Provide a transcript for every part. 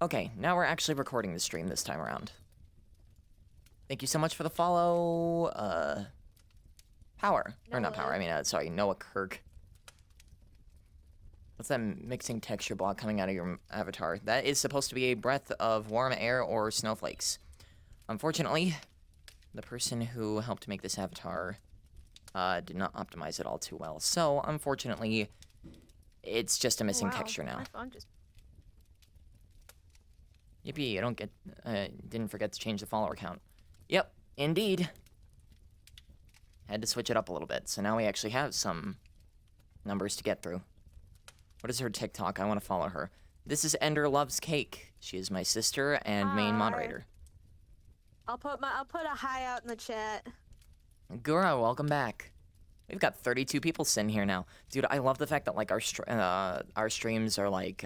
Okay, now we're actually recording the stream this time around. Thank you so much for the follow, Power. Or not Power, I mean, sorry, Noah Kirk. What's that mixing texture block coming out of your avatar? That is supposed to be a breath of warm air or snowflakes. Unfortunately, the person who helped make this avatar did not optimize it all too well. So, unfortunately, it's just a missing texture now. My phone just... Yippee, I don't get, didn't forget to change the follower count. Yep, indeed. Had to switch it up a little bit, so now we actually have some numbers to get through. What is her TikTok? I want to follow her. This is Ender Loves Cake. She is my sister and main moderator. I'll put a hi out in the chat. Gura, welcome back. We've got 32 people sitting here now. Dude, I love the fact that like our streams are like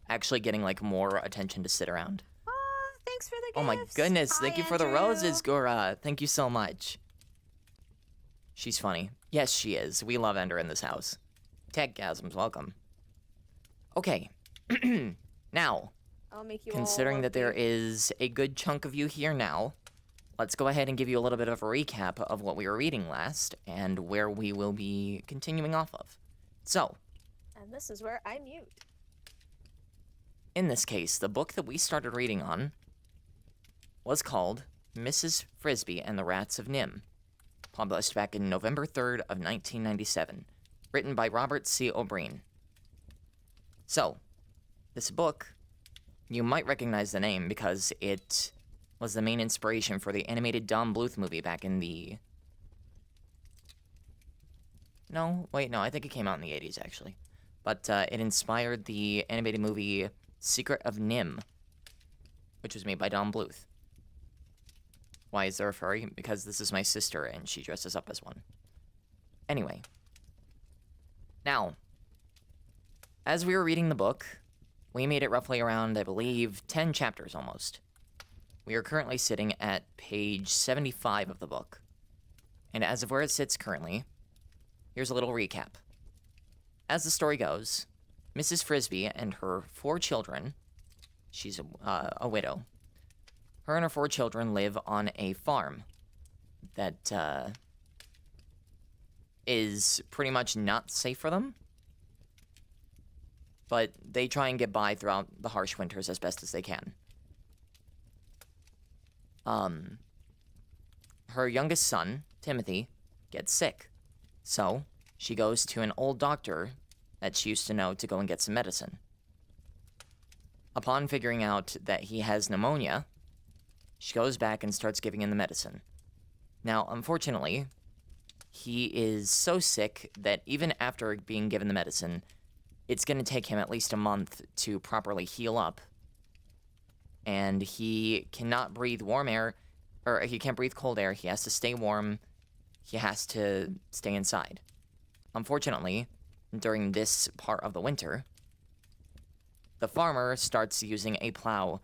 actually getting like more attention to sit around. Oh, thanks for the gifts. Oh my goodness, Hi, thank you for the Andrew. roses, Gura. Thank you so much. She's funny. Yes, she is. We love Ender in this house. Techgasms, welcome. Okay. Now, I'll make you considering all that there lovely. is a good chunk of you here now, let's go ahead and give you a little bit of a recap of what we were reading last and where we will be continuing off of. So, And this is where I mute. in this case, the book that we started reading on was called Mrs. Frisby and the Rats of Nim, published back in November 3rd of 1997, written by Robert C. O'Brien. So, this book, you might recognize the name because it was the main inspiration for the animated Don Bluth movie back in the... No, wait, no, I think it came out in the 80s, actually. But it inspired the animated movie Secret of Nim, which was made by Don Bluth. Why is there a furry? Because this is my sister and she dresses up as one. Anyway. Now, as we were reading the book, we made it roughly around, I believe, 10 chapters almost. We are currently sitting at page 75 of the book. And as of where it sits currently, here's a little recap. As the story goes, Mrs. Frisby and her 4 children, she's a widow, her and her 4 children live on a farm that is pretty much not safe for them, but they try and get by throughout the harsh winters as best as they can. Her youngest son, Timothy, gets sick, so she goes to an old doctor that she used to know to go and get some medicine. Upon figuring out that he has pneumonia, she goes back and starts giving him the medicine. Now, unfortunately, he is so sick that even after being given the medicine, it's going to take him at least a month to properly heal up. And he cannot breathe warm air, or he can't breathe cold air. He has to stay warm. He has to stay inside. Unfortunately, during this part of the winter, the farmer starts using a plow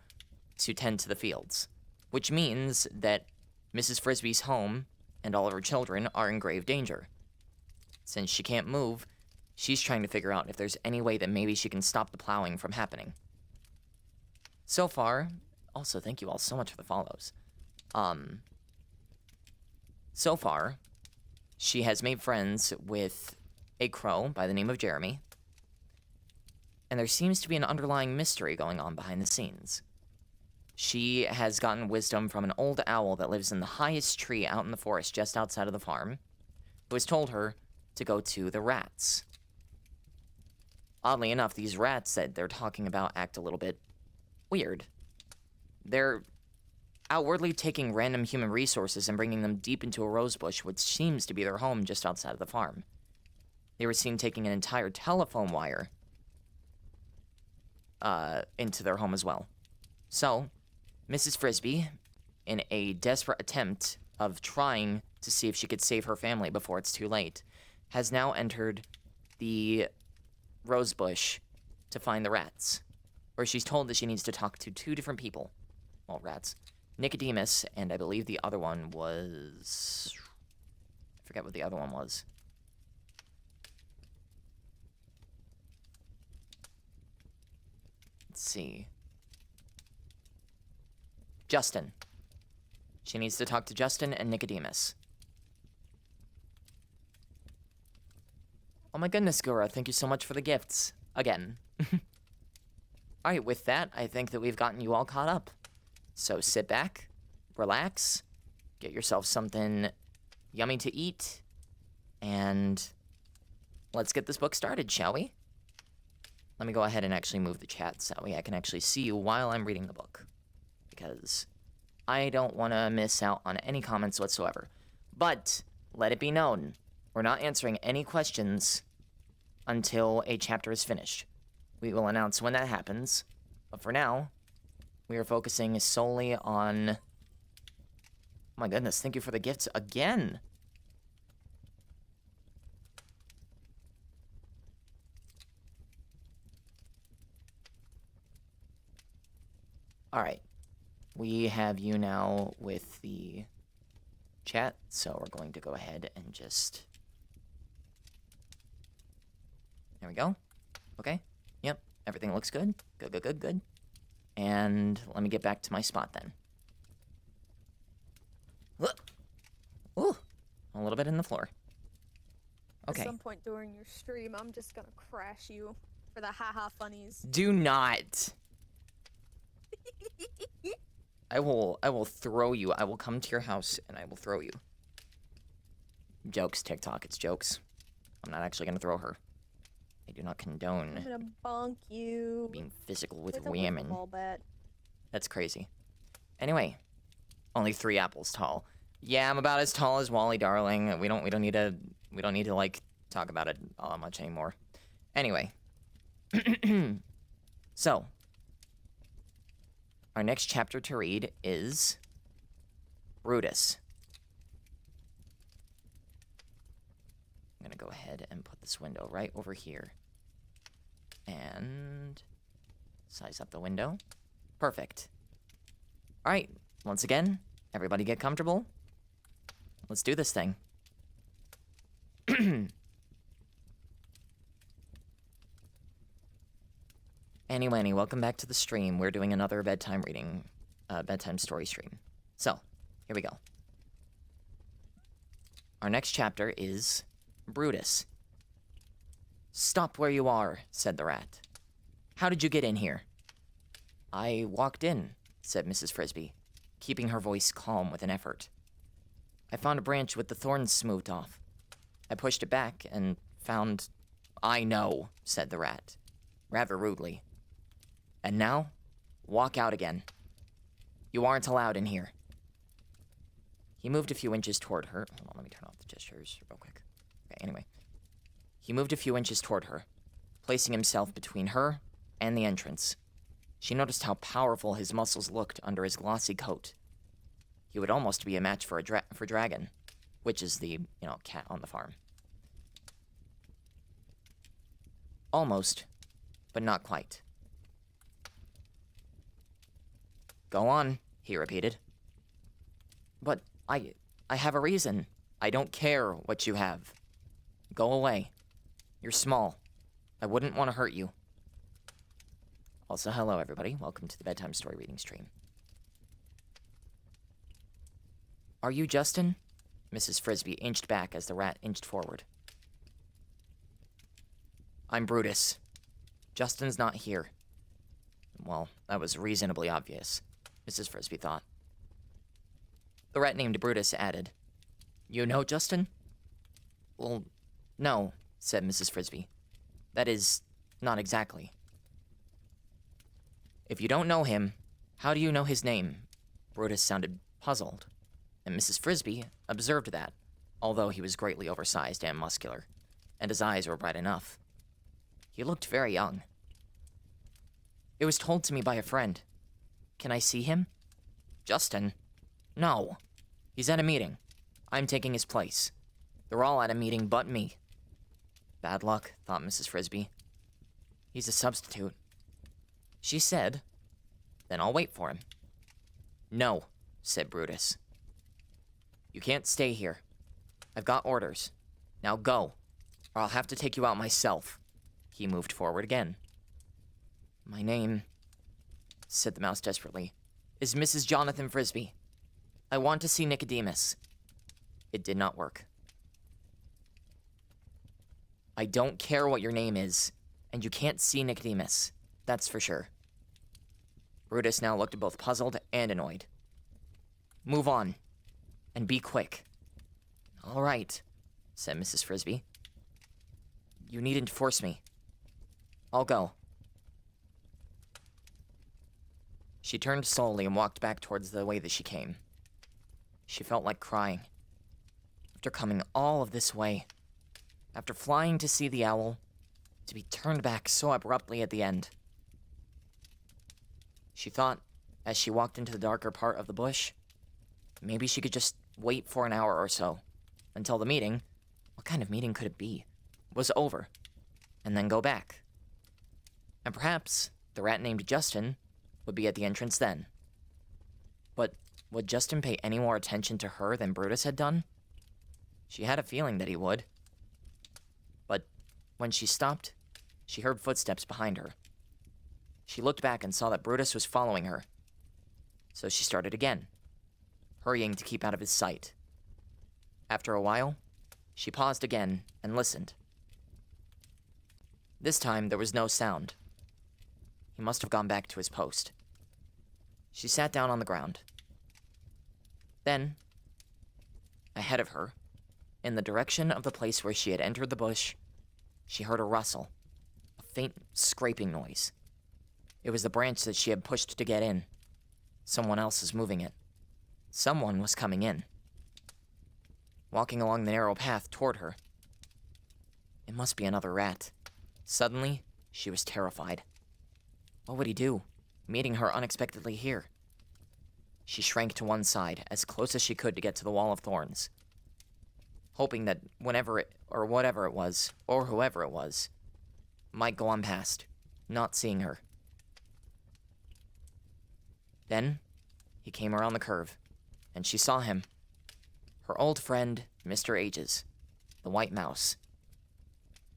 to tend to the fields, which means that Mrs. Frisby's home and all of her children are in grave danger. Since she can't move, she's trying to figure out if there's any way that maybe she can stop the plowing from happening. So far, also thank you all so much for the follows. So far, she has made friends with a crow by the name of Jeremy, and there seems to be an underlying mystery going on behind the scenes. She has gotten wisdom from an old owl that lives in the highest tree out in the forest just outside of the farm, who has told her to go to the rats. Oddly enough, these rats that they're talking about act a little bit weird. They're outwardly taking random human resources and bringing them deep into a rosebush, which seems to be their home just outside of the farm. They were seen taking an entire telephone wire into their home as well. So, Mrs. Frisby, in a desperate attempt of trying to see if she could save her family before it's too late, has now entered the rosebush to find the rats, where she's told that she needs to talk to 2 different people. Well, rats. Nicodemus, and I believe the other one was... I forget what the other one was. Let's see. Justin. She needs to talk to Justin and Nicodemus. Oh my goodness, Gura, thank you so much for the gifts. Again. Alright, with that, I think that we've gotten you all caught up. So sit back, relax, get yourself something yummy to eat, and let's get this book started, shall we? Let me go ahead and actually move the chat so that way I can actually see you while I'm reading the book. Because I don't want to miss out on any comments whatsoever. But let it be known, we're not answering any questions until a chapter is finished. We will announce when that happens, but for now, we are focusing solely on... Oh my goodness, thank you for the gifts again! Alright, we have you now with the chat, so we're going to go ahead and just... There we go. Okay. Yep. Everything looks good. Good. And let me get back to my spot then. Ooh. A little bit in the floor. Okay. At some point during your stream, I'm just gonna crash you for the haha funnies. Do not. I will throw you. I will come to your house and I will throw you. Jokes, TikTok. It's jokes. I'm not actually gonna throw her. I do not condone I'm gonna bonk you. being physical with a women. ball bat. That's crazy. Anyway, only 3 apples tall. Yeah, I'm about as tall as Wally Darling. We don't need to like talk about it all that much anymore. Anyway. So, our next chapter to read is Brutus. I'm gonna go ahead and put this window right over here. And size up the window. Perfect. Alright, once again, everybody get comfortable. Let's do this thing. Anyway, welcome back to the stream. We're doing another bedtime reading, bedtime story stream. So, here we go. Our next chapter is Brutus. "Stop where you are," said the rat. "How did you get in here?" "I walked in," said Mrs. Frisbee, keeping her voice calm with an effort. "I found a branch with the thorns smoothed off. I pushed it back and found..." "I know," said the rat, rather rudely. "And now, walk out again. You aren't allowed in here." He moved a few inches toward her. Hold on, let me turn off the gestures real quick. Okay, anyway. He moved a few inches toward her, placing himself between her and the entrance. She noticed how powerful his muscles looked under his glossy coat. He would almost be a match for Dragon, which is the, cat on the farm. Almost, but not quite. "Go on," he repeated. "But I have a reason. I don't care what you have. Go away. You're small. I wouldn't want to hurt you." Also, hello everybody. Welcome to the bedtime story reading stream. "Are you Justin?" Mrs. Frisbee inched back as the rat inched forward. "I'm Brutus. Justin's not here." Well, that was reasonably obvious, Mrs. Frisbee thought. The rat named Brutus added, "You know Justin?" "Well, no," said Mrs. Frisbee. "That is, not exactly." "If you don't know him, how do you know his name?" Brutus sounded puzzled, and Mrs. Frisbee observed that, although he was greatly oversized and muscular, and his eyes were bright enough. He looked very young. "It was told to me by a friend. Can I see him?" "Justin? No. He's at a meeting. I'm taking his place. They're all at a meeting but me." Bad luck, thought Mrs. Frisbee. He's a substitute. She said, "Then I'll wait for him." "No," said Brutus. "You can't stay here. I've got orders. Now go, or I'll have to take you out myself." He moved forward again. "My name," said the mouse desperately, is Mrs. Jonathan Frisbee. I want to see Nicodemus. It did not work. I don't care what your name is, and you can't see Nicodemus. That's for sure. Brutus now looked both puzzled and annoyed. Move on, and be quick. All right, said Mrs. Frisbee. You needn't force me. I'll go. She turned slowly and walked back towards the way that she came. She felt like crying. After coming all of this way, after flying to see the owl, to be turned back so abruptly at the end. She thought, as she walked into the darker part of the bush, maybe she could just wait for an hour or so, until the meeting, what kind of meeting could it be, was over, and then go back. And perhaps the rat named Justin would be at the entrance then. But would Justin pay any more attention to her than Brutus had done? She had a feeling that he would. But when she stopped, she heard footsteps behind her. She looked back and saw that Brutus was following her. So she started again, hurrying to keep out of his sight. After a while, she paused again and listened. This time, there was no sound. He must have gone back to his post. She sat down on the ground. Then, ahead of her, in the direction of the place where she had entered the bush, she heard a rustle, a faint scraping noise. It was the branch that she had pushed to get in. Someone else is moving it. Someone was coming in. Walking along the narrow path toward her. It must be another rat. Suddenly, she was terrified. What would he do, meeting her unexpectedly here? She shrank to one side, as close as she could to get to the wall of thorns, hoping that whatever it was, or whoever it was, might go on past, not seeing her. Then, he came around the curve, and she saw him. Her old friend, Mr. Ages, the white mouse.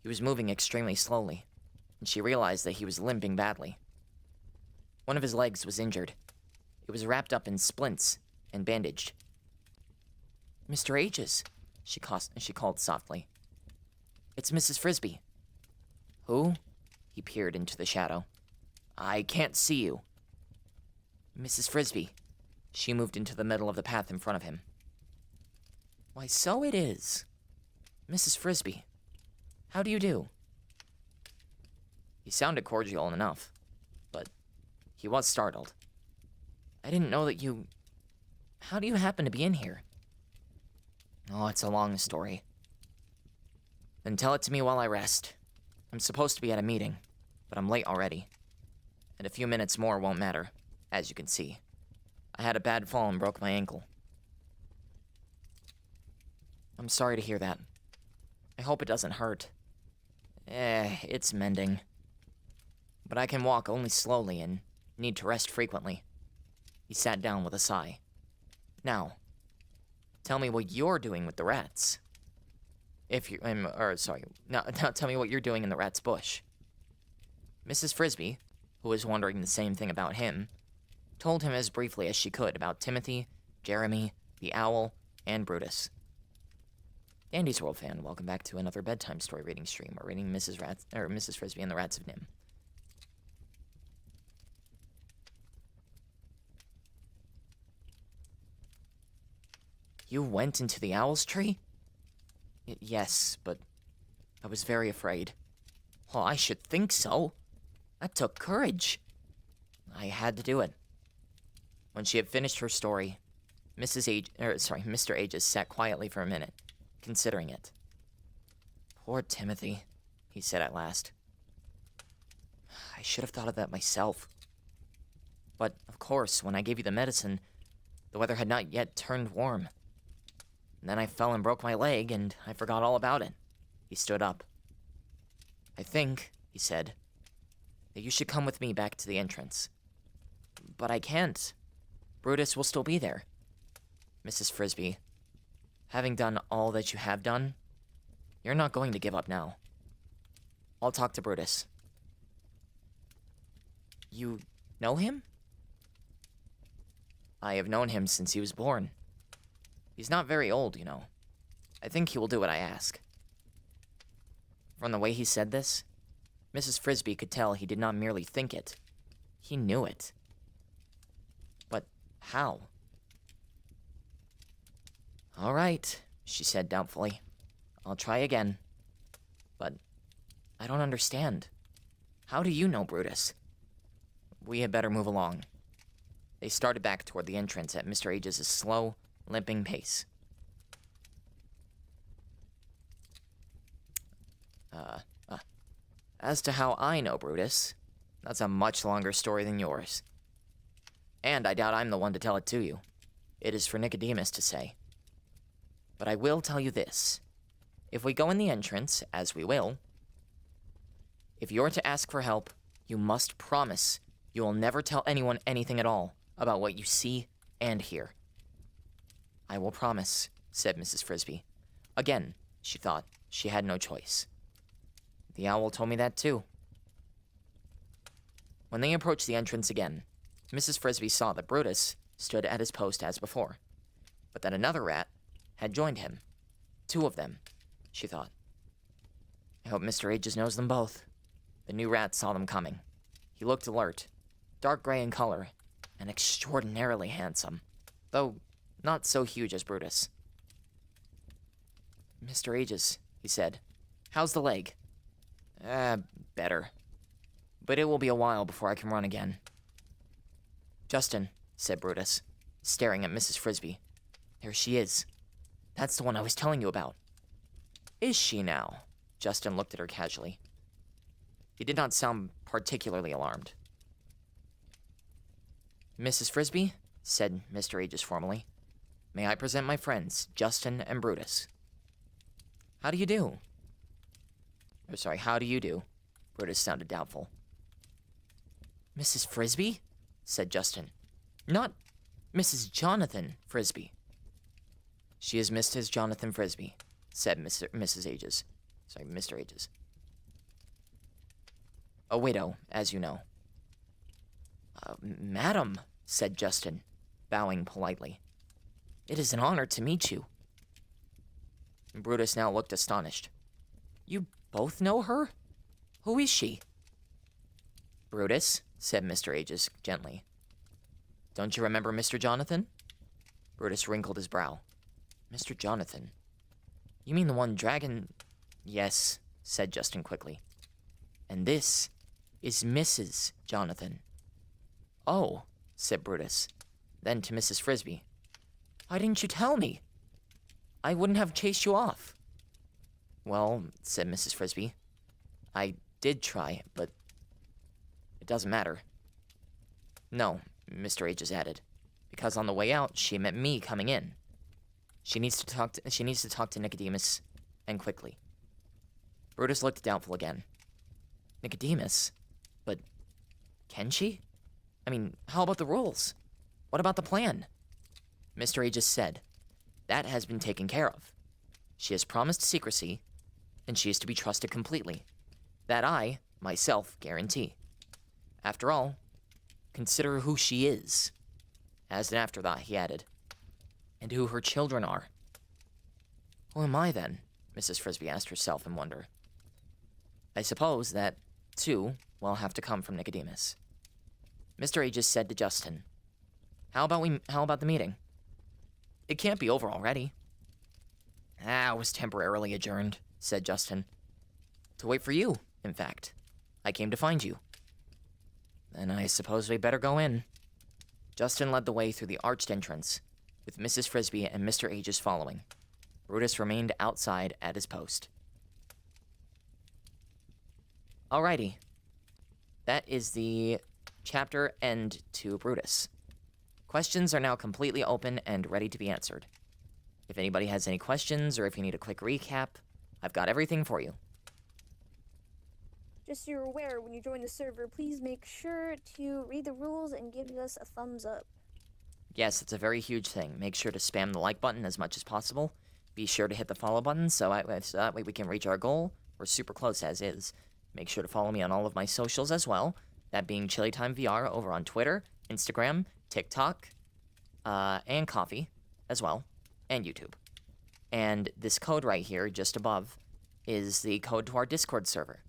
He was moving extremely slowly, and she realized that he was limping badly. One of his legs was injured. It was wrapped up in splints and bandaged. Mr. Ages, she called softly. It's Mrs. Frisbee. Who? He peered into the shadow. I can't see you. Mrs. Frisbee. She moved into the middle of the path in front of him. Why, so it is. Mrs. Frisbee. How do you do? He sounded cordial enough, but he was startled. I didn't know that you... How do you happen to be in here? Oh, it's a long story. Then tell it to me while I rest. I'm supposed to be at a meeting, but I'm late already. And a few minutes more won't matter, as you can see. I had a bad fall and broke my ankle. I'm sorry to hear that. I hope it doesn't hurt. It's mending. But I can walk only slowly and need to rest frequently. He sat down with a sigh. Now, tell me what you're doing with the rats. Tell me what you're doing in the rat's bush. Mrs. Frisbee, who was wondering the same thing about him, told him as briefly as she could about Timothy, Jeremy, the owl, and Brutus. Dandy's World fan, welcome back to another bedtime story reading stream. We're reading Mrs. Frisbee and the Rats of Nim. You went into the owl's tree? Yes, but I was very afraid. Well, I should think so. That took courage. I had to do it. When she had finished her story, Mr. Ages sat quietly for a minute, considering it. Poor Timothy, he said at last. I should have thought of that myself. But, of course, when I gave you the medicine, the weather had not yet turned warm. And then I fell and broke my leg, and I forgot all about it. He stood up. I think, he said, that you should come with me back to the entrance. But I can't. Brutus will still be there. Mrs. Frisbee, having done all that you have done, you're not going to give up now. I'll talk to Brutus. You know him? I have known him since he was born. He's not very old, you know. I think he will do what I ask." From the way he said this, Mrs. Frisbee could tell he did not merely think it. He knew it. But how? "All right," she said doubtfully. "I'll try again. But I don't understand. How do you know, Brutus?" "We had better move along." They started back toward the entrance at Mr. Ages' slow, limping pace. As to how I know, Brutus, that's a much longer story than yours. And I doubt I'm the one to tell it to you. It is for Nicodemus to say. But I will tell you this. If we go in the entrance, as we will, if you're to ask for help, you must promise you will never tell anyone anything at all about what you see and hear." "I will promise," said Mrs. Frisbee. Again, she thought she had no choice. The owl told me that too. When they approached the entrance again, Mrs. Frisbee saw that Brutus stood at his post as before, but that another rat had joined him. 2 of them, she thought. I hope Mr. Ages knows them both. The new rat saw them coming. He looked alert, dark gray in color, and extraordinarily handsome, though not so huge as Brutus. "Mr. Ages," he said, "how's the leg?" Better. But it will be a while before I can run again." "Justin," said Brutus, staring at Mrs. Frisbee. "There she is. That's the one I was telling you about." "Is she now?" Justin looked at her casually. He did not sound particularly alarmed. "Mrs. Frisbee," said Mr. Ages formally, "may I present my friends, Justin and Brutus." How do you do?" How do you do?" Brutus sounded doubtful. "Mrs. Frisbee?" said Justin. "Not Mrs. Jonathan Frisbee." "She is Mrs. Jonathan Frisbee," said Mr. Ages. "A widow, as you know." "Madam," said Justin, bowing politely. "It is an honor to meet you." Brutus now looked astonished. "You both know her? Who is she?" "Brutus," said Mr. Ages gently. "Don't you remember Mr. Jonathan?" Brutus wrinkled his brow. "Mr. Jonathan? You mean the one dragon—" "Yes," said Justin quickly. "And this is Mrs. Jonathan." "Oh," said Brutus. Then to Mrs. Frisbee, "Why didn't you tell me? I wouldn't have chased you off." "Well," said Mrs. Frisbee, "I did try, but it doesn't matter." "No," Mr. Ages added, "because on the way out, she met me coming in. She needs to talk to Nicodemus, and quickly." Brutus looked doubtful again. "Nicodemus? But can she? I mean, how about the rules? What about the plan?" Mr. Ages said, "That has been taken care of. She has promised secrecy, and she is to be trusted completely. That I, myself, guarantee. After all, consider who she is." As an afterthought, he added, "and who her children are." "Who am I, then?" Mrs. Frisbee asked herself in wonder. "I suppose that, too, will have to come from Nicodemus." Mr. Ages said to Justin, How about the meeting?" "It can't be over already." It was temporarily adjourned," said Justin. "To wait for you, in fact. I came to find you." "Then I suppose we better go in." Justin led the way through the arched entrance, with Mrs. Frisbee and Mr. Ages following. Brutus remained outside at his post. Alrighty. That is the chapter end to Brutus. Questions are now completely open and ready to be answered. If anybody has any questions or if you need a quick recap, I've got everything for you. Just so you're aware, when you join the server, please make sure to read the rules and give us a thumbs up. Yes, it's a very huge thing. Make sure to spam the like button as much as possible. Be sure to hit the follow button so that way we can reach our goal. We're super close as is. Make sure to follow me on all of my socials as well. That being Chili Time VR over on Twitter, Instagram, TikTok, and coffee as well, and YouTube. And this code right here, just above, is the code to our Discord server.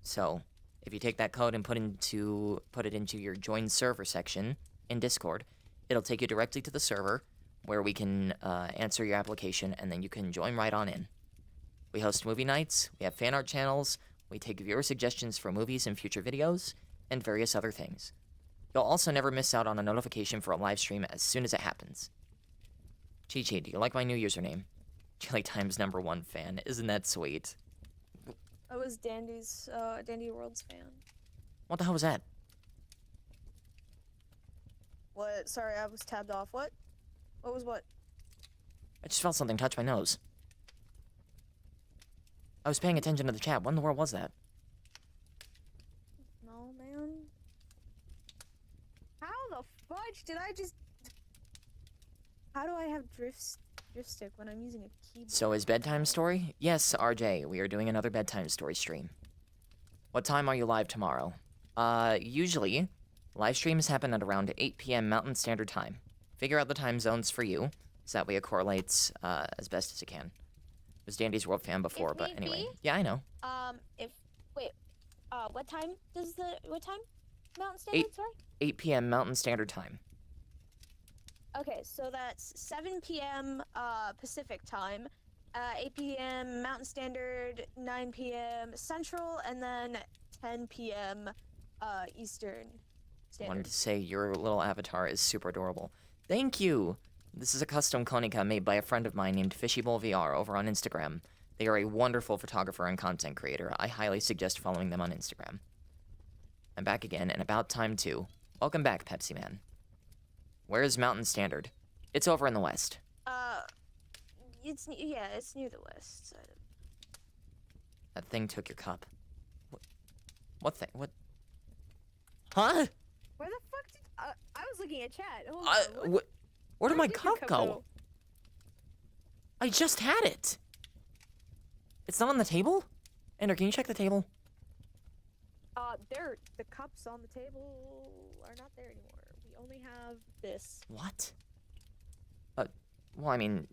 So, if you take that code and put it into your join server section in Discord, it'll take you directly to the server where we can answer your application, and then you can join right on in. We host movie nights, we have fan art channels, we take viewer suggestions for movies and future videos, and various other things. You'll also never miss out on a notification for a live stream as soon as it happens. Chi-Chi, do you like my new username? Chili Times #1 fan. Isn't that sweet? I was Dandy's, Dandy World's fan. What the hell was that? What? Sorry, I was tabbed off. What? What was what? I just felt something touch my nose. I was paying attention to the chat. What in the world was that? No, man. How the fudge did I just... How do I have drift stick when I'm using a keyboard? So is bedtime story? Yes, RJ, we are doing another bedtime story stream. What time are you live tomorrow? Usually, live streams happen at around 8 p.m. Mountain Standard Time. Figure out the time zones for you, so that way it correlates as best as it can. I was Dandy's World fan before, If but need anyway. be. Yeah, I know. What time? Mountain Eight. Standard, sorry? 8 p.m. Mountain Standard Time. Okay, so that's 7 p.m. Pacific time, 8 p.m. Mountain Standard, 9 p.m. Central, and then 10 p.m. Eastern I wanted Standard. to say your little avatar is super adorable. Thank you! This is a custom Konica made by a friend of mine named Fishybowl VR over on Instagram. They are a wonderful photographer and content creator. I highly suggest following them on Instagram. I'm back again, and about time too. Welcome back, Pepsi Man. Where is Mountain Standard? It's over in the west. It's near the west side of... That thing took your cup. What thing? What? Huh? Where the fuck did... I was looking at chat. Hold on, what? Where did my did your cup go? I just had it. It's not on the table? Ender, can you check the table? The cups on the table are not there anymore. We only have this. What? Well, I mean...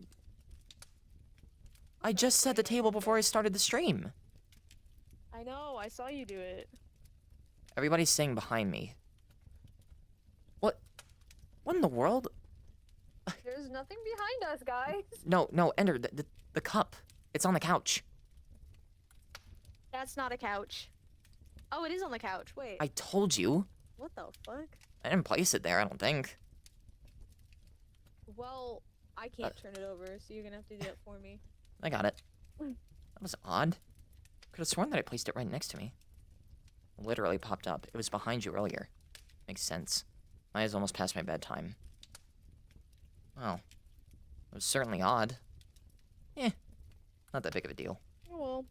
I just set the table before I started the stream. I know, I saw you do it. Everybody's staying behind me. What? What in the world? There's nothing behind us, guys. No, Ender, the cup. It's on the couch. That's not a couch. Oh, it is on the couch. Wait. I told you. What the fuck? I didn't place it there, I don't think. Well, I can't turn it over, so you're gonna have to do it for me. I got it. That was odd. Could have sworn that I placed it right next to me. Literally popped up. It was behind you earlier. Makes sense. Mine is almost past my bedtime. Well, it was certainly odd. Not that big of a deal. Oh well.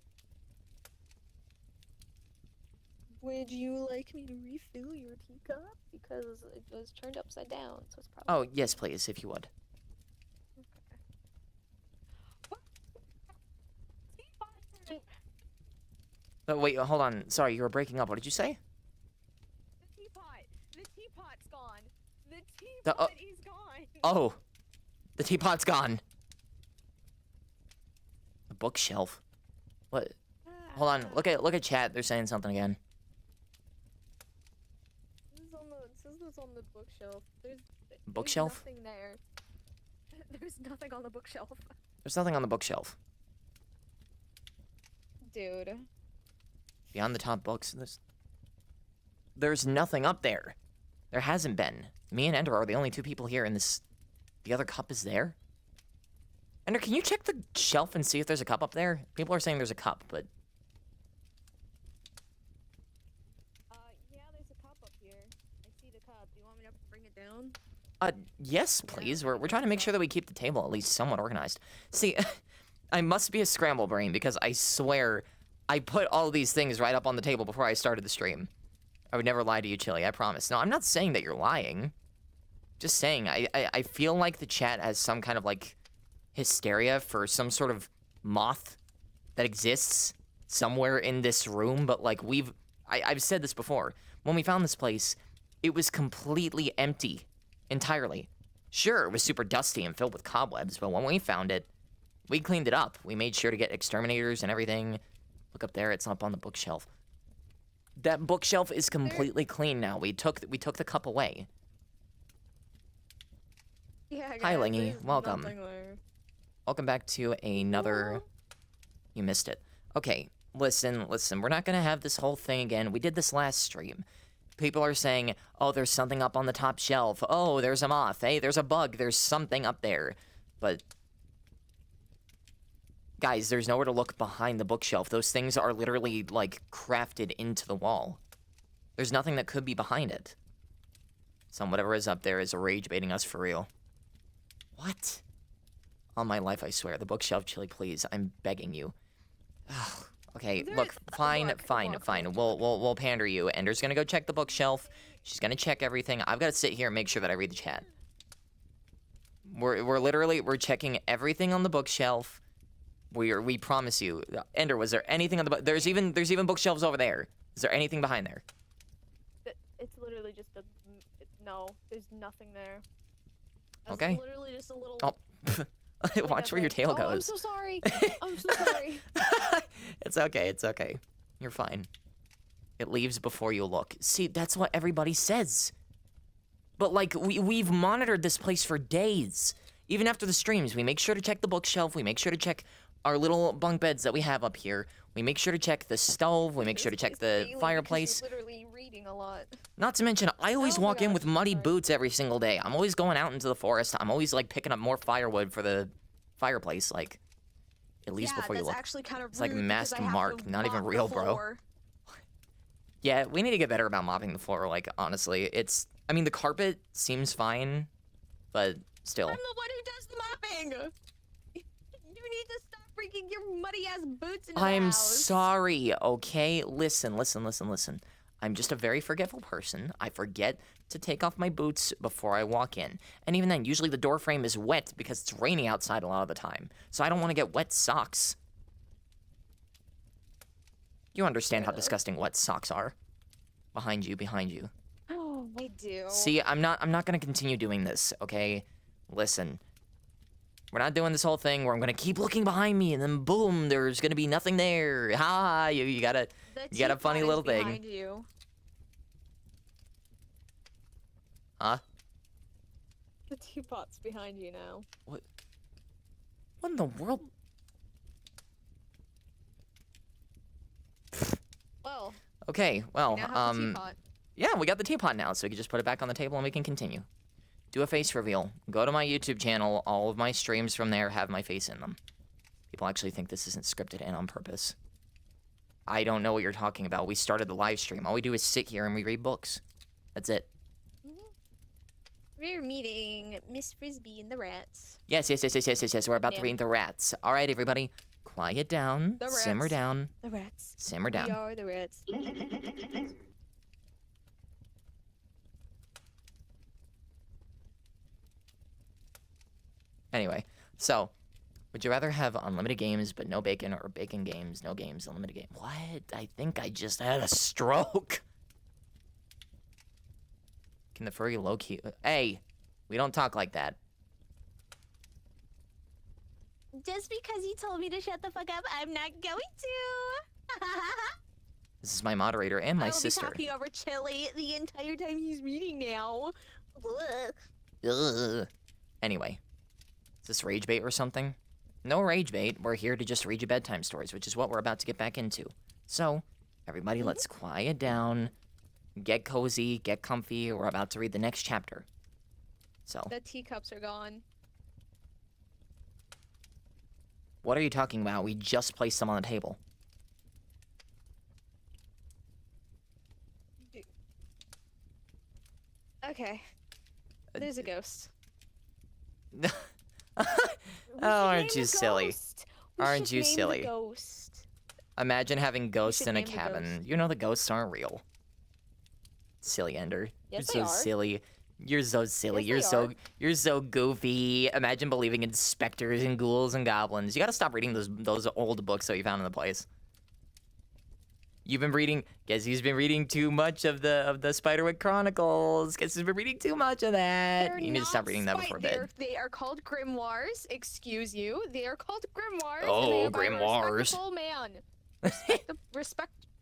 Would you like me to refill your teacup? Because it was turned upside down, so it's probably... Oh, yes, please, if you would. But wait, hold on. Sorry, you were breaking up. What did you say? The teapot! The teapot's gone! The The- teapot is gone! Oh, the teapot's gone. The bookshelf. What? Hold on. Look at chat. They're saying something again. It says this on the bookshelf. Bookshelf? There's nothing there. There's nothing on the bookshelf. There's nothing on the bookshelf. Dude. Beyond the top books, there's nothing up there. There hasn't been. Me and Ender are the only two people here, and the other cup is there. Ender, can you check the shelf and see if there's a cup up there? People are saying there's a cup, but Yeah, there's a cup up here. I see the cup. Do you want me to bring it down? yes, please. We're trying to make sure that we keep the table at least somewhat organized. See, I must be a scramble brain because I swear I put all these things right up on the table before I started the stream. I would never lie to you, Chili, I promise. No, I'm not saying that you're lying. Just saying, I feel like the chat has some kind of, like, hysteria for some sort of moth that exists somewhere in this room, but, like, I've said this before. When we found this place, it was completely empty. entirely. Sure, it was super dusty and filled with cobwebs, but when we found it, we cleaned it up. We made sure to get exterminators and everything. Look up there, it's up on the bookshelf. That bookshelf is completely clean now. We took the cup away. Yeah, guys, Hi, Lingy. there's Welcome. nothing there. Welcome back to another... You missed it. Okay, listen. We're not gonna have this whole thing again. We did this last stream. People are saying, oh, there's something up on the top shelf. Oh, there's a moth. Hey, there's a bug. There's something up there. But... guys, there's nowhere to look behind the bookshelf. Those things are literally, like, crafted into the wall. There's nothing that could be behind it. So whatever is up there is rage baiting us for real. What? On my life, I swear. The bookshelf, Chili, please. I'm begging you. Ugh. Okay, look, fine. We'll pander you. Ender's gonna go check the bookshelf. She's gonna check everything. I've gotta sit here and make sure that I read the chat. We're literally checking everything on the bookshelf. We promise you. Ender, was there anything on the there's even bookshelves over there. Is there anything behind there? It's literally just a... no, there's nothing there. That's Okay. literally just a little... Oh. Watch where your tail goes. Oh, I'm so sorry. I'm so sorry. It's okay, it's okay. You're fine. It leaves before you look. See, that's what everybody says. But, like, we've monitored this place for days. Even after the streams, we make sure to check the bookshelf. We make sure to check our little bunk beds that we have up here. We make sure to check the stove. We make sure to check the fireplace. You're literally reading a lot. Not to mention, I always Oh my walk in gosh, with muddy sorry. boots every single day. I'm always going out into the forest. I'm always, like, picking up more firewood for the fireplace. Like, it leaves before you look. Actually kind of It's like rude because masked I have Mark, to not even mop the real, bro. floor. Yeah, we need to get better about mopping the floor, like, honestly. I mean, the carpet seems fine, but still. I'm the one who does the mopping. You need to stop bringing your muddy ass boots into the I'm house. sorry, okay? Listen. I'm just a very forgetful person. I forget to take off my boots before I walk in. And even then, usually the door frame is wet because it's raining outside a lot of the time. So I don't want to get wet socks. You understand how disgusting wet socks are. Behind you. Oh, I do. See, I'm not gonna continue doing this, okay? Listen. We're not doing this whole thing where I'm gonna keep looking behind me and then boom, there's gonna be nothing there. Ha, you got a funny teapot little is thing. behind you. Huh? The teapot's behind you now. What in the world? Well, Okay, well, we now have the teapot. yeah, we got the teapot now, so we can just put it back on the table and we can continue. Do a face reveal. Go to my YouTube channel. All of my streams from there have my face in them. People actually think this isn't scripted and on purpose. I don't know what you're talking about. We started the live stream. All we do is sit here and we read books. That's it. We're meeting Miss Frisbee and the rats. Yes. We're about to Yeah. read the rats. All right, everybody. Quiet down. The Simmer rats. down. The rats. Simmer We down. are the rats. Anyway, so, would you rather have unlimited games but no bacon, or bacon games, no games, unlimited game? What? I think I just had a stroke. Can the furry low-key... Hey, we don't talk like that. Just because you told me to shut the fuck up, I'm not going to. This is my moderator and my I will sister. be talking over Chili the entire time he's reading now. Ugh. Ugh. Anyway, is this rage bait or something? No rage bait. We're here to just read you bedtime stories, which is what we're about to get back into. So, everybody, let's quiet down, get cozy, get comfy. We're about to read the next chapter. So, The teacups are gone. what are you talking about? We just placed them on the table. Okay. There's a ghost. Oh, aren't you silly? Aren't you silly? Ghost. Imagine having ghosts should in a name the cabin. ghost. You know the ghosts aren't real. Silly Ender. Yes, You're they so are. silly. You're so silly. Yes, they You're so goofy. Imagine believing in specters and ghouls and goblins. You gotta stop reading those old books that you found in the place. You've been reading. Guess he's been reading too much of the Spiderwick Chronicles. Guess he's been reading too much of that. They're You need to stop not reading that before bed. They are called grimoires. Excuse you. They are called grimoires. Oh, and they are by a grimoires. respectable man.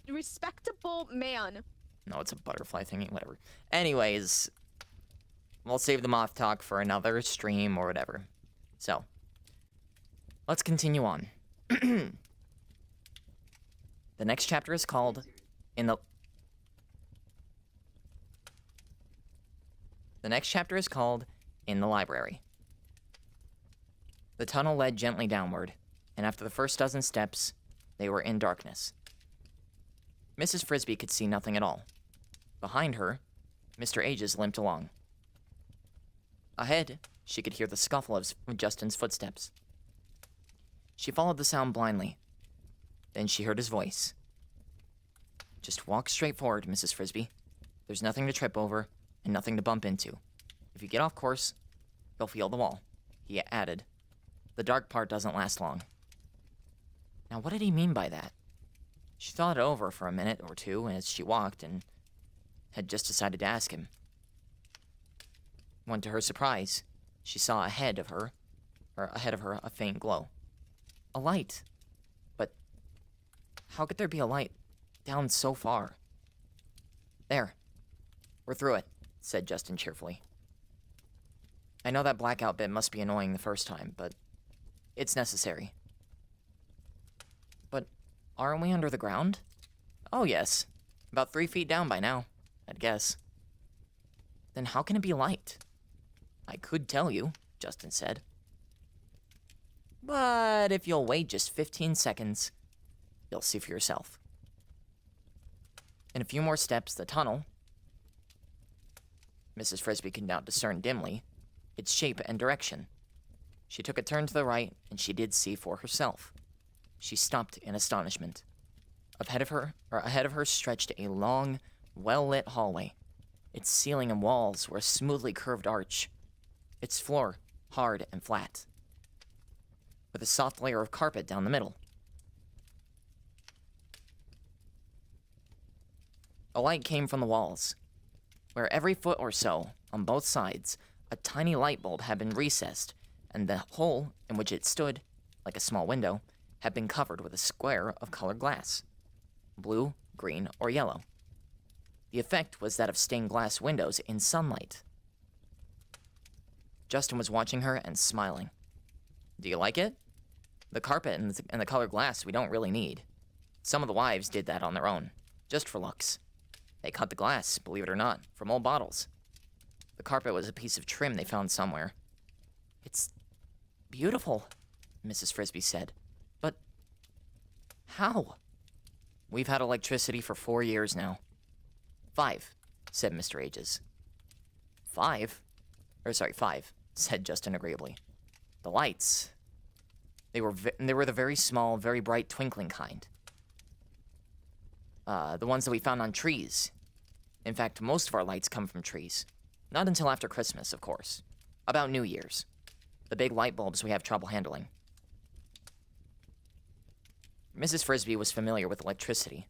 Respectable man. No, it's a butterfly thingy. Whatever. Anyways, we'll save the moth talk for another stream or whatever. So, let's continue on. The next chapter is called The next chapter is called In the Library. The tunnel led gently downward, and after the first dozen steps, they were in darkness. Mrs. Frisbee could see nothing at all. Behind her, Mr. Ages limped along. Ahead, she could hear the scuffle of Justin's footsteps. She followed the sound blindly. Then she heard his voice. Just walk straight forward, Mrs. Frisbee. There's nothing to trip over and nothing to bump into. If you get off course, you'll feel the wall, he added. The dark part doesn't last long. Now, what did he mean by that? She thought it over for a minute or two as she walked and had just decided to ask him. When to her surprise, she saw ahead of her a faint glow. A light. But how could there be a light down so far? There. We're through it, said Justin cheerfully. I know that blackout bit must be annoying the first time, but it's necessary. But aren't we under the ground? Oh, yes. About 3 feet down by now, I'd guess. Then how can it be light? I could tell you, Justin said. But if you'll wait just 15 seconds, you'll see for yourself. In a few more steps, the tunnel, Mrs. Frisbee could now discern dimly, its shape and direction. She took a turn to the right, and she did see for herself. She stopped in astonishment. Ahead of her stretched a long, well-lit hallway. Its ceiling and walls were a smoothly curved arch. Its floor hard and flat, with a soft layer of carpet down the middle. A light came from the walls, where every foot or so, on both sides, a tiny light bulb had been recessed, and the hole in which it stood, like a small window, had been covered with a square of colored glass, blue, green, or yellow. The effect was that of stained glass windows in sunlight. Justin was watching her and smiling. Do you like it? The carpet and the colored glass we don't really need. Some of the wives did that on their own, just for looks. They cut the glass, believe it or not, from old bottles. The carpet was a piece of trim they found somewhere. It's beautiful, Mrs. Frisbee said. But how? We've had electricity for 4 years now. 5, said Mr. Ages. 5, said Justin agreeably. The lights, they were the very small, very bright, twinkling kind. The ones that we found on trees. In fact, most of our lights come from trees. Not until after Christmas, of course. About New Year's. The big light bulbs we have trouble handling. Mrs. Frisbee was familiar with electricity.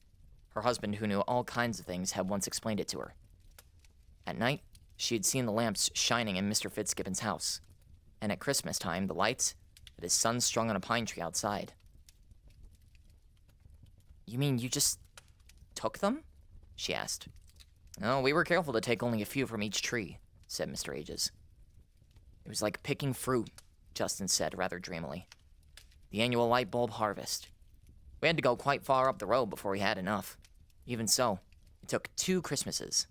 Her husband, who knew all kinds of things, had once explained it to her. At night, she had seen the lamps shining in Mr. Fitzgibbon's house, and at Christmas time, the lights that his son strung on a pine tree outside. You mean you just took them? She asked. No, we were careful to take only a few from each tree, said Mr. Ages. It was like picking fruit, Justin said rather dreamily. The annual light bulb harvest. We had to go quite far up the road before we had enough. Even so, it took 2 Christmases.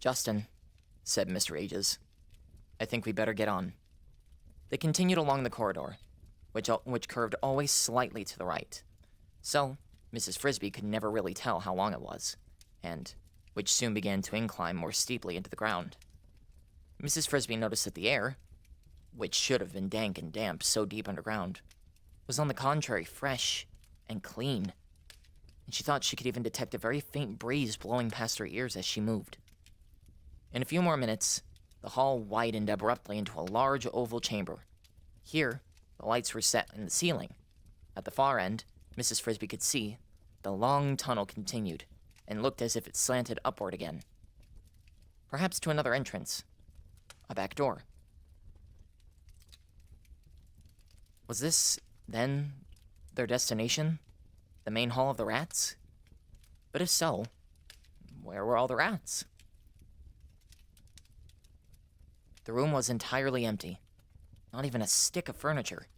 Justin, said Mr. Ages, I think we better get on. They continued along the corridor, which curved always slightly to the right. So, Mrs. Frisbee could never really tell how long it was, and which soon began to incline more steeply into the ground. Mrs. Frisbee noticed that the air, which should have been dank and damp so deep underground, was on the contrary fresh and clean, and she thought she could even detect a very faint breeze blowing past her ears as she moved. In a few more minutes, the hall widened abruptly into a large oval chamber. Here, the lights were set in the ceiling, At the far end, Mrs. Frisbee could see the long tunnel continued and looked as if it slanted upward again. Perhaps to another entrance. A back door. Was this, then, their destination? The main hall of the rats? But if so, where were all the rats? The room was entirely empty. Not even a stick of furniture.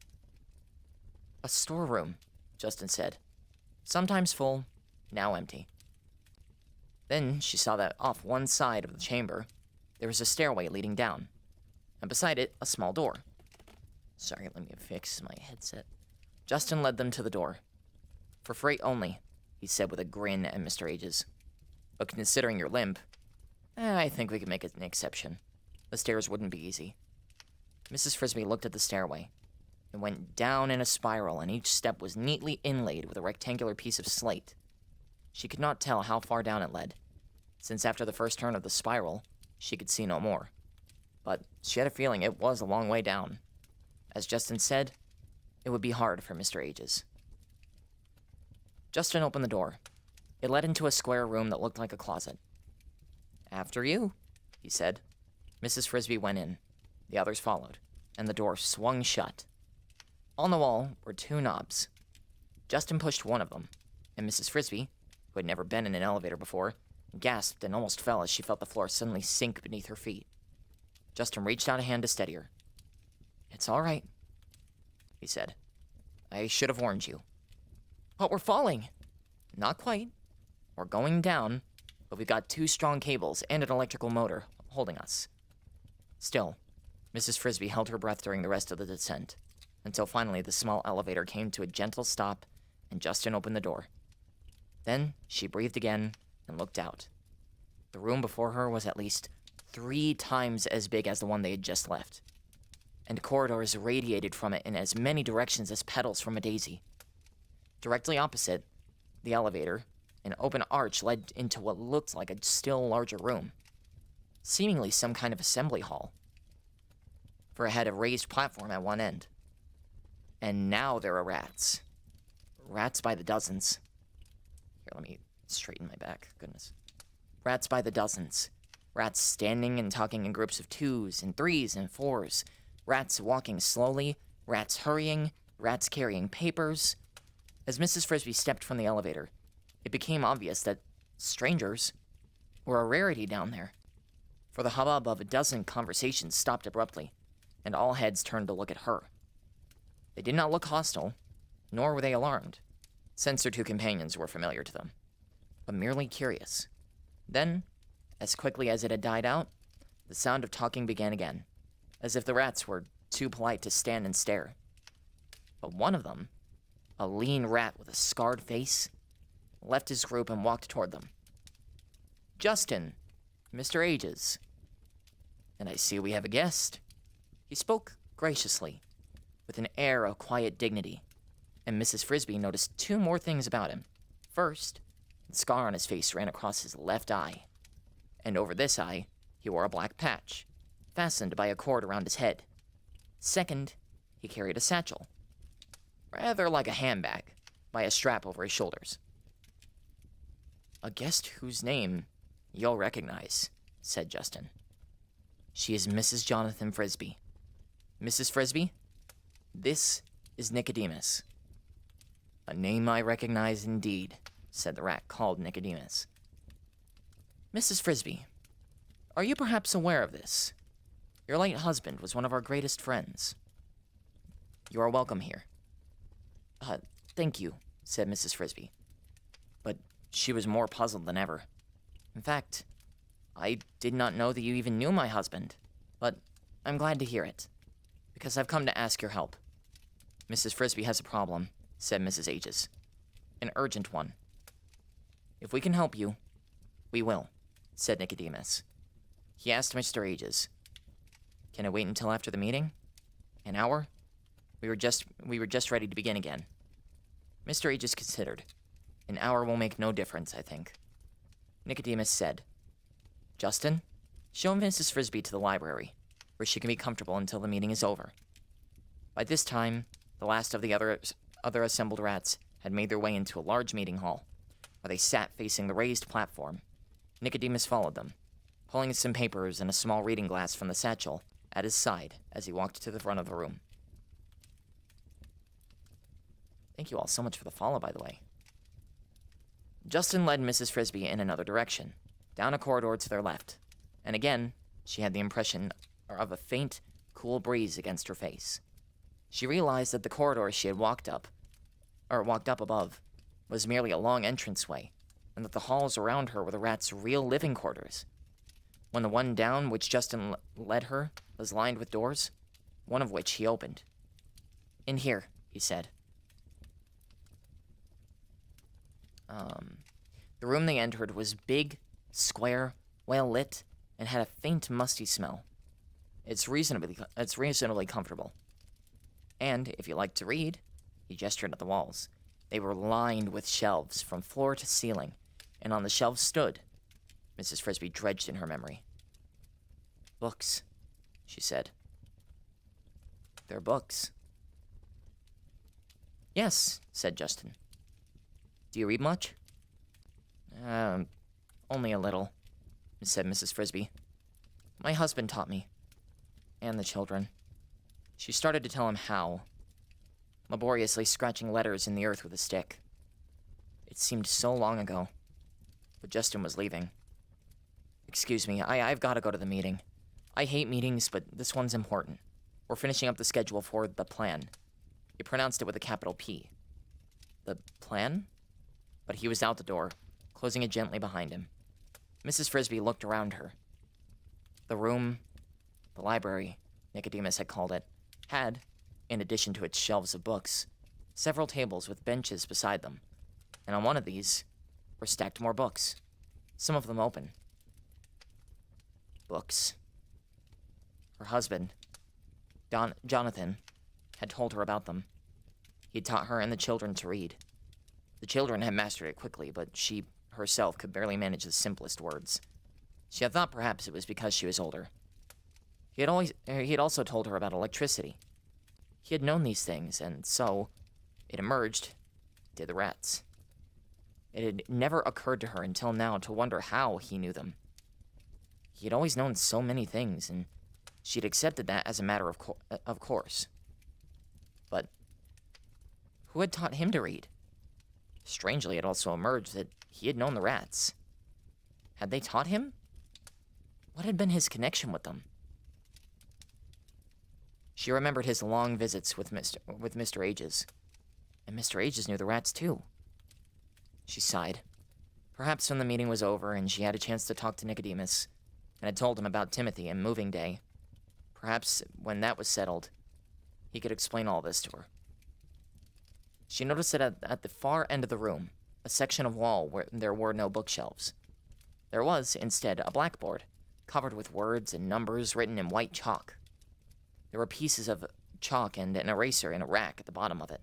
A storeroom, Justin said. Sometimes full, now empty. Then she saw that off one side of the chamber, there was a stairway leading down, and beside it, a small door. Sorry, let me fix my headset. Justin led them to the door. For freight only, he said with a grin at Mr. Ages. But considering your limp, I think we could make an exception. The stairs wouldn't be easy. Mrs. Frisbee looked at the stairway. It went down in a spiral, and each step was neatly inlaid with a rectangular piece of slate. She could not tell how far down it led, since after the first turn of the spiral, she could see no more. But she had a feeling it was a long way down. As Justin said, it would be hard for Mr. Ages. Justin opened the door. It led into a square room that looked like a closet. "After you," he said. Mrs. Frisbee went in. The others followed, and the door swung shut. On the wall were two knobs. Justin pushed one of them, and Mrs. Frisbee, who had never been in an elevator before, gasped and almost fell as she felt the floor suddenly sink beneath her feet. Justin reached out a hand to steady her. "It's all right," he said. "I should have warned you." "But we're falling." "Not quite. We're going down, but we've got two strong cables and an electrical motor holding us." Still, Mrs. Frisbee held her breath during the rest of the descent, until finally the small elevator came to a gentle stop and Justin opened the door. Then she breathed again and looked out. The room before her was at least 3 times as big as the one they had just left, and corridors radiated from it in as many directions as petals from a daisy. Directly opposite the elevator, an open arch led into what looked like a still larger room, seemingly some kind of assembly hall, for it had a raised platform at one end. And now there were rats. Rats by the dozens. Here, let me straighten my back. Goodness. Rats by the dozens. Rats standing and talking in groups of 2s and 3s and 4s. Rats walking slowly. Rats hurrying. Rats carrying papers. As Mrs. Frisbee stepped from the elevator, it became obvious that strangers were a rarity down there. For the hubbub of a dozen conversations stopped abruptly, and all heads turned to look at her. They did not look hostile, nor were they alarmed, since their 2 companions were familiar to them, but merely curious. Then, as quickly as it had died out, the sound of talking began again, as if the rats were too polite to stand and stare. But one of them, a lean rat with a scarred face, left his group and walked toward them. "Justin, Mr. Ages. And I see we have a guest." He spoke graciously, with an air of quiet dignity, and Mrs. Frisbee noticed 2 more things about him. First, the scar on his face ran across his left eye, and over this eye, he wore a black patch, fastened by a cord around his head. Second, he carried a satchel, rather like a handbag, by a strap over his shoulders. "A guest whose name you'll recognize," said Justin. "She is Mrs. Jonathan Frisbee. Mrs. Frisbee, this is Nicodemus." "A name I recognize indeed," said the rat called Nicodemus. "Mrs. Frisbee, are you perhaps aware of this? Your late husband was one of our greatest friends. You are welcome here." Thank you," said Mrs. Frisbee. But she was more puzzled than ever. "In fact, I did not know that you even knew my husband, but I'm glad to hear it, because I've come to ask your help. Mrs. Frisbee has a problem," said Mrs. Ages. "An urgent one. If we can help you, we will," said Nicodemus. He asked Mr. Ages, "Can I wait until after the meeting? An hour? We were just ready to begin again." Mr. Ages considered. "An hour will make no difference, I think." Nicodemus said, "Justin, show Mrs. Frisbee to the library, where she can be comfortable until the meeting is over. By this time, the last of the others other assembled rats had made their way into a large meeting hall, where they sat facing the raised platform. Nicodemus followed them, pulling some papers and a small reading glass from the satchel at his side as he walked to the front of the room. Thank you all so much for the follow, by the way. Justin led Mrs. Frisbee in another direction, down a corridor to their left, and again, she had the impression of a faint, cool breeze against her face. She realized that the corridor she had walked up above, was merely a long entranceway, and that the halls around her were the rats' real living quarters. When the one down which Justin led her was lined with doors, one of which he opened. "In here," he said. The room they entered was big, square, well lit, and had a faint, musty smell. It's reasonably comfortable. And if you like to read, he gestured at the walls. They were lined with shelves from floor to ceiling, and on the shelves stood, Mrs. Frisbee dredged in her memory, books, she said. "They're books." "Yes," said Justin. "Do you read much?" Only a little," said Mrs. Frisbee. "My husband taught me. And the children." She started to tell him how, laboriously scratching letters in the earth with a stick. It seemed so long ago, but Justin was leaving. "Excuse me, I've got to go to the meeting. I hate meetings, but this one's important. We're finishing up the schedule for the plan." He pronounced it with a capital P. The plan? But he was out the door, closing it gently behind him. Mrs. Frisbee looked around her. The room, the library, Nicodemus had called it, had, in addition to its shelves of books, several tables with benches beside them, and on one of these were stacked more books, some of them open. Books. Her husband, Jonathan, had told her about them. He had taught her and the children to read. The children had mastered it quickly, but she herself could barely manage the simplest words. She had thought perhaps it was because she was older. He had also told her about electricity. He had known these things, and so, it emerged, did the rats. It had never occurred to her until now to wonder how he knew them. He had always known so many things, and she had accepted that as a matter of course. But who had taught him to read? Strangely, it also emerged that he had known the rats. Had they taught him? What had been his connection with them? She remembered his long visits with Mr. Ages. And Mr. Ages knew the rats, too. She sighed. Perhaps when the meeting was over and she had a chance to talk to Nicodemus, and had told him about Timothy and moving day, perhaps when that was settled, he could explain all this to her. She noticed that at the far end of the room, a section of wall where there were no bookshelves. There was, instead, a blackboard, covered with words and numbers written in white chalk. There were pieces of chalk and an eraser in a rack at the bottom of it.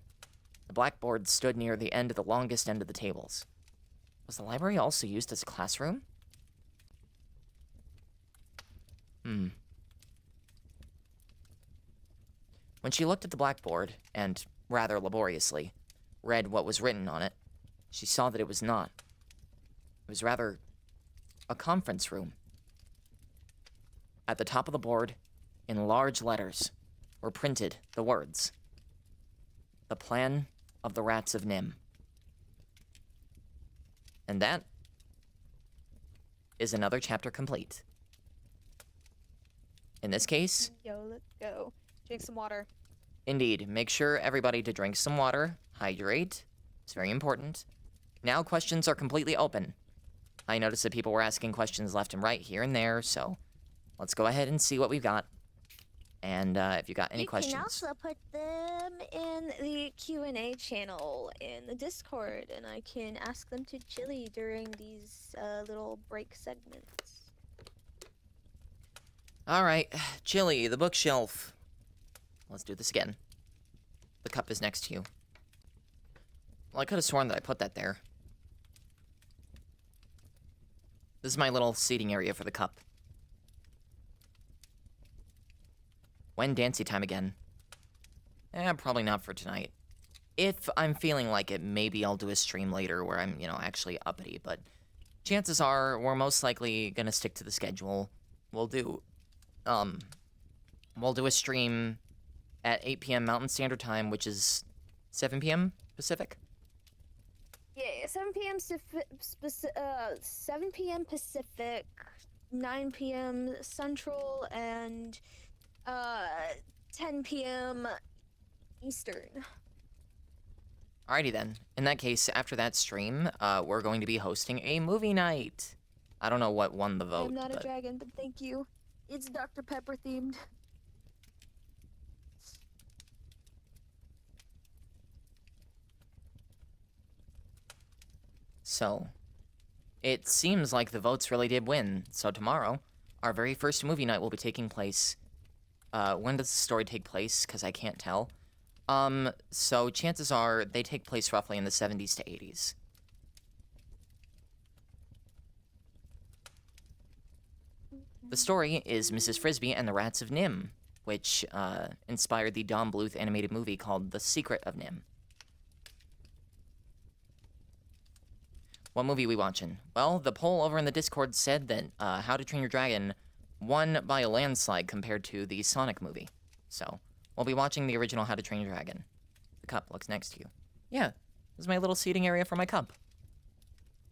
The blackboard stood near the end of the longest end of the tables. Was the library also used as a classroom? When she looked at the blackboard and, rather laboriously, read what was written on it, she saw that it was not. It was rather a conference room. At the top of the board, in large letters, were printed the words, "The Plan of the Rats of Nim." And that is another chapter complete. In this case, Yo, let's go. Drink some water. indeed, make sure everybody to drink some water, hydrate. It's very important. Now questions are completely open. I noticed that people were asking questions left and right here and there, so let's go ahead and see what we've got. And if you got any questions. You can also put them In the Q&A channel in the Discord, and I can ask them to Chili during these little break segments. All right, Chili, the bookshelf. Let's do this again. The cup is next to you. Well, I could have sworn that I put that there. This is my little seating area for the cup. When Dancy time again? Probably not for tonight. If I'm feeling like it, maybe I'll do a stream later where I'm, actually uppity, but chances are we're most likely gonna stick to the schedule. We'll do a stream at 8 p.m. Mountain Standard Time, which is 7 p.m. Pacific. Yeah, 7 p.m. 7 p.m. Pacific, 9 p.m. Central, and 10 p.m. Eastern. Alrighty then. In that case, after that stream, we're going to be hosting a movie night. I don't know what won the vote, I'm not but a dragon, but thank you. It's Dr. Pepper themed. so it seems like the votes really did win. So tomorrow, our very first movie night will be taking place. When does the story take place? Because I can't tell. So chances are they take place roughly in the 70s to 80s. The story is Mrs. Frisbee and the Rats of Nim, which inspired the Don Bluth animated movie called The Secret of Nim. What movie we watching? Well, the poll over in the Discord said that How to Train Your Dragon won by a landslide compared to the Sonic movie. So, we'll be watching the original How to Train Your Dragon. The cup looks next to you. Yeah, this is my little seating area for my cup.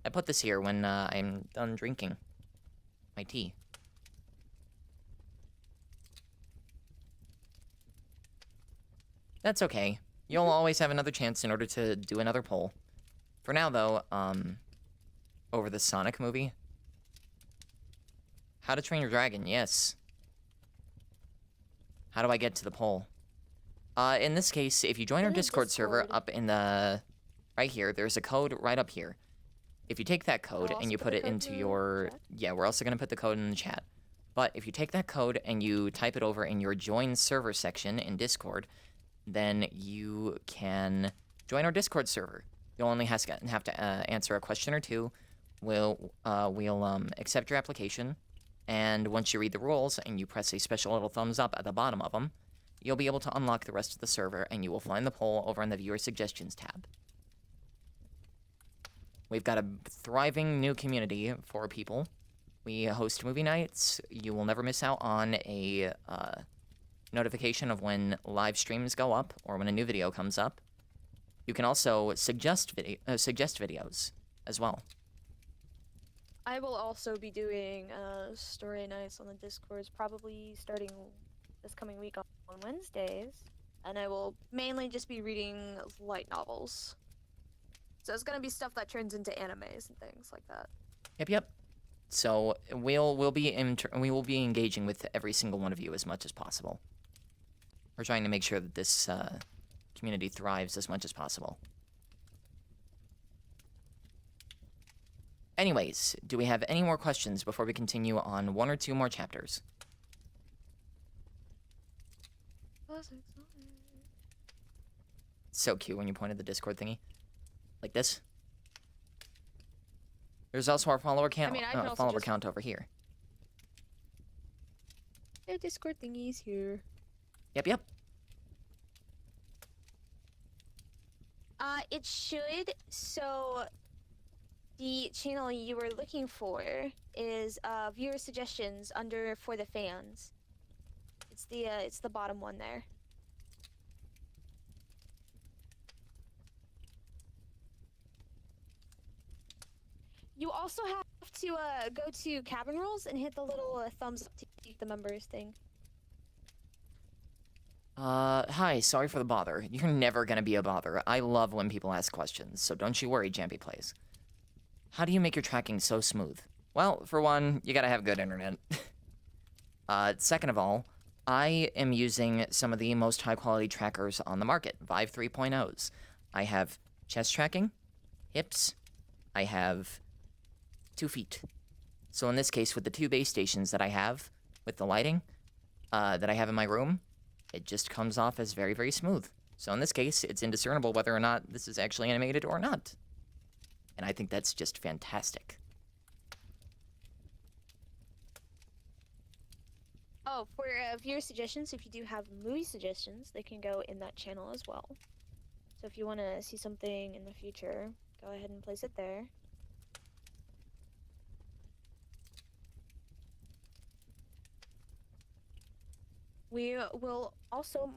I put this here when I'm done drinking my tea. That's okay. You'll always have another chance in order to do another poll. For now, though, over the Sonic movie. How to Train Your Dragon, yes. How do I get to the poll? In this case, if you join our Discord server up in the... right here, there's a code right up here. If you take that code and you put it into your... Yeah, we're also going to put the code in the chat. But if you take that code and you type it over in your Join Server section in Discord, then you can join our Discord server. You'll only have to answer a question or two. We'll accept your application, and once you read the rules and you press a special little thumbs up at the bottom of them, you'll be able to unlock the rest of the server, and you will find the poll over in the Viewer Suggestions tab. We've got a thriving new community for people. We host movie nights. You will never miss out on a notification of when live streams go up or when a new video comes up. You can also suggest videos as well. I will also be doing story nights on the Discords, probably starting this coming week on Wednesdays, and I will mainly just be reading light novels. So it's gonna be stuff that turns into animes and things like that. Yep. So we will be engaging with every single one of you as much as possible. We're trying to make sure that this community thrives as much as possible. Anyways, do we have any more questions before we continue on one or two more chapters? So cute when you pointed the Discord thingy. Like this. There's also our follower count, count over here. The Discord thingy's here. Yep. It should. So, the channel you were looking for is viewer suggestions under for the fans. It's the bottom one there. You also have to go to cabin rules and hit the little thumbs up to keep the members thing. Hi, sorry for the bother. You're never gonna be a bother. I love when people ask questions, so don't you worry, Jampy Plays. How do you make your tracking so smooth? Well, for one, you gotta have good internet. Second of all, I am using some of the most high-quality trackers on the market, Vive 3.0s. I have chest tracking, hips, I have 2 feet. So in this case, with the 2 base stations that I have, with the lighting, that I have in my room, it just comes off as very, very smooth. So in this case, it's indiscernible whether or not this is actually animated or not. And I think that's just fantastic. Oh, for viewer suggestions, if you do have movie suggestions, they can go in that channel as well. So if you want to see something in the future, go ahead and place it there. We will also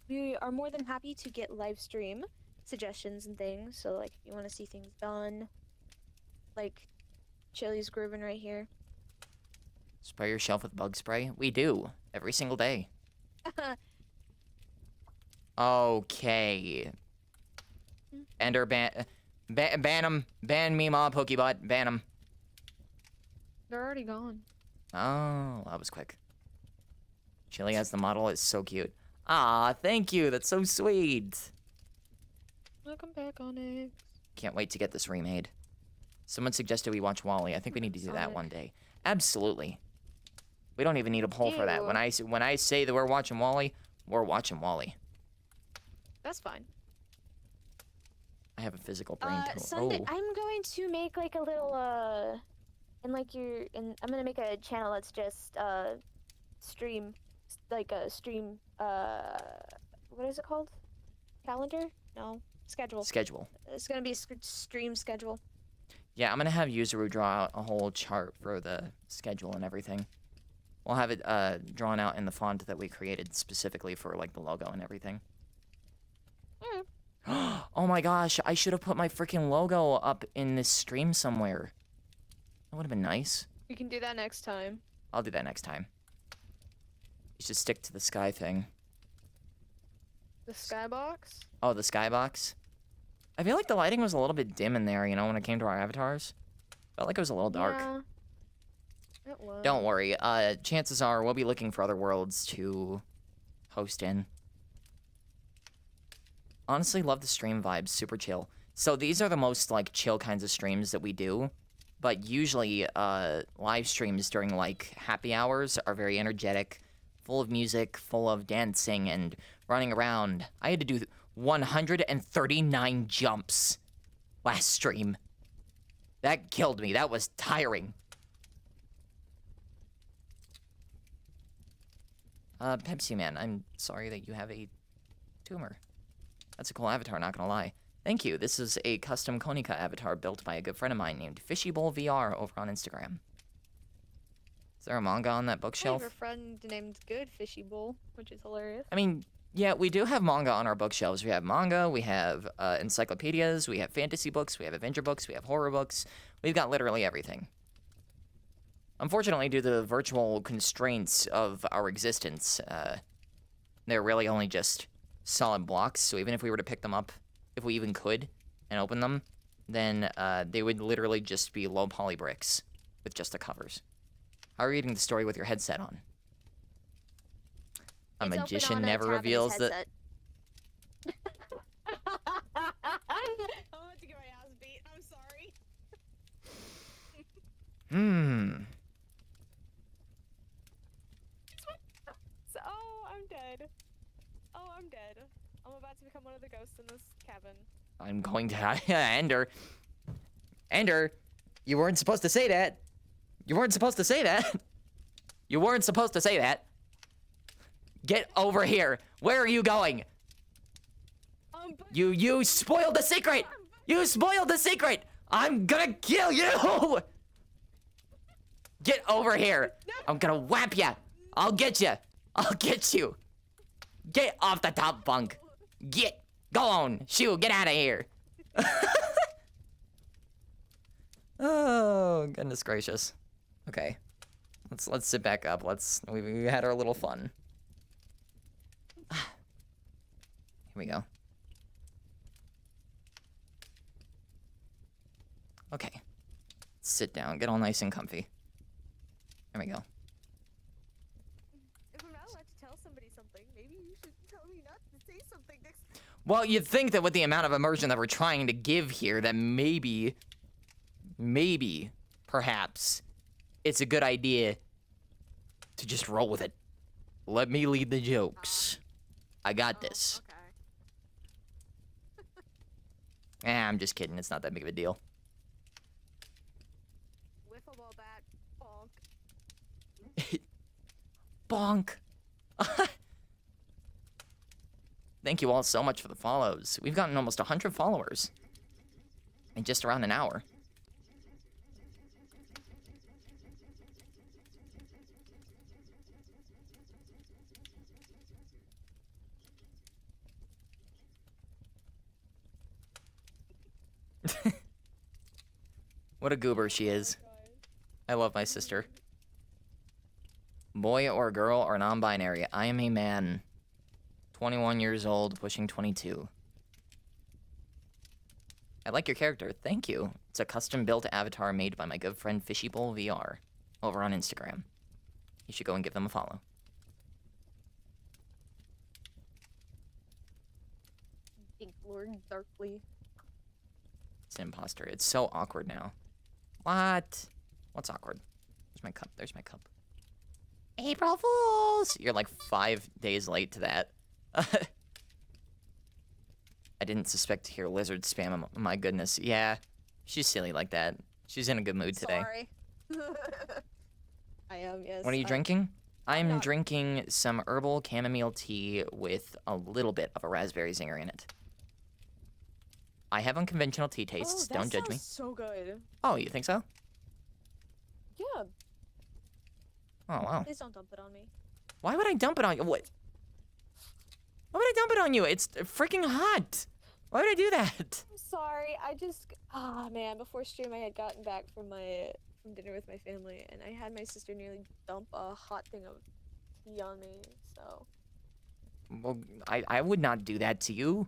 we are more than happy to get live stream suggestions and things. So like if you want to see things done, like Chili's grooving right here. Spray your shelf with bug spray? We do. Every single day. Okay. Ender ban him. Ban Meemaw, Pokebot. Ban him. They're already gone. Oh, that was quick. Chili as the model is so cute. Ah, thank you. That's so sweet. Welcome back, Onyx. Can't wait to get this remade. Someone suggested we watch Wall-E. I think we need to do that one day. Absolutely. We don't even need a poll for that. Ew. When I say that we're watching Wall-E, we're watching Wall-E. That's fine. I have a physical brain too. Sunday, Oh. I'm going to make like a little I'm gonna make a channel that's just stream, like a stream what is it called? Calendar? No, schedule. Schedule. It's gonna be a stream schedule. Yeah, I'm gonna have Yuzuru draw out a whole chart for the schedule and everything. We'll have it drawn out in the font that we created specifically for like the logo and everything. Oh my gosh, I should have put my freaking logo up in this stream somewhere. That would have been nice. We can do that next time. I'll do that next time. You should stick to the sky thing. The skybox? Oh, the skybox? I feel like the lighting was a little bit dim in there, you know, when it came to our avatars. Felt like it was a little dark. Yeah, it was. Don't worry, chances are we'll be looking for other worlds to host in. Honestly, love the stream vibes, super chill. So these are the most, like, chill kinds of streams that we do. But usually, live streams during, like, happy hours are very energetic, full of music, full of dancing and running around. I had to do 139 jumps last stream. That killed me. That was tiring. Pepsi Man, I'm sorry that you have a tumor. That's a cool avatar, not gonna lie. Thank you. This is a custom Konica avatar built by a good friend of mine named Fishy Bowl VR over on Instagram. Is there a manga on that I have bookshelf? a friend named Good Fishy Bull, which is hilarious. I mean, yeah, we do have manga on our bookshelves. We have manga, we have encyclopedias, we have fantasy books, we have adventure books, we have horror books. We've got literally everything. Unfortunately, due to the virtual constraints of our existence, they're really only just solid blocks. So even if we were to pick them up, if we even could, and open them, then they would literally just be low poly bricks with just the covers. How are you reading the story with your headset on? A It's open magician on a never tab in his reveals that. headset. I'm about to get my ass beat. I'm sorry. So, oh, I'm dead. Oh, I'm dead. I'm about to become one of the ghosts in this cabin. I'm going to Ender. Ender, you weren't supposed to say that. You weren't supposed to say that. You weren't supposed to say that. Get over here. Where are you going? You spoiled the secret. You spoiled the secret. I'm gonna kill you. Get over here. I'm gonna whap ya. I'll get you. I'll get you. Get off the top bunk. Go on. Shoo, get out of here. Oh, goodness gracious. Okay. Let's sit back up. We had our little fun. Here we go. Okay. Sit down. Get all nice and comfy. There we go. If I'm not allowed to tell somebody something, maybe you should tell me not to say something next. Well, you'd think that with the amount of immersion that we're trying to give here, that maybe, perhaps, it's a good idea to just roll with it. Let me lead the jokes. I got this. Okay. I'm just kidding. It's not that big of a deal. Wiffle ball bat. Bonk. Bonk. Thank you all so much for the follows. We've gotten almost 100 followers in just around an hour. What a goober she is. I love my sister. Boy or girl or non-binary, I am a man. 21 years old, pushing 22. I like your character, thank you. It's a custom-built avatar made by my good friend Fishy Bowl VR over on Instagram. You should go and give them a follow. Big Lord Darkly. It's an imposter. It's so awkward now. What? What's awkward? There's my cup. There's my cup. April Fools! You're like 5 days late to that. I didn't suspect to hear lizard spam. My goodness. Yeah, she's silly like that. She's in a good mood today. Sorry. I am, yes. What are you drinking? I'm not- drinking some herbal chamomile tea with a little bit of a raspberry zinger in it. I have unconventional tea tastes. Don't judge me. So good. Oh, you think so? Yeah. Oh, wow. Please don't dump it on me. Why would I dump it on you? What? Why would I dump it on you? It's freaking hot. Why would I do that? I'm sorry. I just man, before stream I had gotten back from dinner with my family and I had my sister nearly dump a hot thing of tea on me. So Well, I would not do that to you.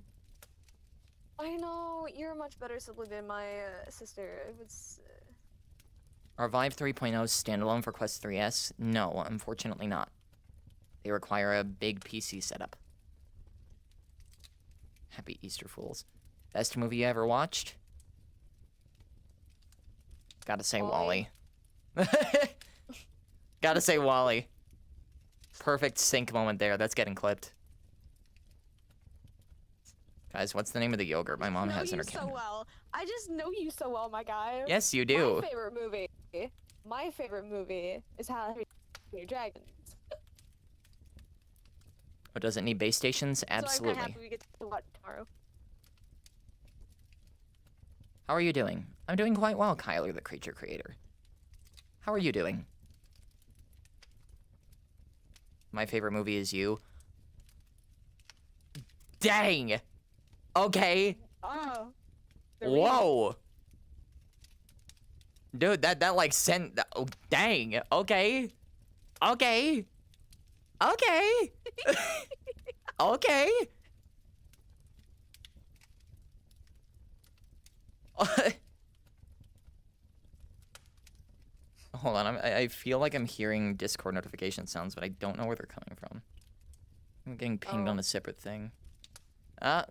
I know you're a much better sibling than my sister. It was Are Vive 3.0 standalone for Quest 3S? No, unfortunately not. They require a big PC setup. Happy Easter Fools. Best movie you ever watched? Gotta say WALL-E. Gotta say WALL-E. Perfect sync moment there. That's getting clipped. Guys, what's the name of the yogurt my mom has in her cabinet? so well. I just know you so well, my guy. Yes, you do. My favorite movie is How to Train Your Dragons. Oh, does it need base stations? So I'm Absolutely. kinda happy we get to watch tomorrow. How are you doing? I'm doing quite well, Kyler, the creature creator. How are you doing? My favorite movie is you. Dang! Okay. Oh. Whoa! Dude, that like sent... Oh, dang. Okay. Okay. Okay. Okay. Hold on, I feel like I'm hearing Discord notification sounds, but I don't know where they're coming from. I'm getting pinged on a separate thing.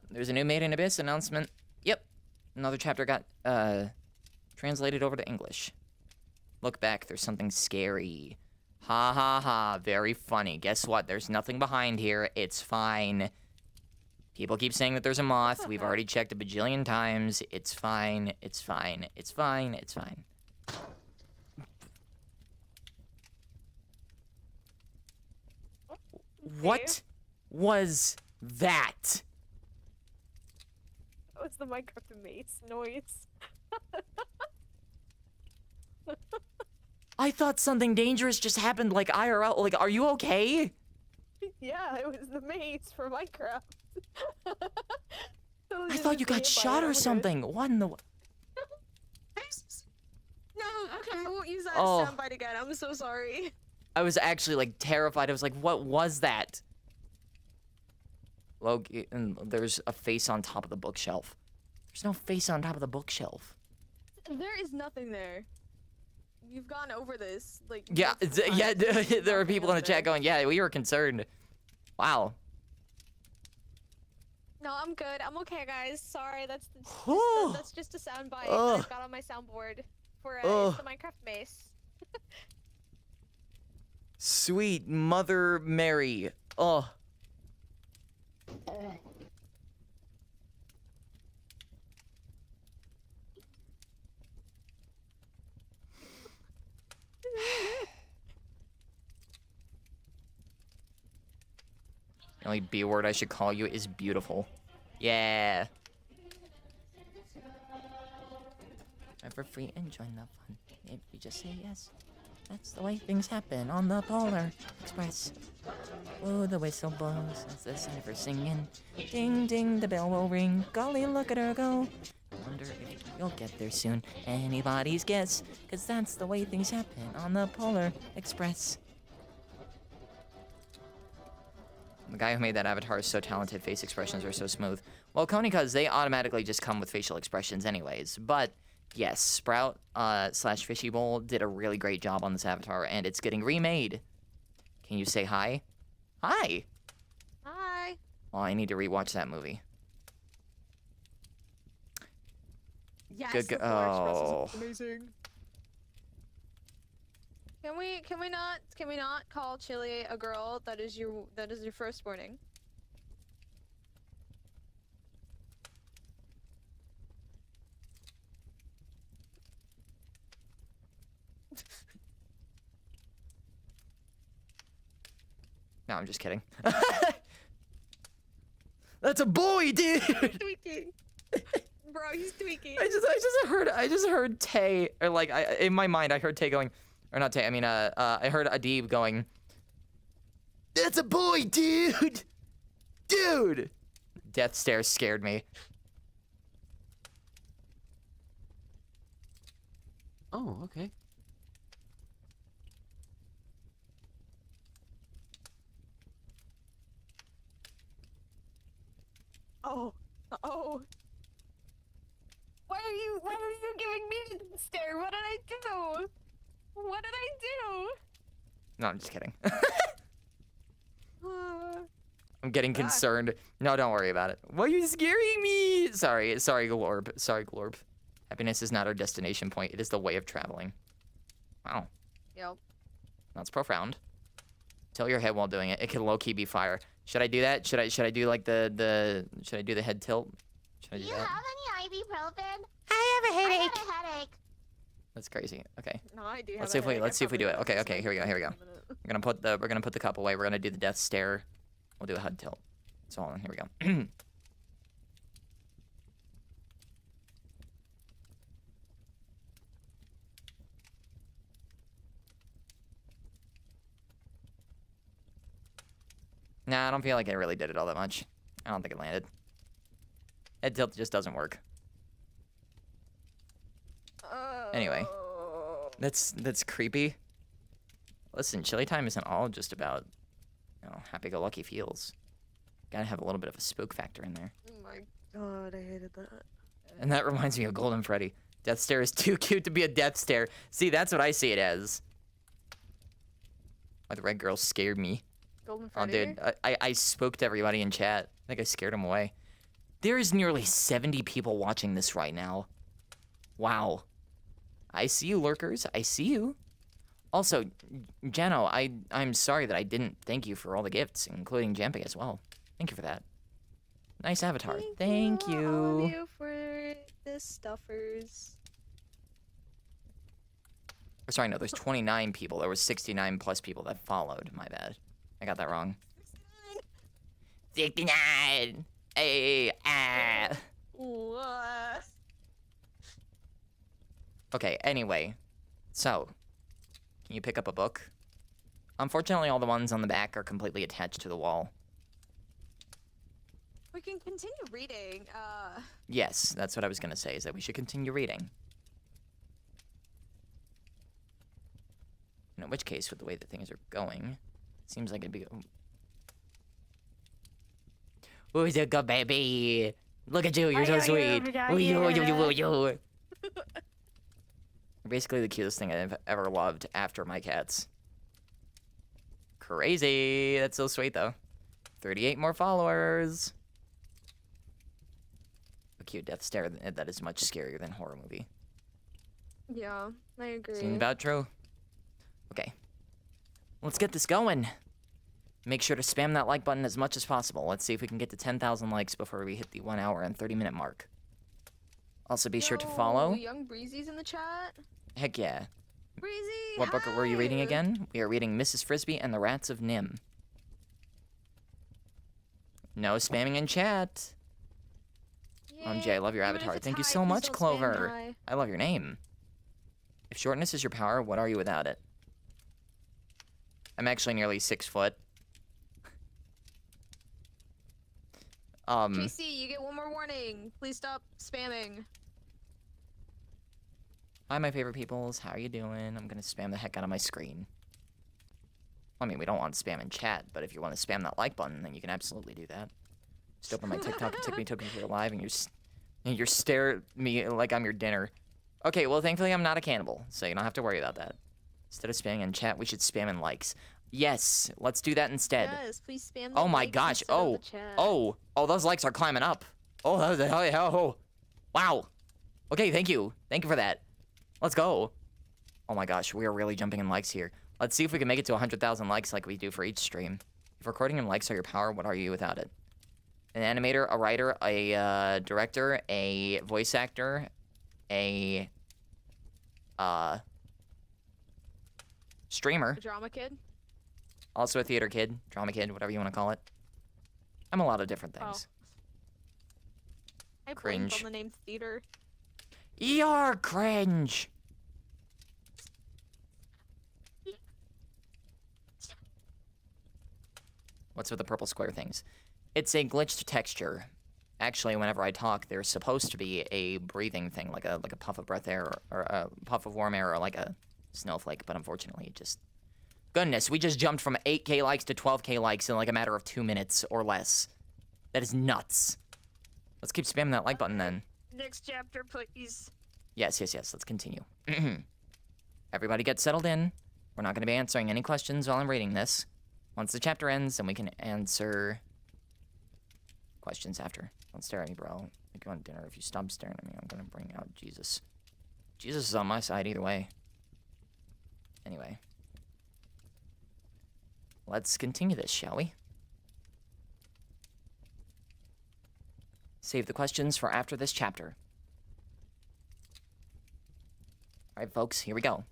There's a new Made in Abyss announcement. Yep. Another chapter got, translated over to English. Look back, there's something scary. Ha ha ha, very funny. Guess what? There's nothing behind here. It's fine. People keep saying that there's a moth. We've already checked a bajillion times. It's fine. It's fine. It's fine. It's fine. What was that? That was the Minecraft Mace noise. I thought something dangerous just happened, like IRL. Like, are you okay? Yeah, it was the maze for Minecraft. I thought you got shot or something. What in the... No, okay, I won't use that Oh. soundbite again. I'm so sorry. I was actually, like, terrified. I was like, what was that? Loki, and there's a face on top of the bookshelf. There's no face on top of the bookshelf. There is nothing there. You've gone over this, like. Yeah, multiple yeah, times. There's there are nothing people in the up there. chat going, yeah, we were concerned. Wow. No, I'm good. I'm okay, guys. Sorry, that's Whew. that's just a soundbite that Ugh. I've got on my soundboard for Ugh. it's the Minecraft Mace. Sweet Mother Mary. Oh. The only B word I should call you is beautiful. Yeah. For free and join the fun. If you just say yes. That's the way things happen on the Polar Express. Oh, the whistle blows. That's the sign for singing. Ding, ding, the bell will ring. Golly, look at her go. Wonder if you'll get there soon. Anybody's guess. 'Cause that's the way things happen on the Polar Express. The guy who made that avatar is so talented. Face expressions are so smooth. Well, Konicas, they automatically just come with facial expressions anyways. But yes, Sprout slash Fishy Bowl did a really great job on this avatar, and it's getting remade. Can you say hi? Hi! Hi. Well, I need to rewatch that movie. Yes, Good the go- Polar Express oh. is amazing. Can we not call Chili a girl? That is your first warning. No, I'm just kidding. That's a boy, dude! Tweaking. Bro, he's tweaking. I just heard Tay, or like, in my mind, I heard Tay going, or not Tay, I mean, I heard Adib going, that's a boy, dude! Dude! Death stare scared me. Oh, okay. Oh. Oh. Why are you giving me the stare? What did I do? What did I do? No, I'm just kidding. Uh, I'm getting concerned. No, don't worry about it. Why are you scaring me? Sorry, Glorb. Sorry, Glorb. Happiness is not our destination point. It is the way of traveling. Wow. Yep. That's profound. Tilt your head while doing it. It can low-key be fire. Should I do that? Should I do like should I do the head tilt? Should I Do do you that? have any ibuprofen? I have a I got a headache. That's crazy. Okay. No, I do. Let's see if we do it. Okay, here we go. We're gonna put the cup away. We're gonna do the death stare. We'll do a head tilt. So hold on, here we go. Nah, I don't feel like I really did it all that much. I don't think it landed. Head tilt just doesn't work. Anyway. That's creepy. Listen, chili time isn't all just about, happy-go-lucky feels. Gotta have a little bit of a spook factor in there. Oh my god, I hated that. And that reminds me of Golden Freddy. Death stare is too cute to be a death stare. See, that's what I see it as. Why the red girl scared me. Golden Oh, Freddy? dude, I spooked everybody in chat. I think I scared them away. There is nearly 70 people watching this right now. Wow. I see you, lurkers. I see you. Also, Jano, I'm sorry that I didn't thank you for all the gifts, including Jampy as well. Thank you for that. Nice avatar. Thank all of you. you for the stuffers. Sorry, no, there's 29 people. There was 69 plus people that followed. My bad. I got that wrong. 69! Hey, ah! What? Okay, anyway. So, can you pick up a book? Unfortunately, all the ones on the back are completely attached to the wall. We can continue reading. Yes, that's what I was gonna say, is that we should continue reading. In which case, with the way that things are going, it seems like it'd be... Who's a good baby? Look at you, you're so sweet. You're basically the cutest thing I've ever loved after my cats. Crazy. That's so sweet, though. 38 more followers. A cute death stare that is much scarier than horror movie. Yeah, I agree. Seems about true. Okay. Let's get this going. Make sure to spam that like button as much as possible. Let's see if we can get to 10,000 likes before we hit the 1 hour and 30-minute mark. Also, be sure to follow. Young Breezy's in the chat. Heck yeah. Breezy, What book were you reading hi! again? We are reading Mrs. Frisbee and the Rats of Nim. No spamming in chat. Jay, I love your Even if avatar. it's Thank you hi, so please much, don't spam Clover. hi. I love your name. If shortness is your power, what are you without it? I'm actually nearly 6 foot. JC, you get one more warning. Please stop spamming. Hi, my favorite peoples. How are you doing? I'm gonna spam the heck out of my screen. I mean, we don't want to spam in chat, but if you want to spam that like button, then you can absolutely do that. Just open my TikTok and take me to computer live, and you're stare at me like I'm your dinner. Okay, well, thankfully I'm not a cannibal, so you don't have to worry about that. Instead of spamming in chat, we should spam in likes. Yes, let's do that instead. Yes, please spam the Oh my likes gosh! instead of Oh, the chat. oh, those likes are climbing up. Oh, that was oh, wow. Okay, thank you for that. Let's go. Oh my gosh, we are really jumping in likes here. Let's see if we can make it to 100,000 likes like we do for each stream. If recording and likes are your power, what are you without it? An animator, a writer, a director, a voice actor, a streamer, Drama kid. also a theater kid, drama kid, whatever you want to call it. I'm a lot of different things. I blanked Cringe. on the name theater. You're cringe. What's with the purple square things? It's a glitched texture. Actually, whenever I talk, there's supposed to be a breathing thing, like a puff of breath air, or a puff of warm air, or like a snowflake. But unfortunately, it just goodness, we just jumped from 8K likes to 12K likes in like a matter of 2 minutes or less. That is nuts. Let's keep spamming that like button then. Next chapter, please. Yes. Let's continue. Everybody get settled in. We're not going to be answering any questions while I'm reading this. Once the chapter ends, then we can answer questions after. Don't stare at me, bro. Like you want dinner. If you stop staring at me, I'm going to bring out Jesus. Jesus is on my side either way. Anyway. Let's continue this, shall we? Save the questions for after this chapter. Alright, folks, here we go.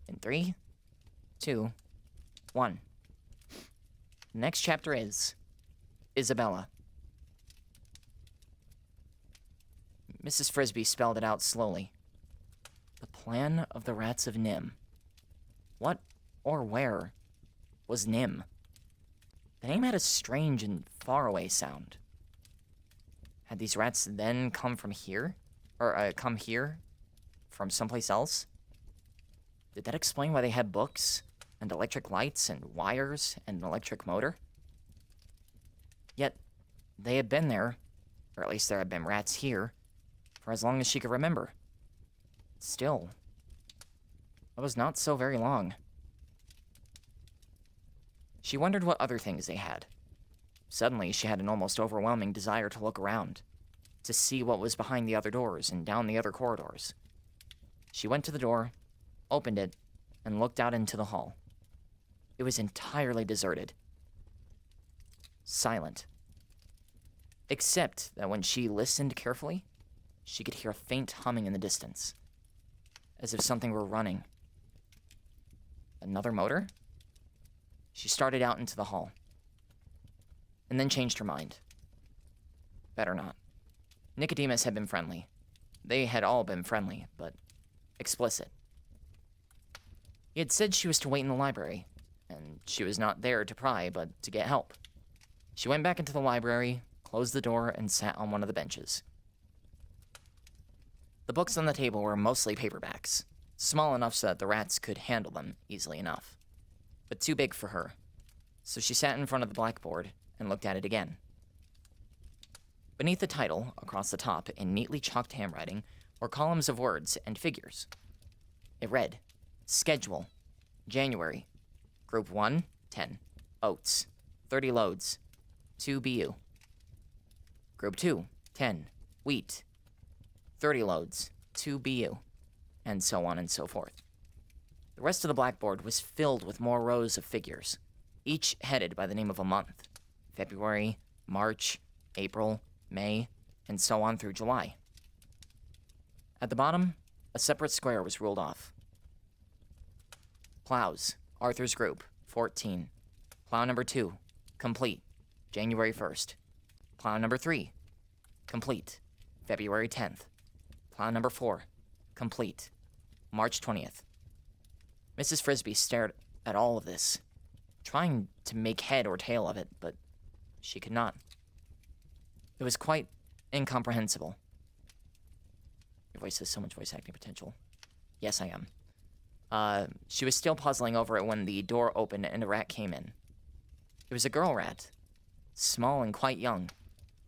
In 3, 2, 1. The next chapter is Isabella. Mrs. Frisbee spelled it out slowly. The plan of the rats of Nim. What or where was Nim? The name had a strange and faraway sound. Had these rats then come from here? Or come here from someplace else? Did that explain why they had books, and electric lights, and wires, and an electric motor? Yet, they had been there, or at least there had been rats here, for as long as she could remember. Still, it was not so very long. She wondered what other things they had. Suddenly, she had an almost overwhelming desire to look around, to see what was behind the other doors and down the other corridors. She went to the door, opened it, and looked out into the hall. It was entirely deserted. Silent. Except that when she listened carefully, she could hear a faint humming in the distance, as if something were running. Another motor? She started out into the hall, and then changed her mind. Better not. Nicodemus had been friendly. They had all been friendly, but explicit. He had said she was to wait in the library, and she was not there to pry, but to get help. She went back into the library, closed the door, and sat on one of the benches. The books on the table were mostly paperbacks, small enough so that the rats could handle them easily enough, but too big for her. So she sat in front of the blackboard and looked at it again. Beneath the title, across the top, in neatly chalked handwriting, were columns of words and figures. It read, Schedule, January, Group 1, 10, oats, 30 loads, 2 BU. Group 2, 10, wheat, 30 loads, 2 BU, and so on and so forth. The rest of the blackboard was filled with more rows of figures, each headed by the name of a month. February, March, April, May, and so on through July. At the bottom, a separate square was ruled off. Plows, Arthur's group, 14. Plow number 2, complete. January 1st. Plan number 3, complete. February 10th. Plan number 4, complete. March 20th. Mrs. Frisbee stared at all of this, trying to make head or tail of it, but she could not. It was quite incomprehensible. Your voice has so much voice acting potential. Yes, I am. She was still puzzling over it when the door opened and a rat came in. It was a girl rat, small and quite young,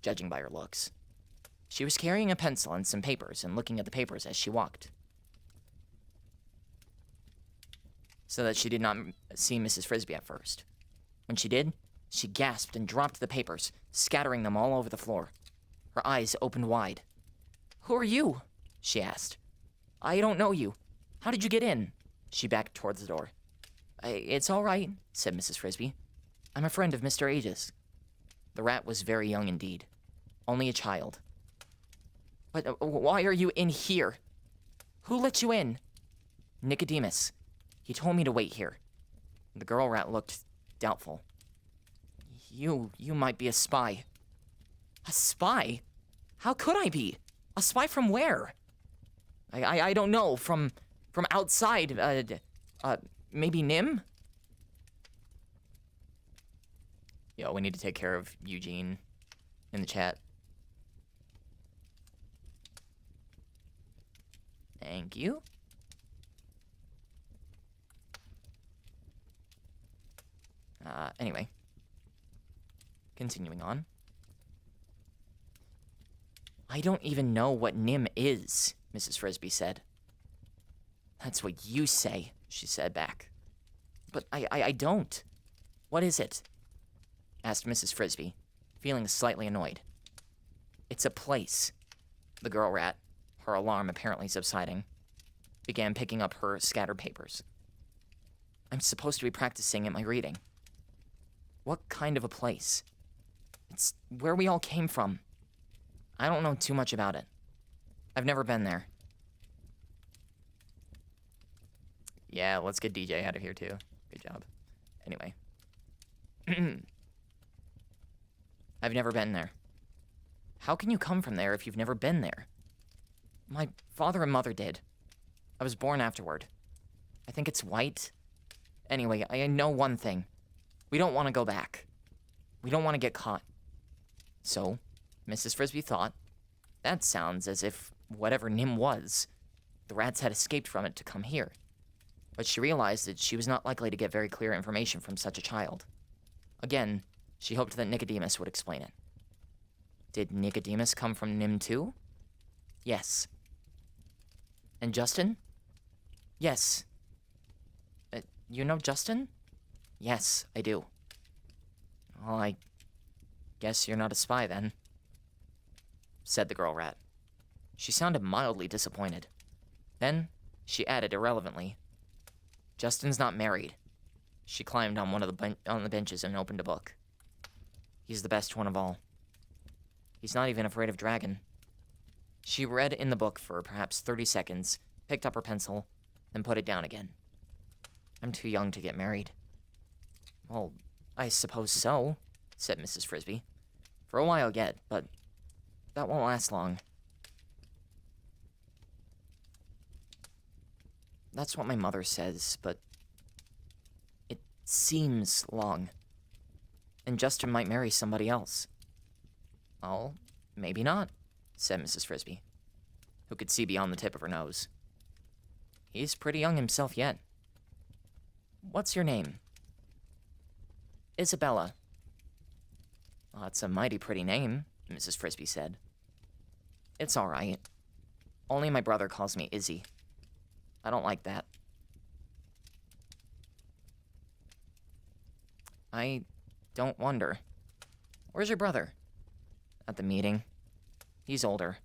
judging by her looks. She was carrying a pencil and some papers and looking at the papers as she walked, so that she did not see Mrs. Frisbee at first. When she did, she gasped and dropped the papers, scattering them all over the floor. Her eyes opened wide. "Who are you?" she asked. "I don't know you. How did you get in?" She backed towards the door. "It's all right," said Mrs. Frisbee. "I'm a friend of Mr. Aegis." The rat was very young indeed. Only a child. "But why are you in here? Who let you in?" "Nicodemus. He told me to wait here." The girl rat looked doubtful. You might be a spy." "A spy? How could I be? A spy from where?" I don't know. From outside. Maybe Nim?" Yo, we need to take care of Eugene in the chat. Thank you. Anyway. Continuing on. "I don't even know what Nim is," Mrs. Frisbee said. "That's what you say," she said back. "But I don't. What is it?" asked Mrs. Frisbee, feeling slightly annoyed. "It's a place." The girl rat, her alarm apparently subsiding, began picking up her scattered papers. "I'm supposed to be practicing at my reading." "What kind of a place?" "It's where we all came from. I don't know too much about it. I've never been there." Yeah, let's get DJ out of here too. Good job. Anyway. "I've never been there." "How can you come from there if you've never been there?" "My father and mother did. I was born afterward. I think it's white. Anyway, I know one thing. We don't want to go back. We don't want to get caught." So, Mrs. Frisbee thought, that sounds as if whatever Nim was, the rats had escaped from it to come here. But she realized that she was not likely to get very clear information from such a child. Again, she hoped that Nicodemus would explain it. Did Nicodemus come from Nim too? Yes. And Justin? Yes. You know Justin? Yes, I do. Well, I guess you're not a spy then, said the girl rat. She sounded mildly disappointed. Then, she added irrelevantly, Justin's not married. She climbed on one of the benches and opened a book. He's the best one of all. He's not even afraid of dragon. She read in the book for perhaps 30 seconds, picked up her pencil, then put it down again. I'm too young to get married. Well, I suppose so, said Mrs. Frisbee. For a while yet, but that won't last long. That's what my mother says, but it seems long. And Justin might marry somebody else. Well, maybe not, said Mrs. Frisbee, who could see beyond the tip of her nose. He's pretty young himself yet. What's your name? Isabella. Well, that's a mighty pretty name, Mrs. Frisbee said. It's all right. Only my brother calls me Izzy. I don't like that. I don't wonder. Where's your brother? At the meeting. He's older.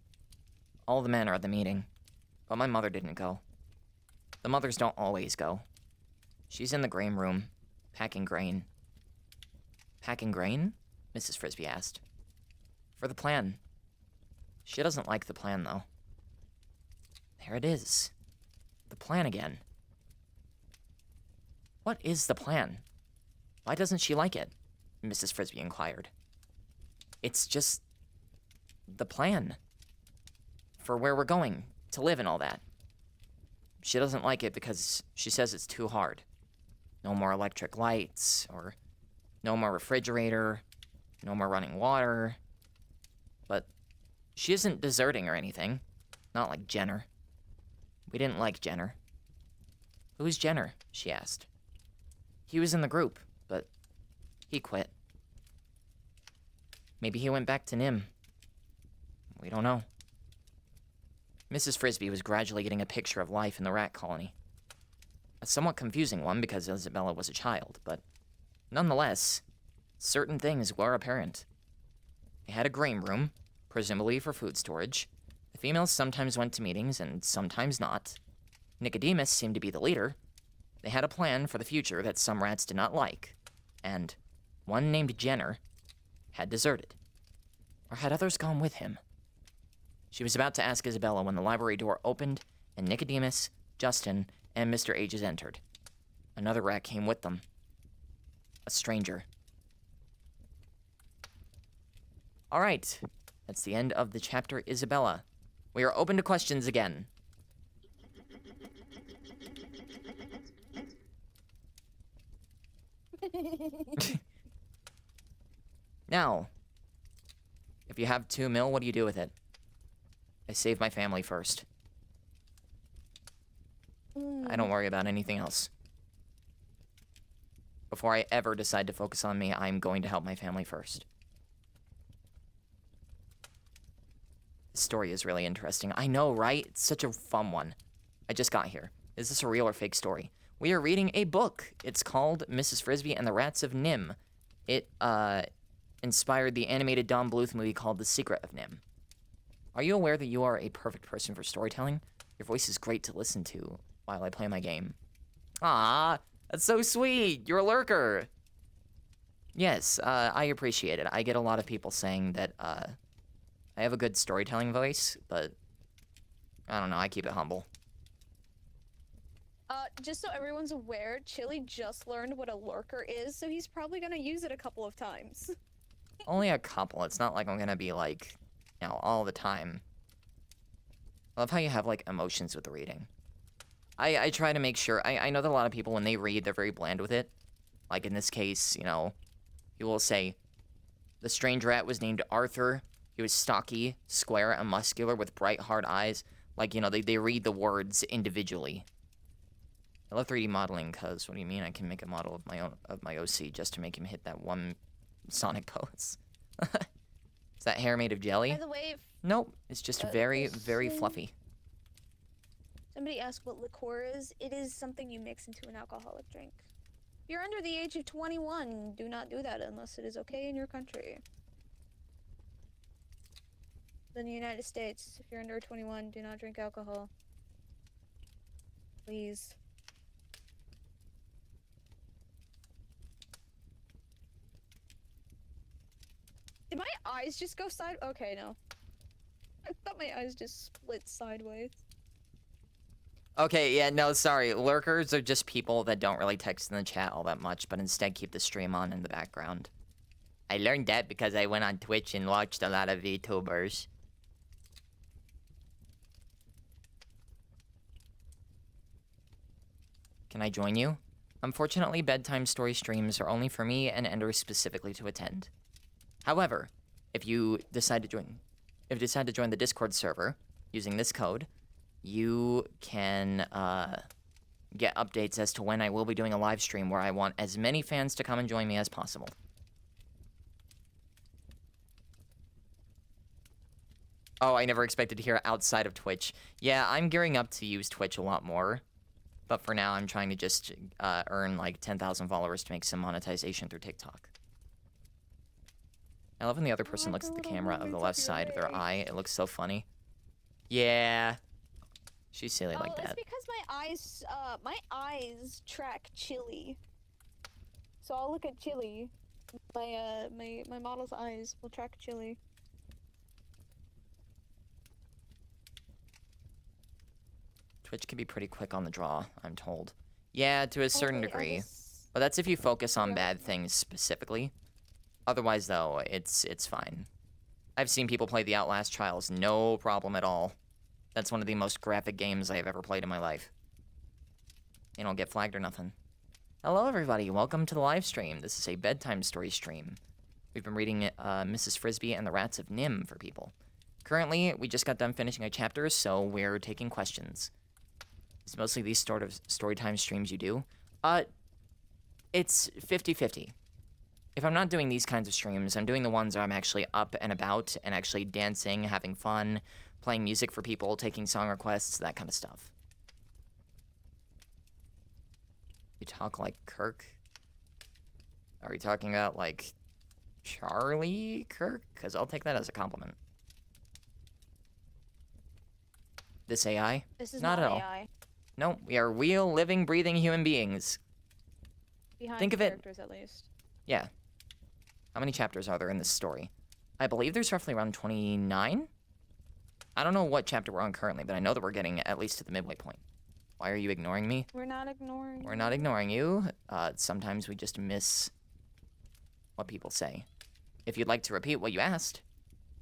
All the men are at the meeting, but my mother didn't go. The mothers don't always go. She's in the grain room, packing grain. Packing grain? Mrs. Frisbee asked. For the plan. She doesn't like the plan, though. There it is. The plan again. What is the plan? Why doesn't she like it? Mrs. Frisbee inquired. It's just the plan for where we're going to live and all that. She doesn't like it because she says it's too hard. No more electric lights, or no more refrigerator, no more running water. But she isn't deserting or anything. Not like Jenner. We didn't like Jenner. Who's Jenner? She asked. He was in the group, but he quit. Maybe he went back to Nim. We don't know. Mrs. Frisbee was gradually getting a picture of life in the rat colony. A somewhat confusing one because Isabella was a child, but nonetheless, certain things were apparent. They had a grain room, presumably for food storage. The females sometimes went to meetings and sometimes not. Nicodemus seemed to be the leader. They had a plan for the future that some rats did not like, and one named Jenner had deserted. Or had others gone with him? She was about to ask Isabella when the library door opened and Nicodemus, Justin, and Mr. Ages entered. Another rat came with them. A stranger. All right, that's the end of the chapter Isabella. We are open to questions again. Now, if you have 2 mil, what do you do with it? I save my family first. I don't worry about anything else. Before I ever decide to focus on me, I'm going to help my family first. This story is really interesting. I know, right? It's such a fun one. I just got here. Is this a real or fake story? We are reading a book. It's called Mrs. Frisbee and the Rats of Nim. It, inspired the animated Don Bluth movie called The Secret of Nim. Are you aware that you are a perfect person for storytelling? Your voice is great to listen to while I play my game. Ah, that's so sweet. You're a lurker. Yes, I appreciate it. I get a lot of people saying that, I have a good storytelling voice, but I don't know, I keep it humble. Just so everyone's aware, Chili just learned what a lurker is, so he's probably gonna use it a couple of times. Only a couple. It's not like I'm gonna be like, you know, all the time. I love how you have, like, emotions with the reading. I try to make sure, I know that a lot of people, when they read, they're very bland with it. Like, in this case, you know, he will say, the strange rat was named Arthur. He was stocky, square, and muscular with bright, hard eyes. Like, you know, they read the words individually. I love 3D modeling, because, what do you mean? I can make a model of my OC just to make him hit that one Sonic pose. Is that hair made of jelly? By the way, Nope, it's just very, very fluffy. somebody asked what liqueur is. It is something you mix into an alcoholic drink. If you're under the age of 21, do not do that unless it is okay in your country. In the United States, if you're under 21, do not drink alcohol. Please. Did my eyes just go side? Okay, no. I thought my eyes just split sideways. Okay, yeah, no, sorry. Lurkers are just people that don't really text in the chat all that much, but instead keep the stream on in the background. I learned that because I went on Twitch and watched a lot of VTubers. Can I join you? Unfortunately, bedtime story streams are only for me and Ender specifically to attend. However, if you decide to join the Discord server using this code, you can get updates as to when I will be doing a live stream where I want as many fans to come and join me as possible. Oh, I never expected to hear it outside of Twitch. Yeah, I'm gearing up to use Twitch a lot more. But for now, I'm trying to just earn like 10,000 followers to make some monetization through TikTok. I love when the other person looks at the camera of the left side of their eye. It looks so funny. Yeah. She's silly like that. It's because my eyes track Chili. So I'll look at Chili. My model's eyes will track Chili. Twitch can be pretty quick on the draw, I'm told. Yeah, to a certain Okay, degree. But that's if you focus on bad things specifically. Otherwise, though, it's fine. I've seen people play the Outlast Trials, no problem at all. That's one of the most graphic games I have ever played in my life. You don't get flagged or nothing. Hello, everybody. Welcome to the live stream. This is a bedtime story stream. We've been reading Mrs. Frisbee and the Rats of Nim for people. Currently, we just got done finishing a chapter, so we're taking questions. It's mostly these sort of storytime streams you do. It's 50-50. If I'm not doing these kinds of streams, I'm doing the ones where I'm actually up and about and actually dancing, having fun, playing music for people, taking song requests, that kind of stuff. You talk like Kirk? Are we talking about, like, Charlie Kirk? Because I'll take that as a compliment. This AI? This is Not at all. AI. No, we are real, living, breathing human beings. Behind Think the of it- characters, at least. Yeah. How many chapters are there in this story? I believe there's roughly around 29? I don't know what chapter we're on currently, but I know that we're getting at least to the midway point. Why are you ignoring me? We're not ignoring. We're not ignoring you. Sometimes we just miss what people say. If you'd like to repeat what you asked,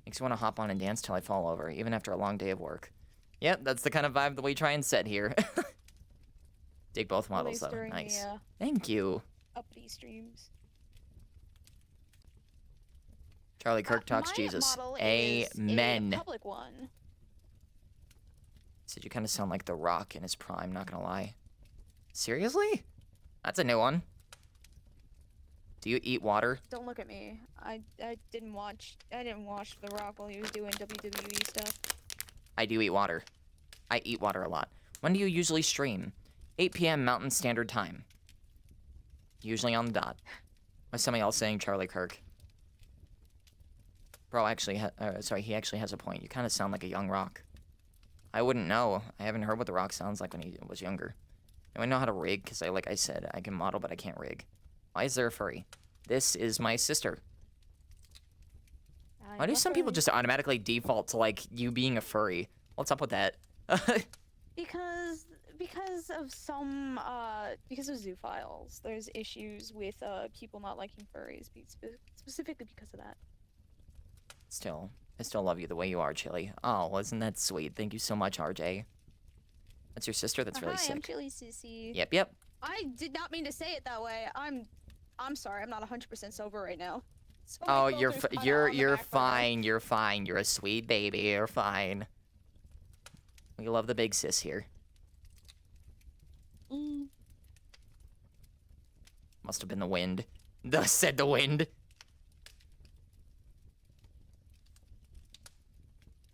makes me want to hop on and dance till I fall over, even after a long day of work. Yep, that's the kind of vibe that we try and set here. Dig both models, though. During Nice. The, Thank you. uppity streams. Charlie Kirk talks My Jesus. model is Amen. a public one. Said you kind of sound like The Rock in his prime, not gonna lie. Seriously? That's a new one. Do you eat water? Don't look at me. I didn't watch The Rock while he was doing WWE stuff. I do eat water. I eat water a lot. When do you usually stream? 8 p.m. Mountain Standard Time. Usually on the dot. Why somebody else saying Charlie Kirk? Bro, actually, he actually has a point. You kind of sound like a young Rock. I wouldn't know. I haven't heard what The Rock sounds like when he was younger. Do I know how to rig? Because like I said, I can model, but I can't rig. Why is there a furry? This is my sister. Why do some people just automatically default to, like, you being a furry? What's up with that? Because of some because of zoophiles, there's issues with people not liking furries, specifically because of that. Still, I still love you the way you are, Chili. Oh, isn't that sweet? Thank you so much, RJ. That's your sister? That's really Hi, I'm sick. Chili Sissy. Yep. I did not mean to say it that way. I'm sorry. I'm not 100% sober right now. So Oh, my you're filter's kinda on the you're back burner. fine. You're fine. You're a sweet baby. You're fine. We love the big sis here. Must have been the wind. Thus said the wind.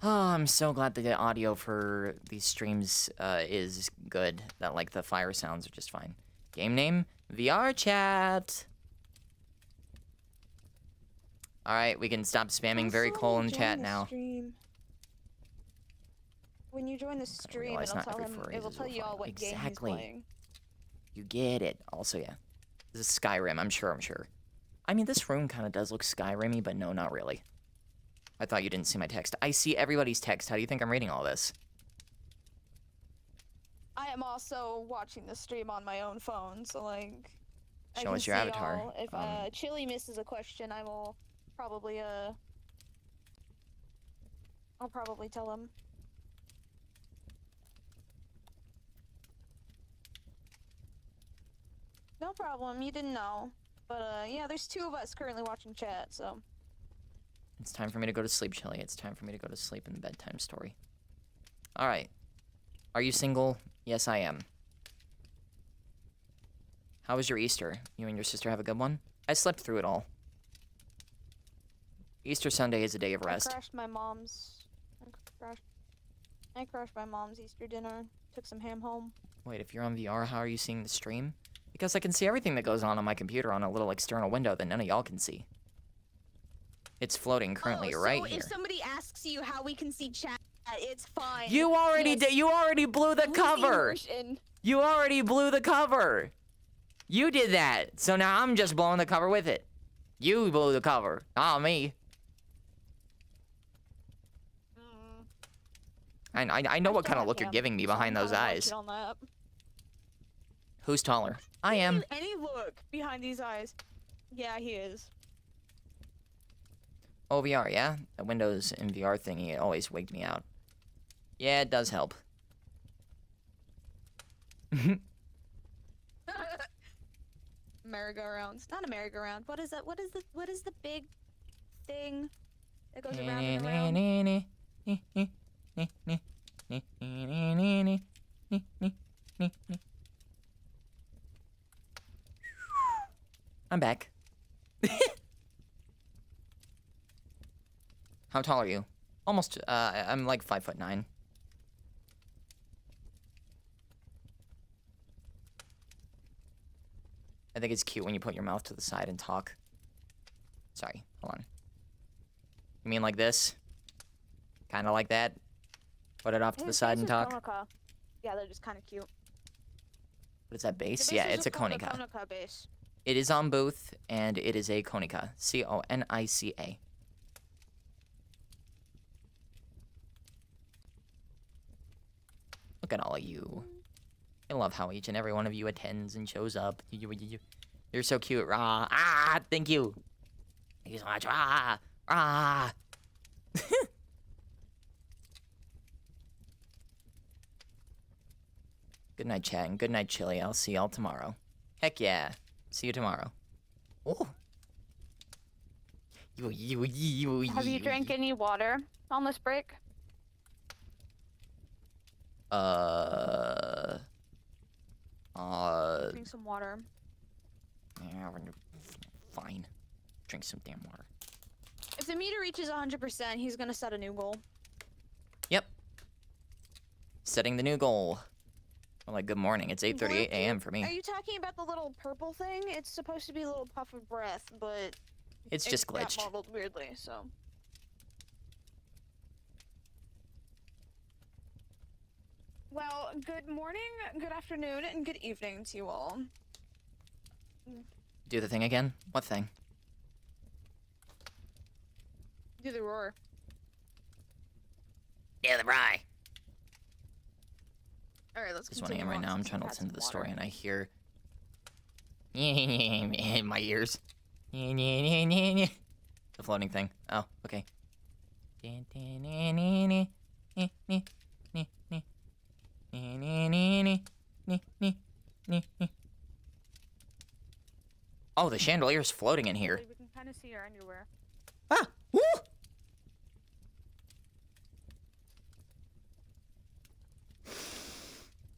Oh, I'm so glad that the audio for these streams is good. That, like, the fire sounds are just fine. Game name? VR chat. Alright, we can stop spamming very cool in chat now. When you join the stream, realize it'll not tell every him. furry It will is tell you all zoophile. what game he's Exactly. playing. You get it. Also, yeah. This is Skyrim, I'm sure. I mean, this room kind of does look Skyrim-y, but no, not really. I thought you didn't see my text. I see everybody's text. How do you think I'm reading all this? I am also watching the stream on my own phone, so like. I Show can us your see avatar. all. If Chili misses a question, I will probably I'll probably tell him. No problem. You didn't know, but yeah, there's 2 of us currently watching chat, so. It's time for me to go to sleep, Chili. It's time for me to go to sleep in the bedtime story. Alright. Are you single? Yes, I am. How was your Easter? You and your sister have a good one? I slept through it all. Easter Sunday is a day of rest. I crashed my mom's Easter dinner. Took some ham home. Wait, if you're on VR, how are you seeing the stream? Because I can see everything that goes on my computer on a little external window that none of y'all can see. It's floating currently right so here. if somebody asks you how we can see chat, it's fine. You already Yes. did. You already blew the cover. Immersion. You already blew the cover. You did that. So now I'm just blowing the cover with it. You blew the cover, not me. I know what kind of look you're giving me behind those eyes. On that. Who's taller? I am. Any look behind these eyes. Yeah, he is. Oh, VR, yeah? The Windows and VR thingy, it always wigged me out. Yeah, it does help. Merry-go-round. It's not a merry-go-round. What is that? What is the big thing that goes around and around? I'm back. How tall are you? Almost, I'm like 5'9". I think it's cute when you put your mouth to the side and talk. Sorry, hold on. You mean like this? Kinda like that? Put it off to the side and talk? Konica. Yeah, they're just kind of cute. What is that base? The Yeah, base it's a is called Konica. Konica base. It is on Booth, and it is a Konica. Konica. Look at all of you. I love how each and every one of you attends and shows up. You're so cute. Rah. Ah, thank you. Thank you so much. Rah. Rah. Good night, chat, and good night, Chili. I'll see y'all tomorrow. Heck yeah. See you tomorrow. Oh. Have you drank any water on this break? Drink some water. Yeah, fine. Drink some damn water. If the meter reaches 100%, he's gonna set a new goal. Yep. Setting the new goal. Well, like, good morning. It's 8:38 a.m. for me. Are you talking about the little purple thing? It's supposed to be a little puff of breath, but It's just it got glitched. modeled weirdly, so. Well, good morning, good afternoon, and good evening to you all. Do the thing again? What thing? Do the roar. Yeah, the Bry. Alright, let's This one I continue am right on now. I'm since trying to we've had listen to some the story, water. and I hear in my ears. The floating thing. Oh, okay. Oh, the chandelier's floating in here. We can kind of see your underwear. Ah! Woo!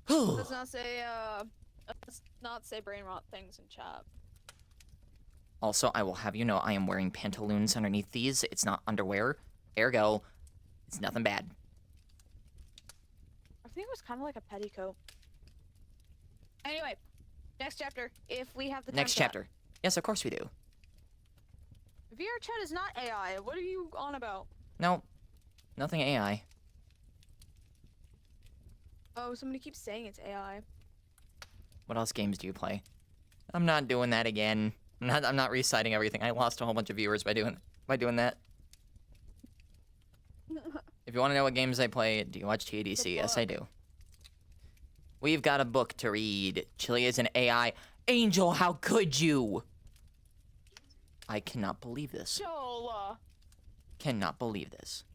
Let's not say brain rot things in chat. Also, I will have you know I am wearing pantaloons underneath these. It's not underwear. Ergo, it's nothing bad. I think it was kind of like a petticoat. Anyway, next chapter, if we have the time Next for that. chapter. Yes, of course we do. VR chat is not AI. What are you on about? No, nothing AI. Oh, somebody keeps saying it's AI. What else games do you play? I'm not doing that again. I'm not reciting everything. I lost a whole bunch of viewers by doing that. If you want to know what games I play, do you watch TADC? Yes, I do. We've got a book to read. Chili is an AI. Angel, how could you? I cannot believe this. Joel. Cannot believe this.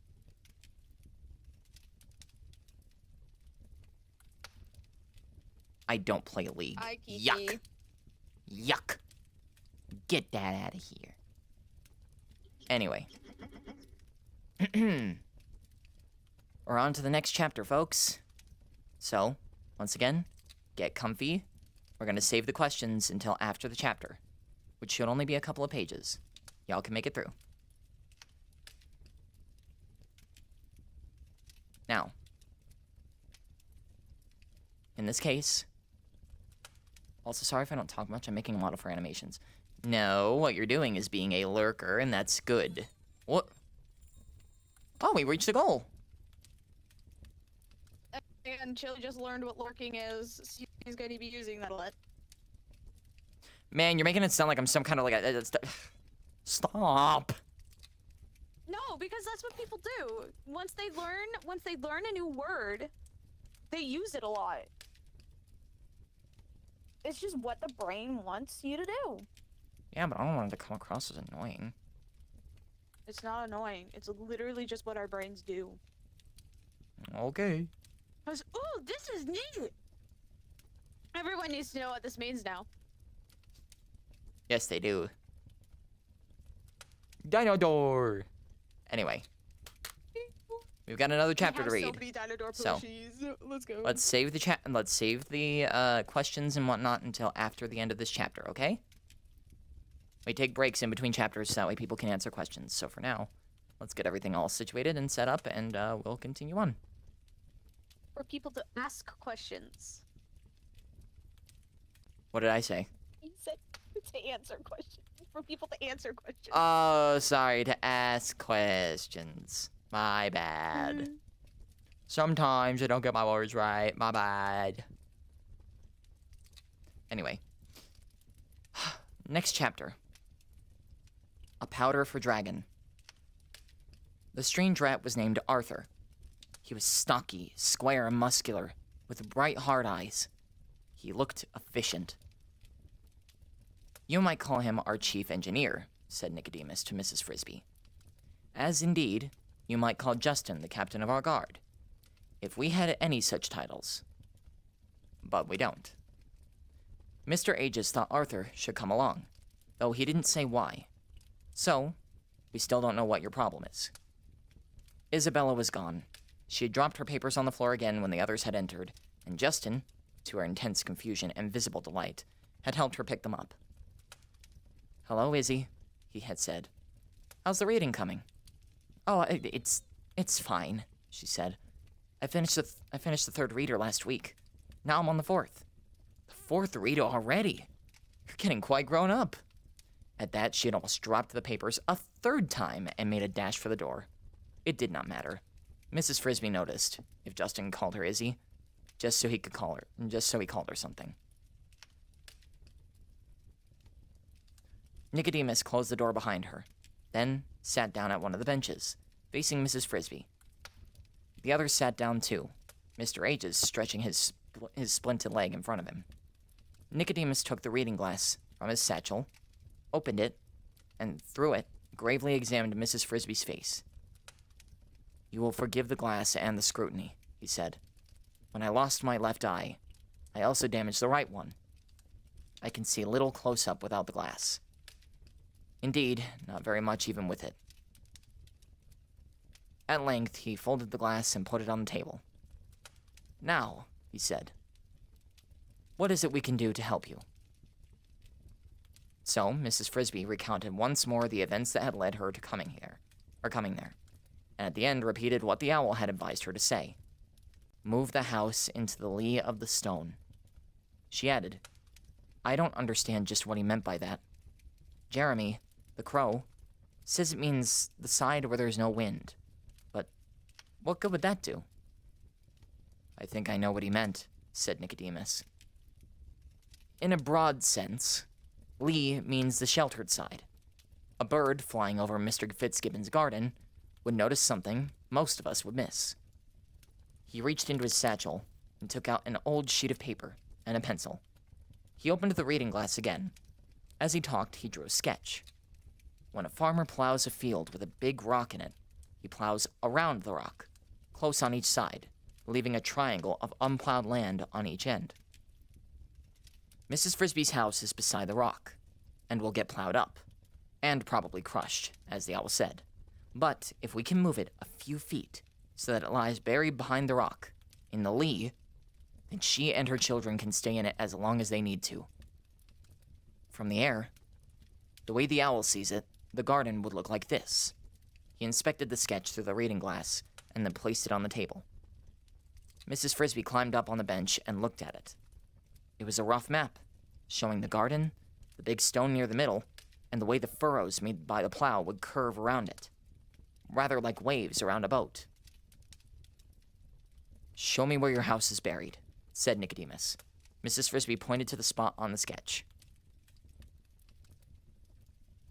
I don't play League. Hi, Kiki. Yuck. Yuck. Get that out of here. Anyway. We're on to the next chapter, folks. So, once again, get comfy. We're going to save the questions until after the chapter, which should only be a couple of pages. Y'all can make it through. Now, in this case, also sorry if I don't talk much, I'm making a model for animations. No, what you're doing is being a lurker, and that's good. What? Oh, we reached the goal. And Chili just learned what lurking is. So he's going to be using that a lot. Man, you're making it sound like I'm some kind of like a stop. No, because that's what people do. Once they learn a new word, they use it a lot. It's just what the brain wants you to do. Yeah, but I don't want it to come across as annoying. It's not annoying. It's literally just what our brains do. Okay. Ooh, this is neat! Everyone needs to know what this means now. Yes, they do. Dino door. Anyway, we've got another chapter to read. So many Dino-Door So, plushies. Let's go. Let's save the chat. Let's save the questions and whatnot until after the end of this chapter. Okay? We take breaks in between chapters so that way people can answer questions. So for now, let's get everything all situated and set up, and we'll continue on. For people to ask questions. What did I say? You said to answer questions. For people to answer questions. Oh, sorry, to ask questions. My bad. Mm. Sometimes I don't get my words right. My bad. Anyway. Next chapter. A powder for dragon. The strange rat was named Arthur. He was stocky, square, and muscular, with bright hard eyes. He looked efficient. You might call him our chief engineer, said Nicodemus to Mrs. Frisbee. As indeed, you might call Justin the captain of our guard, if we had any such titles. But we don't. Mr. Aegis thought Arthur should come along, though he didn't say why. So, we still don't know what your problem is. Isabella was gone. She had dropped her papers on the floor again when the others had entered, and Justin, to her intense confusion and visible delight, had helped her pick them up. Hello, Izzy, he had said. How's the reading coming? Oh, it's fine, she said. I finished the third reader last week. Now I'm on the fourth. The fourth reader already? You're getting quite grown up. At that, she had almost dropped the papers a third time and made a dash for the door. It did not matter. Mrs. Frisbee noticed, if Justin called her Izzy, just so he called her something. Nicodemus closed the door behind her, then sat down at one of the benches, facing Mrs. Frisbee. The others sat down too, Mr. Aegis stretching his splinted leg in front of him. Nicodemus took the reading glass from his satchel, opened it, and through it, gravely examined Mrs. Frisbee's face. You will forgive the glass and the scrutiny, he said. When I lost my left eye, I also damaged the right one. I can see little close-up without the glass. Indeed, not very much even with it. At length, he folded the glass and put it on the table. Now, he said, what is it we can do to help you? So, Mrs. Frisbee recounted once more the events that had led her to coming there, and at the end repeated what the owl had advised her to say. Move the house into the lee of the stone. She added, I don't understand just what he meant by that. Jeremy, the crow, says it means the side where there's no wind. But what good would that do? I think I know what he meant, said Nicodemus. In a broad sense, lee means the sheltered side. A bird flying over Mr. Fitzgibbon's garden would notice something most of us would miss. He reached into his satchel and took out an old sheet of paper and a pencil. He opened the reading glass again. As he talked, he drew a sketch. When a farmer plows a field with a big rock in it, he plows around the rock, close on each side, leaving a triangle of unplowed land on each end. Mrs. Frisbee's house is beside the rock, and will get plowed up, and probably crushed, as the owl said. But if we can move it a few feet, so that it lies buried behind the rock, in the lee, then she and her children can stay in it as long as they need to. From the air, the way the owl sees it, the garden would look like this. He inspected the sketch through the reading glass, and then placed it on the table. Mrs. Frisbee climbed up on the bench and looked at it. It was a rough map, showing the garden, the big stone near the middle, and the way the furrows made by the plow would curve around it, rather like waves around a boat. Show me where your house is buried, said Nicodemus. Mrs. Frisbee pointed to the spot on the sketch.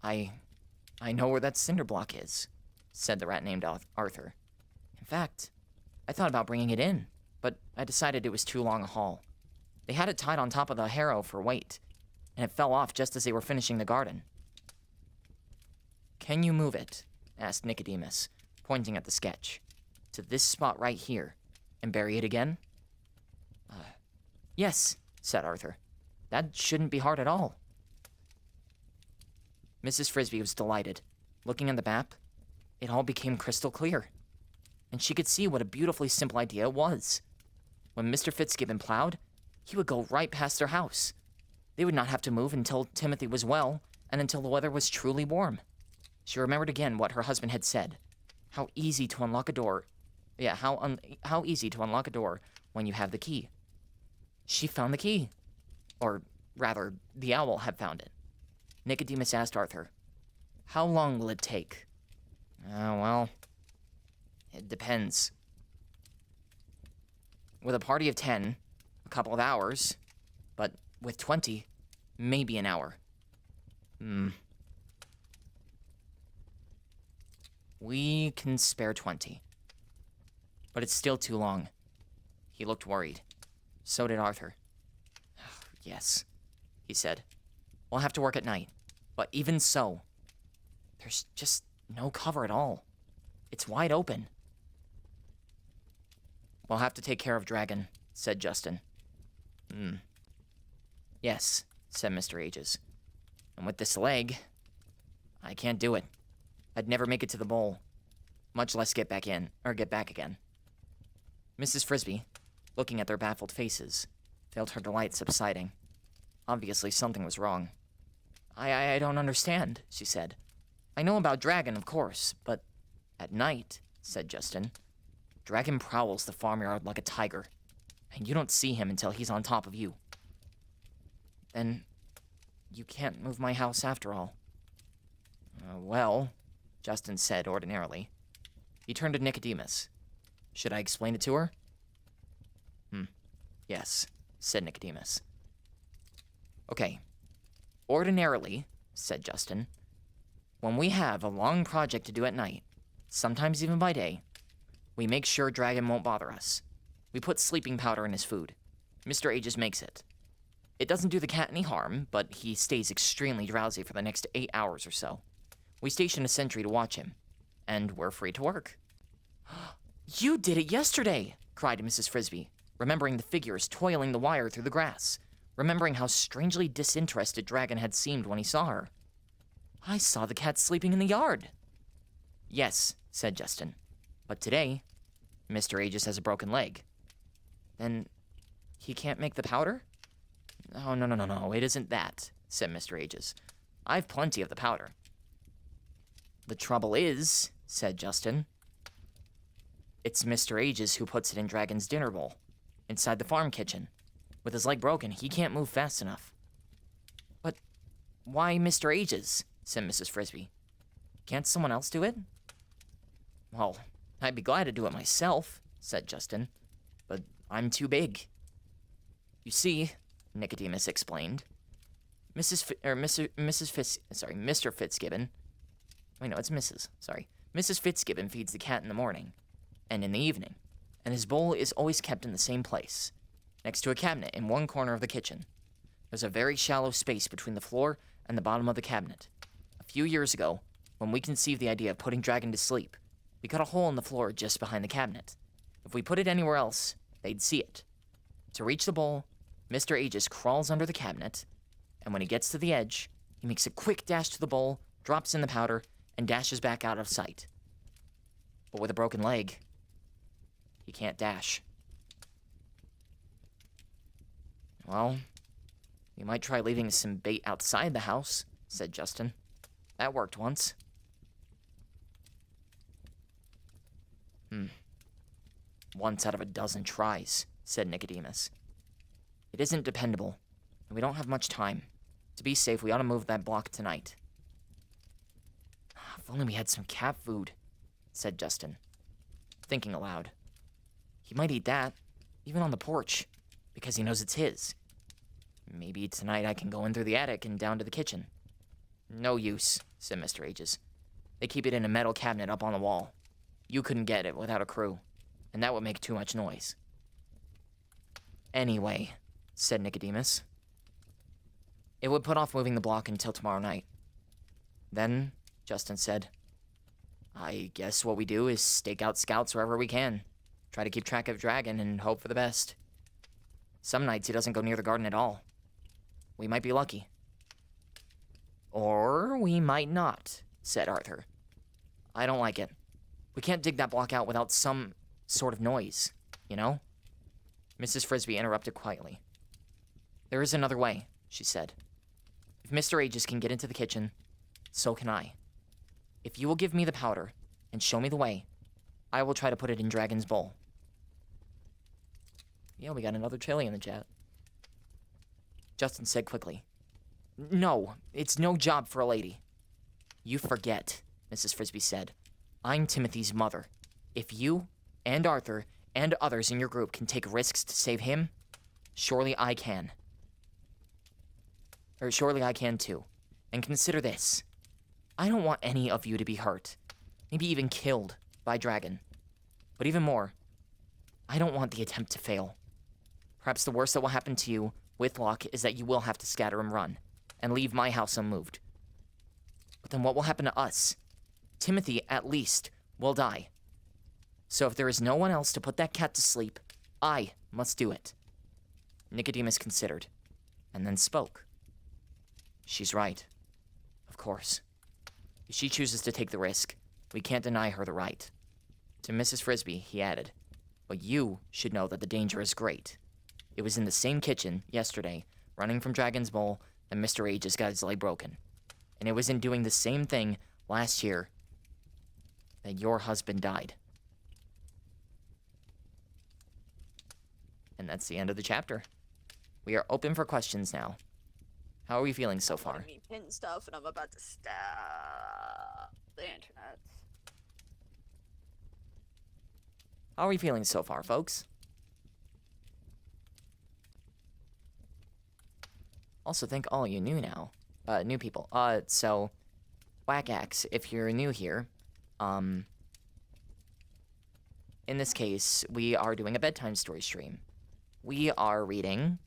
I know where that cinder block is, said the rat named Arthur. In fact, I thought about bringing it in, but I decided it was too long a haul. They had it tied on top of the harrow for weight, and it fell off just as they were finishing the garden. Can you move it asked Nicodemus, pointing at the sketch. To this spot right here, and bury it again? Yes, said Arthur. That shouldn't be hard at all. Mrs. Frisbee was delighted. Looking at the map, it all became crystal clear. And she could see what a beautifully simple idea it was. When Mr. Fitzgibbon plowed, he would go right past their house. They would not have to move until Timothy was well, and until the weather was truly warm. She remembered again what her husband had said. How easy to unlock a door. Yeah, how easy to unlock a door when you have the key. She found the key. Or, rather, the owl had found it. Nicodemus asked Arthur, "How long will it take?" Well, it depends. With a party of 10, a couple of hours. But with 20, maybe an hour. We can spare 20. But it's still too long. He looked worried. So did Arthur. Yes, he said. We'll have to work at night. But even so, there's just no cover at all. It's wide open. We'll have to take care of Dragon, said Justin. Yes, said Mr. Ages. And with this leg, I can't do it. I'd never make it to the bowl, much less get back again. Mrs. Frisbee, looking at their baffled faces, felt her delight subsiding. Obviously, something was wrong. I don't understand, she said. I know about Dragon, of course, but at night, said Justin, Dragon prowls the farmyard like a tiger, and you don't see him until he's on top of you. Then, you can't move my house after all. Well, Justin said ordinarily. He turned to Nicodemus. Should I explain it to her? Yes, said Nicodemus. Okay. Ordinarily, said Justin, when we have a long project to do at night, sometimes even by day, we make sure Dragon won't bother us. We put sleeping powder in his food. Mr. Ages makes it. It doesn't do the cat any harm, but he stays extremely drowsy for the next 8 hours or so. We station a sentry to watch him, and we're free to work. You did it yesterday, cried Mrs. Frisbee, remembering the figures toiling the wire through the grass, remembering how strangely disinterested Dragon had seemed when he saw her. I saw the cat sleeping in the yard. Yes, said Justin, but today, Mr. Aegis has a broken leg. Then he can't make the powder? Oh, no, it isn't that, said Mr. Aegis. I've plenty of the powder. The trouble is, said Justin, it's Mr. Aegis who puts it in Dragon's dinner bowl, inside the farm kitchen. With his leg broken, he can't move fast enough. But why Mr. Aegis? Said Mrs. Frisbee. Can't someone else do it? Well, I'd be glad to do it myself, said Justin, but I'm too big. You see, Nicodemus explained, Mr. Fitzgibbon. Wait, no, it's Mrs. Sorry. Mrs. Fitzgibbon feeds the cat in the morning and in the evening, and his bowl is always kept in the same place, next to a cabinet in one corner of the kitchen. There's a very shallow space between the floor and the bottom of the cabinet. A few years ago, when we conceived the idea of putting Dragon to sleep, we cut a hole in the floor just behind the cabinet. If we put it anywhere else, they'd see it. To reach the bowl, Mr. Aegis crawls under the cabinet, and when he gets to the edge, he makes a quick dash to the bowl, drops in the powder, and dashes back out of sight. But with a broken leg, he can't dash. Well, we might try leaving some bait outside the house, said Justin. That worked once. Once out of a dozen tries, said Nicodemus. It isn't dependable, and we don't have much time. To be safe, we ought to move that block tonight. If only we had some cat food, said Justin, thinking aloud. He might eat that, even on the porch, because he knows it's his. Maybe tonight I can go in through the attic and down to the kitchen. No use, said Mr. Aegis. They keep it in a metal cabinet up on the wall. You couldn't get it without a crew, and that would make too much noise. Anyway, said Nicodemus, it would put off moving the block until tomorrow night. Then, Justin said, I guess what we do is stake out scouts wherever we can. Try to keep track of Dragon and hope for the best. Some nights he doesn't go near the garden at all. We might be lucky. Or we might not, said Arthur. I don't like it. We can't dig that block out without some sort of noise, you know? Mrs. Frisbee interrupted quietly. There is another way, she said. If Mr. Aegis can get into the kitchen, so can I. If you will give me the powder and show me the way, I will try to put it in Dragon's bowl. Yeah, we got another chili in the chat. Justin said quickly. No, it's no job for a lady. You forget, Mrs. Frisbee said. I'm Timothy's mother. If you and Arthur and others in your group can take risks to save him, surely I can. Or surely I can too. And consider this. I don't want any of you to be hurt, maybe even killed by Dragon. But even more, I don't want the attempt to fail. Perhaps the worst that will happen to you, with luck, is that you will have to scatter and run, and leave my house unmoved. But then what will happen to us? Timothy, at least, will die. So if there is no one else to put that cat to sleep, I must do it. Nicodemus considered, and then spoke. She's right. Of course. If she chooses to take the risk, we can't deny her the right. To Mrs. Frisbee, he added, but you should know that the danger is great. It was in the same kitchen, yesterday, running from Dragon's Bowl, that Mr. Aegis got his leg broken. And it was in doing the same thing last year that your husband died. And that's the end of the chapter. We are open for questions now. How are we feeling so far? Me pin stuff, and I'm about to stab the internet. How are we feeling so far, folks? Also, thank all you new people. So, Whack Axe, if you're new here, in this case, we are doing a bedtime story stream. We are reading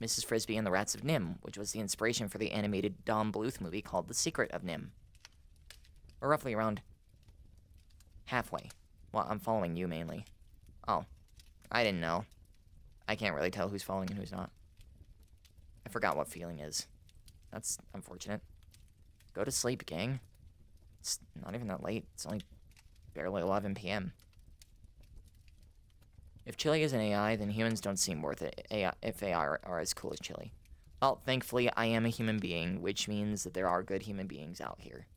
Mrs. Frisbee and the Rats of Nim, which was the inspiration for the animated Don Bluth movie called The Secret of Nim. We're roughly around halfway. Well, I'm following you mainly. Oh, I didn't know. I can't really tell who's following and who's not. I forgot what feeling is. That's unfortunate. Go to sleep, gang. It's not even that late. It's only barely 11 p.m. If Chili is an AI, then humans don't seem worth it if AI are as cool as Chili. Well, thankfully, I am a human being, which means that there are good human beings out here.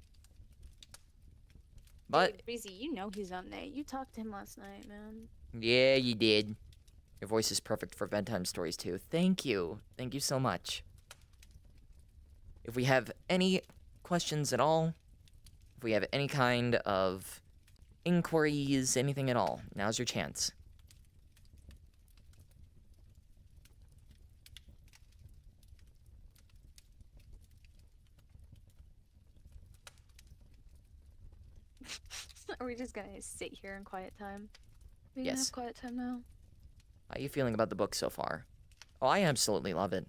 But Dude, Breezy, you know he's on there. You talked to him last night, man. yeah, you did. Your voice is perfect for bedtime stories, too. Thank you. Thank you so much. If we have any questions at all, if we have any kind of inquiries, anything at all, now's your chance. Are we just gonna sit here in quiet time? We Yes. gonna have quiet time now. How are you feeling about the book so far? Oh, I absolutely love it.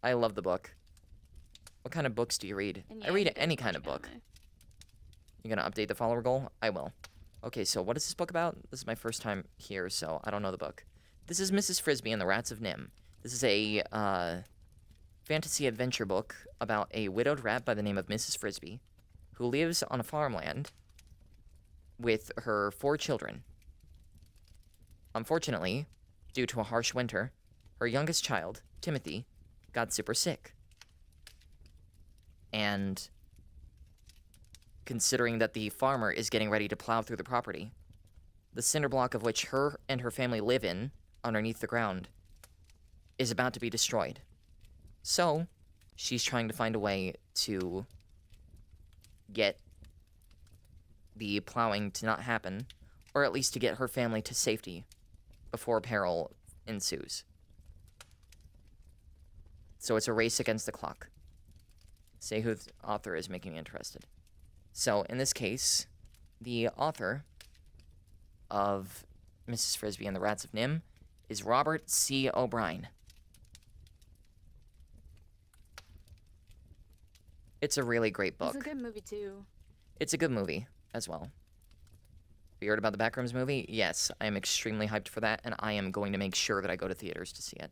I love the book. What kind of books do you read? And I yeah, read he does any watch kind of book. anime. You gonna update the follower goal? I will. Okay, so what is this book about? This is my first time here, so I don't know the book. This is Mrs. Frisbee and the Rats of Nim. This is a fantasy adventure book about a widowed rat by the name of Mrs. Frisbee, who lives on a farmland with her 4 children. Unfortunately, due to a harsh winter, her youngest child, Timothy, got super sick. And considering that the farmer is getting ready to plow through the property, the cinder block of which her and her family live in, underneath the ground, is about to be destroyed. So, she's trying to find a way to get the plowing to not happen, or at least to get her family to safety before peril ensues. So it's a race against the clock. Say who the author is, making me interested. So, in this case, the author of Mrs. Frisbee and the Rats of Nim is Robert C. O'Brien. It's a really great book. It's a good movie too. It's a good movie as well. you heard about the Backrooms movie? Yes, I am extremely hyped for that, and I am going to make sure that I go to theaters to see it.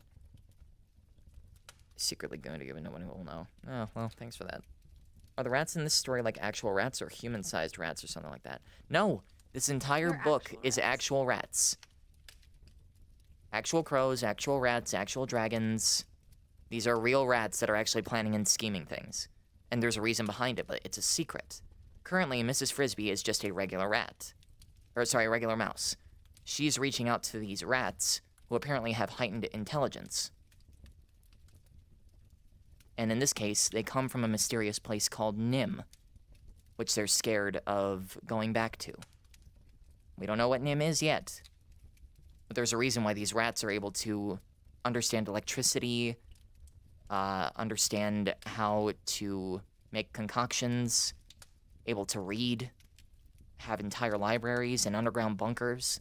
Secretly going to give it, no one will know. Oh, well, thanks for that. Are the rats in this story like actual rats or human-sized rats or something like that? No! This entire They're book actual is rats. actual rats. Actual crows, actual rats, actual dragons. These are real rats that are actually planning and scheming things. And there's a reason behind it, but it's a secret. Currently, Mrs. Frisbee is just a regular rat. Or, sorry, a regular mouse. She's reaching out to these rats, who apparently have heightened intelligence. And in this case, they come from a mysterious place called Nim, which they're scared of going back to. We don't know what Nim is yet, but there's a reason why these rats are able to understand electricity, understand how to make concoctions, able to read, have entire libraries and underground bunkers,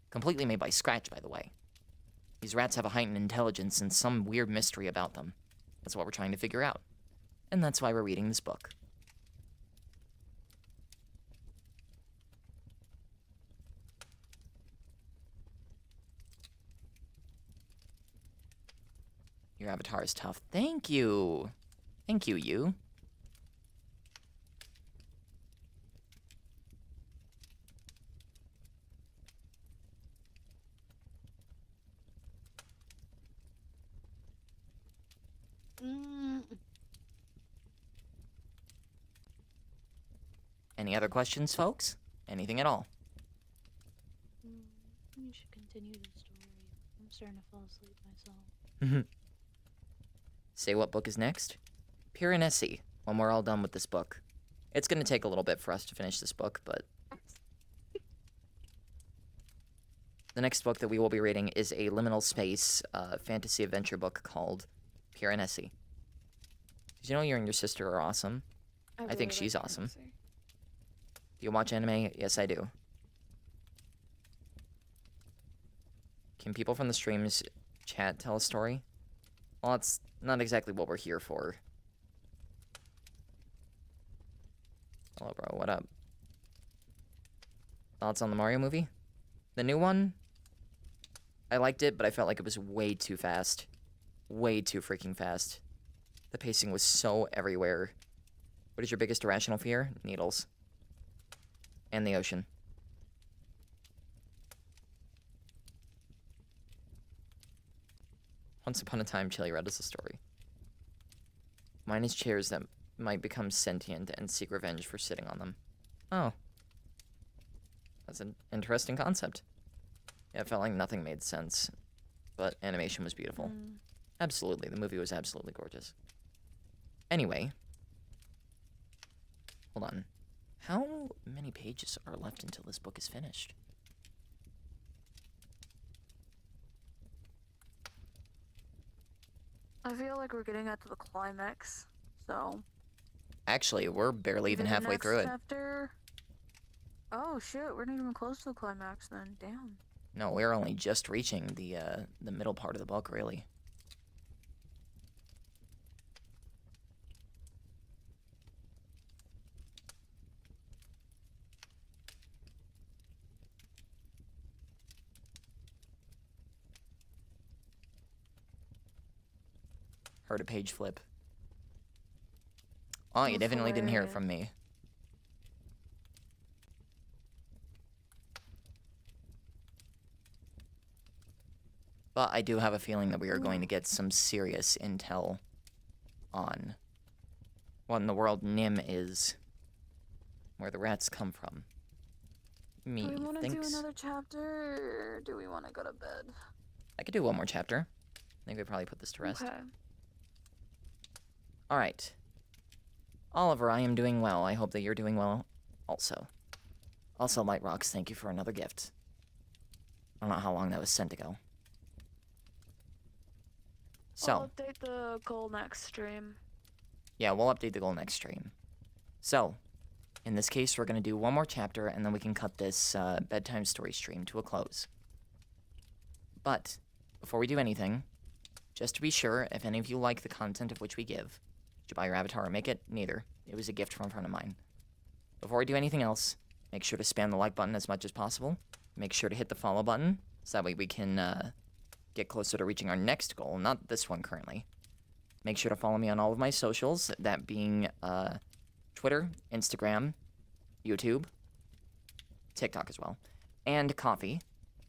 completely made by scratch, by the way. These rats have a heightened intelligence and some weird mystery about them. That's what we're trying to figure out. And that's why we're reading this book. Your avatar is tough. Thank you. Thank you, you. Any other questions, folks? Anything at all? You should continue the story. I'm starting to fall asleep myself. Say what book is next? Piranesi, when we're all done with this book. It's gonna take a little bit for us to finish this book, but... The next book that we will be reading is a liminal space fantasy adventure book called Piranesi. Did you know you and your sister are awesome? I think she's awesome. Do you watch anime? Yes, I do. Can people from the streams chat tell a story? Well, that's not exactly what we're here for. Hello, bro. What up? Thoughts on the Mario movie? The new one? I liked it, but I felt like it was way too fast. Way too freaking fast. The pacing was so everywhere. What is your biggest irrational fear? Needles. And the ocean. Once upon a time, Chili Red is a story. Mine is chairs that might become sentient and seek revenge for sitting on them. Oh. That's an interesting concept. Yeah, it felt like nothing made sense, but animation was beautiful. Absolutely, the movie was absolutely gorgeous. Anyway. Hold on. How many pages are left until this book is finished? I feel like we're getting at the climax, so... Actually, we're barely even the halfway next through it. chapter... Oh shit, we're not even close to the climax then, damn. No, we're only just reaching the middle part of the book, really. Heard a page flip. Oh, you That's definitely didn't hear it hilarious. from me. But I do have a feeling that we are going to get some serious intel on what in the world Nim is, where the rats come from. Me Do we want to do thinks another chapter, or do we want to go to bed? I could do one more chapter. I think we probably put this to rest. Okay. All right. Oliver, I am doing well. I hope that you're doing well also. Also, Light Rocks, thank you for another gift. I don't know how long that was sent ago. So, I'll update the goal next stream. yeah, we'll update the goal next stream. So, in this case, we're going to do one more chapter, and then we can cut this bedtime story stream to a close. But, before we do anything, just to be sure, if any of you like the content of which we give, did you buy your avatar or make it? Neither. It was a gift from a friend of mine. Before we do anything else, Make sure to spam the like button as much as possible. Make sure to hit the follow button, so that way we can get closer to reaching our next goal, not this one currently. Make sure to follow me on all of my socials, that being Twitter, Instagram, YouTube, TikTok as well, and Coffee.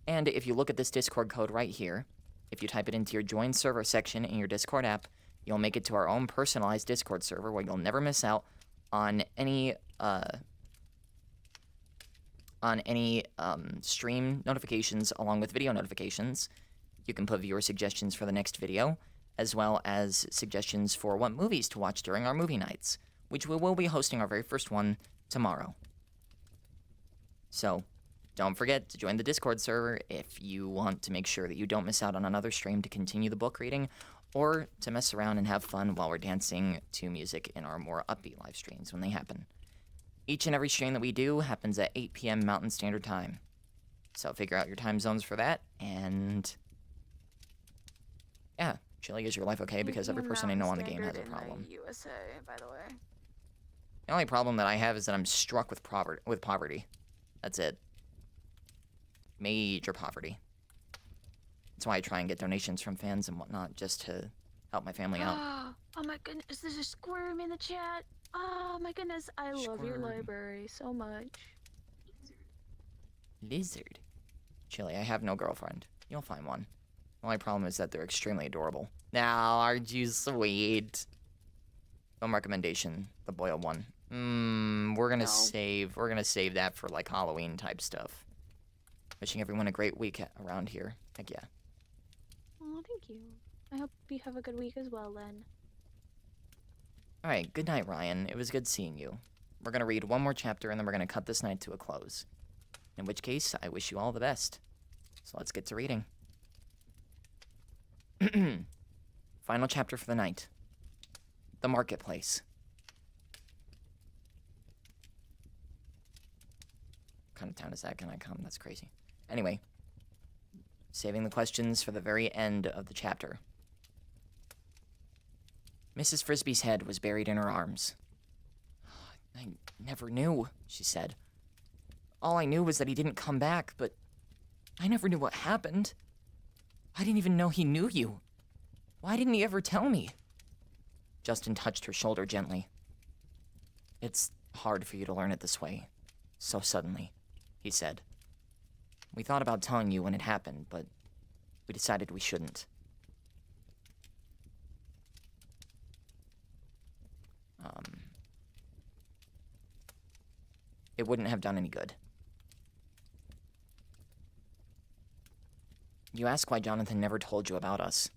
And if you look at this Discord code right here, if you type it into your join server section in your Discord app, you'll make it to our own personalized Discord server where you'll never miss out on any stream notifications along with video notifications. You can put viewer suggestions for the next video, as well as suggestions for what movies to watch during our movie nights, which we will be hosting our very first one tomorrow. So, don't forget to join the Discord server if you want to make sure that you don't miss out on another stream to continue the book reading, or to mess around and have fun while we're dancing to music in our more upbeat live streams when they happen. Each and every stream that we do happens at 8 p.m. Mountain Standard Time. So figure out your time zones for that, and yeah, Chili, is your life okay? Because every person I know on the game has a problem. USA, by the way. The only problem that I have is that I'm struck with poverty. That's it. Major poverty. That's why I try and get donations from fans and whatnot, just to help my family out. Oh my goodness, there's a squirm in the chat. Oh my goodness, I love your Squirm. library so much. Lizard. Chili, I have no girlfriend. You'll find one. The only problem is that they're extremely adorable. Now, aren't you sweet? Film recommendation, the boiled one. We're gonna save that for like Halloween type stuff. Wishing everyone a great week around here. Heck yeah. Oh, thank you. I hope you have a good week as well, then. Alright, good night, Ryan. It was good seeing you. We're gonna read one more chapter and then we're gonna cut this night to a close. In which case, I wish you all the best. So let's get to reading. Final chapter for the night. The Marketplace. What kind of town is that? Can I come? That's crazy. Anyway. Saving the questions for the very end of the chapter. Mrs. Frisbee's head was buried in her arms. I never knew, she said. All I knew was that he didn't come back, but I never knew what happened. I didn't even know he knew you. Why didn't he ever tell me? Justin touched her shoulder gently. It's hard for you to learn it this way, so suddenly, he said. We thought about telling you when it happened, but we decided we shouldn't. It wouldn't have done any good. You ask why Jonathan never told you about us,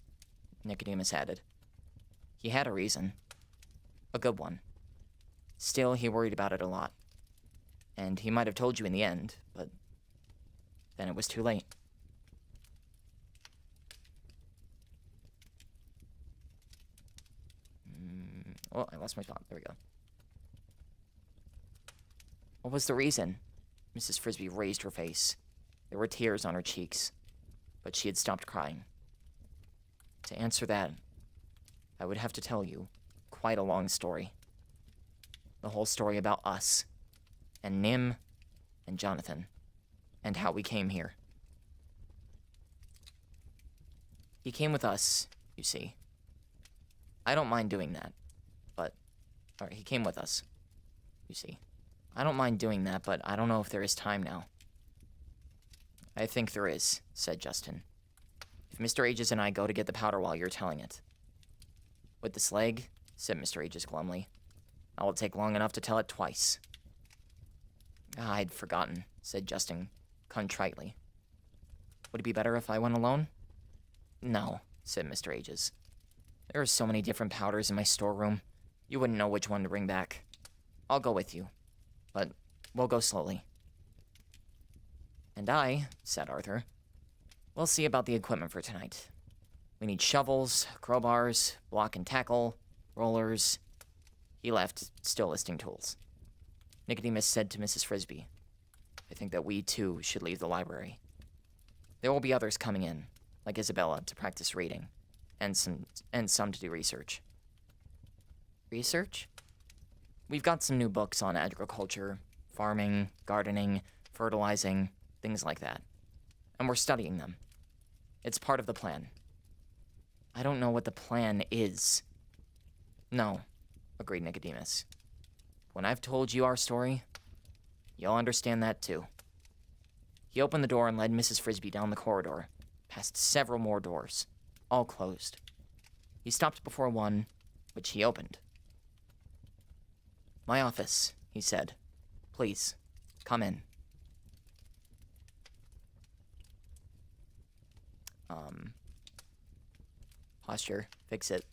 Nicodemus added. He had a reason. A good one. Still, he worried about it a lot. And he might have told you in the end, but then it was too late. Oh, I lost my spot. There we go. What was the reason? Mrs. Frisbee raised her face. There were tears on her cheeks, but she had stopped crying. To answer that, I would have to tell you quite a long story. The whole story about us, and Nim, and Jonathan, and how we came here. He came with us, you see. I don't mind doing that, but... he came with us, you see. I don't mind doing that, but I don't know if there is time now. I think there is, said Justin. If Mr. Aegis and I go to get the powder while you're telling it. With this leg, said Mr. Aegis glumly, I will take long enough to tell it twice. I'd forgotten, said Justin contritely. Would it be better if I went alone? No, said Mr. Aegis. There are so many different powders in my storeroom, you wouldn't know which one to bring back. I'll go with you, but we'll go slowly. And I, said Arthur, we'll see about the equipment for tonight. We need shovels, crowbars, block and tackle, rollers. He left, still listing tools. Nicodemus said to Mrs. Frisbee, I think that we, too, should leave the library. There will be others coming in, like Isabella, to practice reading, and some to do research. Research? We've got some new books on agriculture, farming, gardening, fertilizing, things like that. And we're studying them. It's part of the plan. I don't know what the plan is. No, agreed Nicodemus. When I've told you our story, you'll understand that too. He opened the door and led Mrs. Frisbee down the corridor, past several more doors, all closed. He stopped before one, which he opened. My office, he said. Please, come in. Posture, fix it.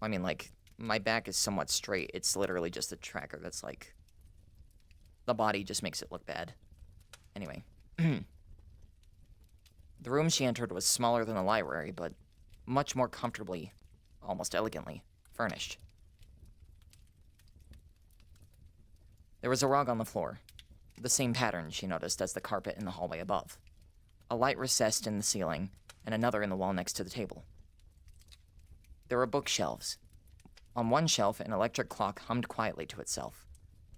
I mean, like, my back is somewhat straight. It's literally just a tracker that's like... The body just makes it look bad. Anyway. The room she entered was smaller than the library, but much more comfortably, almost elegantly, furnished. There was a rug on the floor, the same pattern she noticed as the carpet in the hallway above. A light recessed in the ceiling, and another in the wall next to the table. There were bookshelves. On one shelf, an electric clock hummed quietly to itself.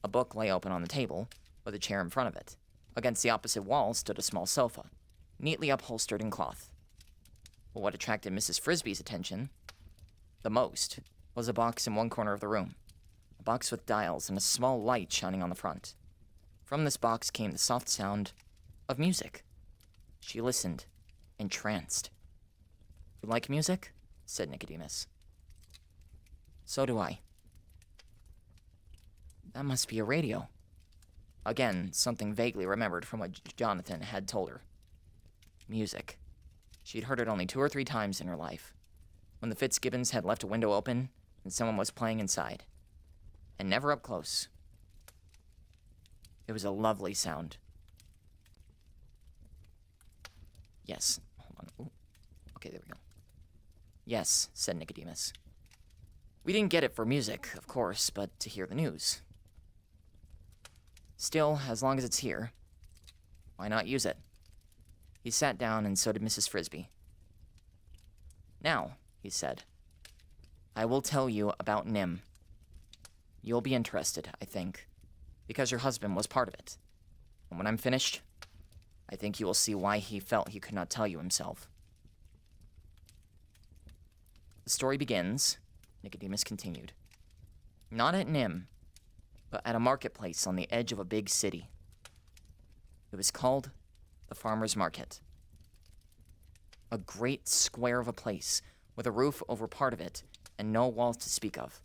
A book lay open on the table, with a chair in front of it. Against the opposite wall stood a small sofa, neatly upholstered in cloth. But what attracted Mrs. Frisbee's attention the most was a box in one corner of the room. A box with dials and a small light shining on the front. From this box came the soft sound of music. She listened, entranced. You like music? Said Nicodemus. So do I. That must be a radio. Again, something vaguely remembered from what Jonathan had told her. Music. She'd heard it only 2 or 3 times in her life. When the Fitzgibbons had left a window open and someone was playing inside. And never up close. It was a lovely sound. Yes. Hold on. Ooh. Okay, there we go. Yes, said Nicodemus. We didn't get it for music, of course, but to hear the news. Still, as long as it's here, why not use it? He sat down, and so did Mrs. Frisbee. Now, he said, I will tell you about Nim. You'll be interested, I think, because your husband was part of it. And when I'm finished, I think you will see why he felt he could not tell you himself. The story begins, Nicodemus continued, not at Nim, but at a marketplace on the edge of a big city. It was called the Farmer's Market. A great square of a place with a roof over part of it and no walls to speak of.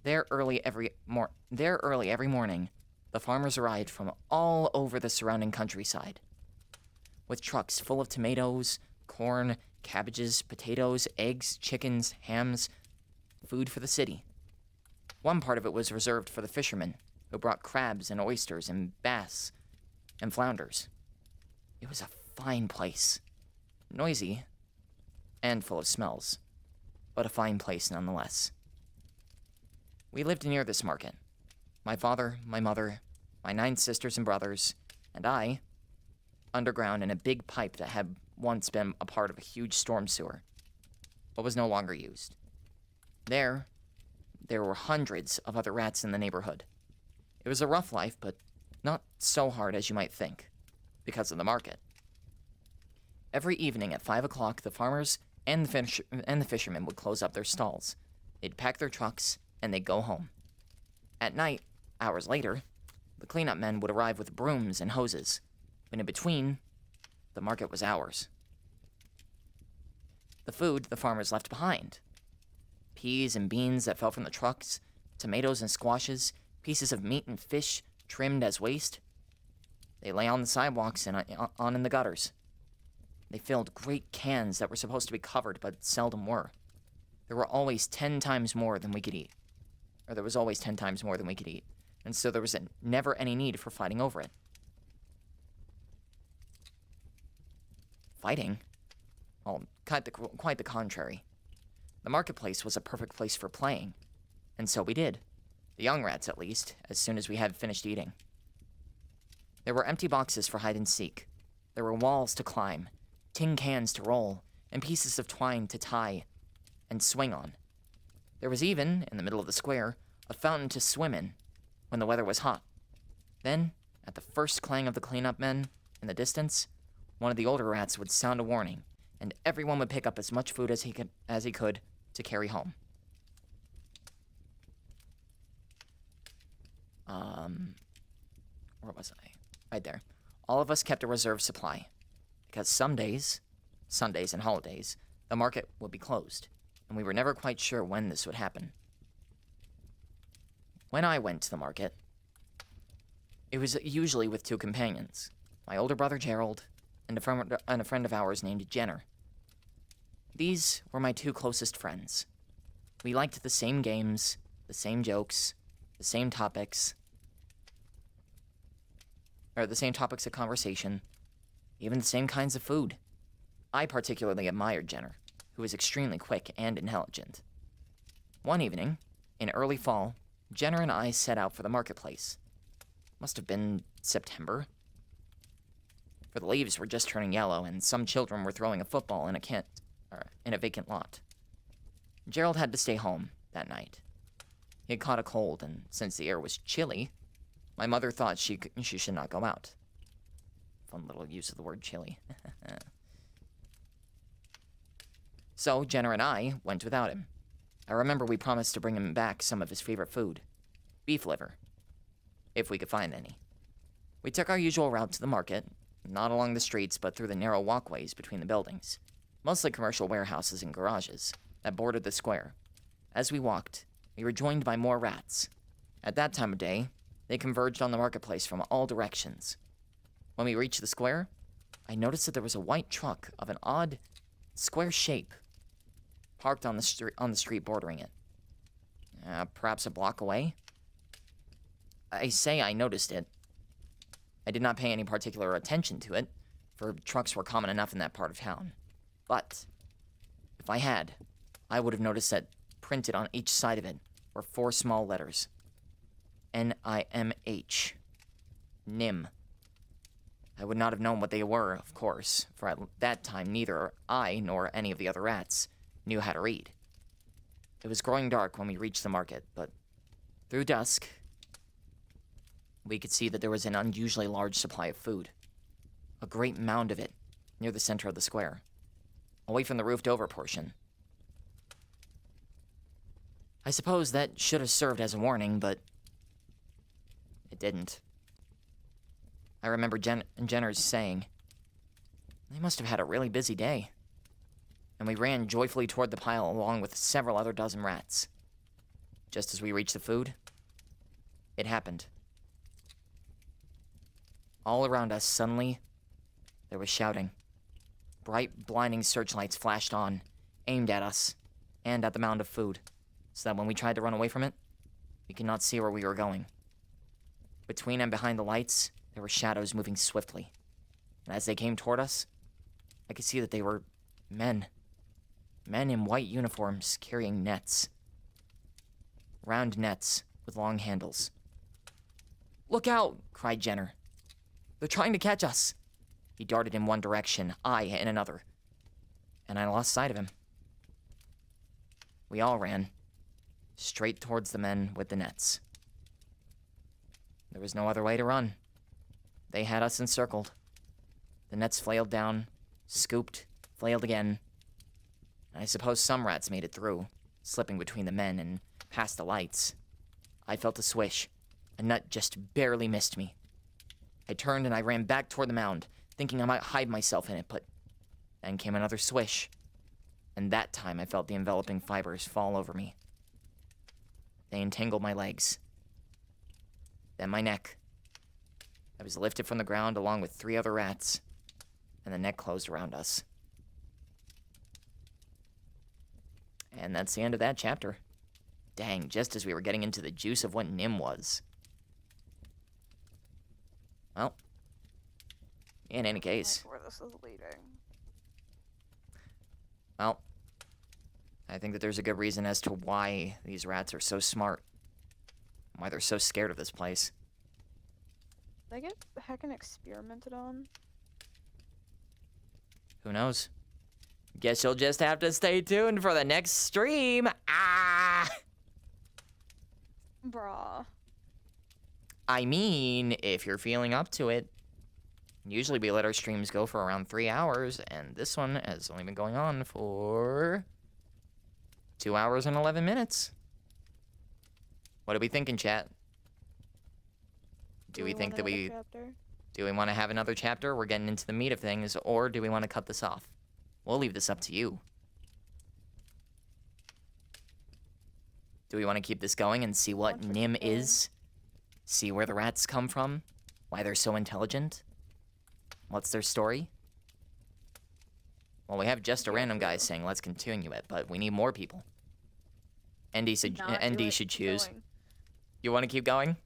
There early every morning, the farmers arrived from all over the surrounding countryside, with trucks full of tomatoes, corn, cabbages, potatoes, eggs, chickens, hams, food for the city. One part of it was reserved for the fishermen, who brought crabs and oysters and bass and flounders. It was a fine place, noisy and full of smells, but a fine place nonetheless. We lived near this market. My father, my mother, my 9 sisters and brothers, and I, underground in a big pipe that had once been a part of a huge storm sewer, but was no longer used. There were hundreds of other rats in the neighborhood. It was a rough life, but not so hard as you might think, because of the market. Every evening at 5 o'clock, the farmers and the fishermen would close up their stalls. They'd pack their trucks, and they'd go home. At night, hours later, the cleanup men would arrive with brooms and hoses, but in between, the market was ours. The food the farmers left behind. Peas and beans that fell from the trucks, tomatoes and squashes, pieces of meat and fish trimmed as waste. They lay on the sidewalks and on in the gutters. They filled great cans that were supposed to be covered but seldom were. There were always 10 times more than we could eat. Or there was always 10 times more than we could eat. And so there was never any need for fighting over it. Fighting? Well, quite the contrary. The marketplace was a perfect place for playing. And so we did. The young rats, at least, as soon as we had finished eating. There were empty boxes for hide and seek. There were walls to climb, tin cans to roll, and pieces of twine to tie and swing on. There was even, in the middle of the square, a fountain to swim in. when the weather was hot. Then, at the first clang of the cleanup men in the distance, one of the older rats would sound a warning, and everyone would pick up as much food as he could to carry home. Where was I? Right there. All of us kept a reserve supply, because some days, Sundays and holidays, the market would be closed, and we were never quite sure when this would happen. When I went to the market, it was usually with 2 companions, my older brother Gerald, and a friend of ours named Jenner. These were my 2 closest friends. We liked the same games, the same jokes, the same topics of conversation, even the same kinds of food. I particularly admired Jenner, who was extremely quick and intelligent. One evening, in early fall, Jenner and I set out for the marketplace. Must have been September, for the leaves were just turning yellow, and some children were throwing a football in a vacant lot. Gerald had to stay home that night. He had caught a cold, and since the air was chilly, my mother thought she should not go out. Fun little use of the word chilly. So Jenner and I went without him. I remember we promised to bring him back some of his favorite food, beef liver, if we could find any. We took our usual route to the market, not along the streets, but through the narrow walkways between the buildings, mostly commercial warehouses and garages, that bordered the square. As we walked, we were joined by more rats. At that time of day, they converged on the marketplace from all directions. When we reached the square, I noticed that there was a white truck of an odd, square shape parked on the street bordering it. Perhaps a block away? I say I noticed it. I did not pay any particular attention to it, for trucks were common enough in that part of town. But if I had, I would have noticed that printed on each side of it were 4 small letters. N-I-M-H. Nim. I would not have known what they were, of course, for at that time neither I nor any of the other rats knew how to read. It was growing dark when we reached the market, but through dusk, we could see that there was an unusually large supply of food. A great mound of it, near the center of the square, away from the roofed-over portion. I suppose that should have served as a warning, but it didn't. I remember Jenner's saying, "They must have had a really busy day." And we ran joyfully toward the pile along with several other dozen rats. Just as we reached the food, it happened. All around us, suddenly, there was shouting. Bright, blinding searchlights flashed on, aimed at us, and at the mound of food, so that when we tried to run away from it, we could not see where we were going. Between and behind the lights, there were shadows moving swiftly, and as they came toward us, I could see that they were men. Men in white uniforms carrying nets. Round nets with long handles. "Look out!" cried Jenner. "They're trying to catch us!" He darted in one direction, I in another, and I lost sight of him. We all ran, straight towards the men with the nets. There was no other way to run. They had us encircled. The nets flailed down, scooped, flailed again. I suppose some rats made it through, slipping between the men and past the lights. I felt a swish. A nut just barely missed me. I turned and I ran back toward the mound, thinking I might hide myself in it, but then came another swish. And that time I felt the enveloping fibers fall over me. They entangled my legs. Then my neck. I was lifted from the ground along with 3 other rats, and the net closed around us. And that's the end of that chapter. Dang, just as we were getting into the juice of what Nim was. Well, in any case. That's where this is leading. Well, I think that there's a good reason as to why these rats are so smart. Why they're so scared of this place. They get heckin' experimented on. Who knows? Guess you'll just have to stay tuned for the next stream. Ah! Bruh. I mean, if you're feeling up to it. Usually we let our streams go for around 3 hours, and this one has only been going on for 2 hours and 11 minutes. What are we thinking, chat? Do we think that we want to have another chapter? We're getting into the meat of things, or do we want to cut this off? We'll leave this up to you. Do we want to keep this going and see what Nim is? See where the rats come from? Why they're so intelligent? What's their story? Well, we have just a random guy saying let's continue it, but we need more people. ND should choose. You want to keep going?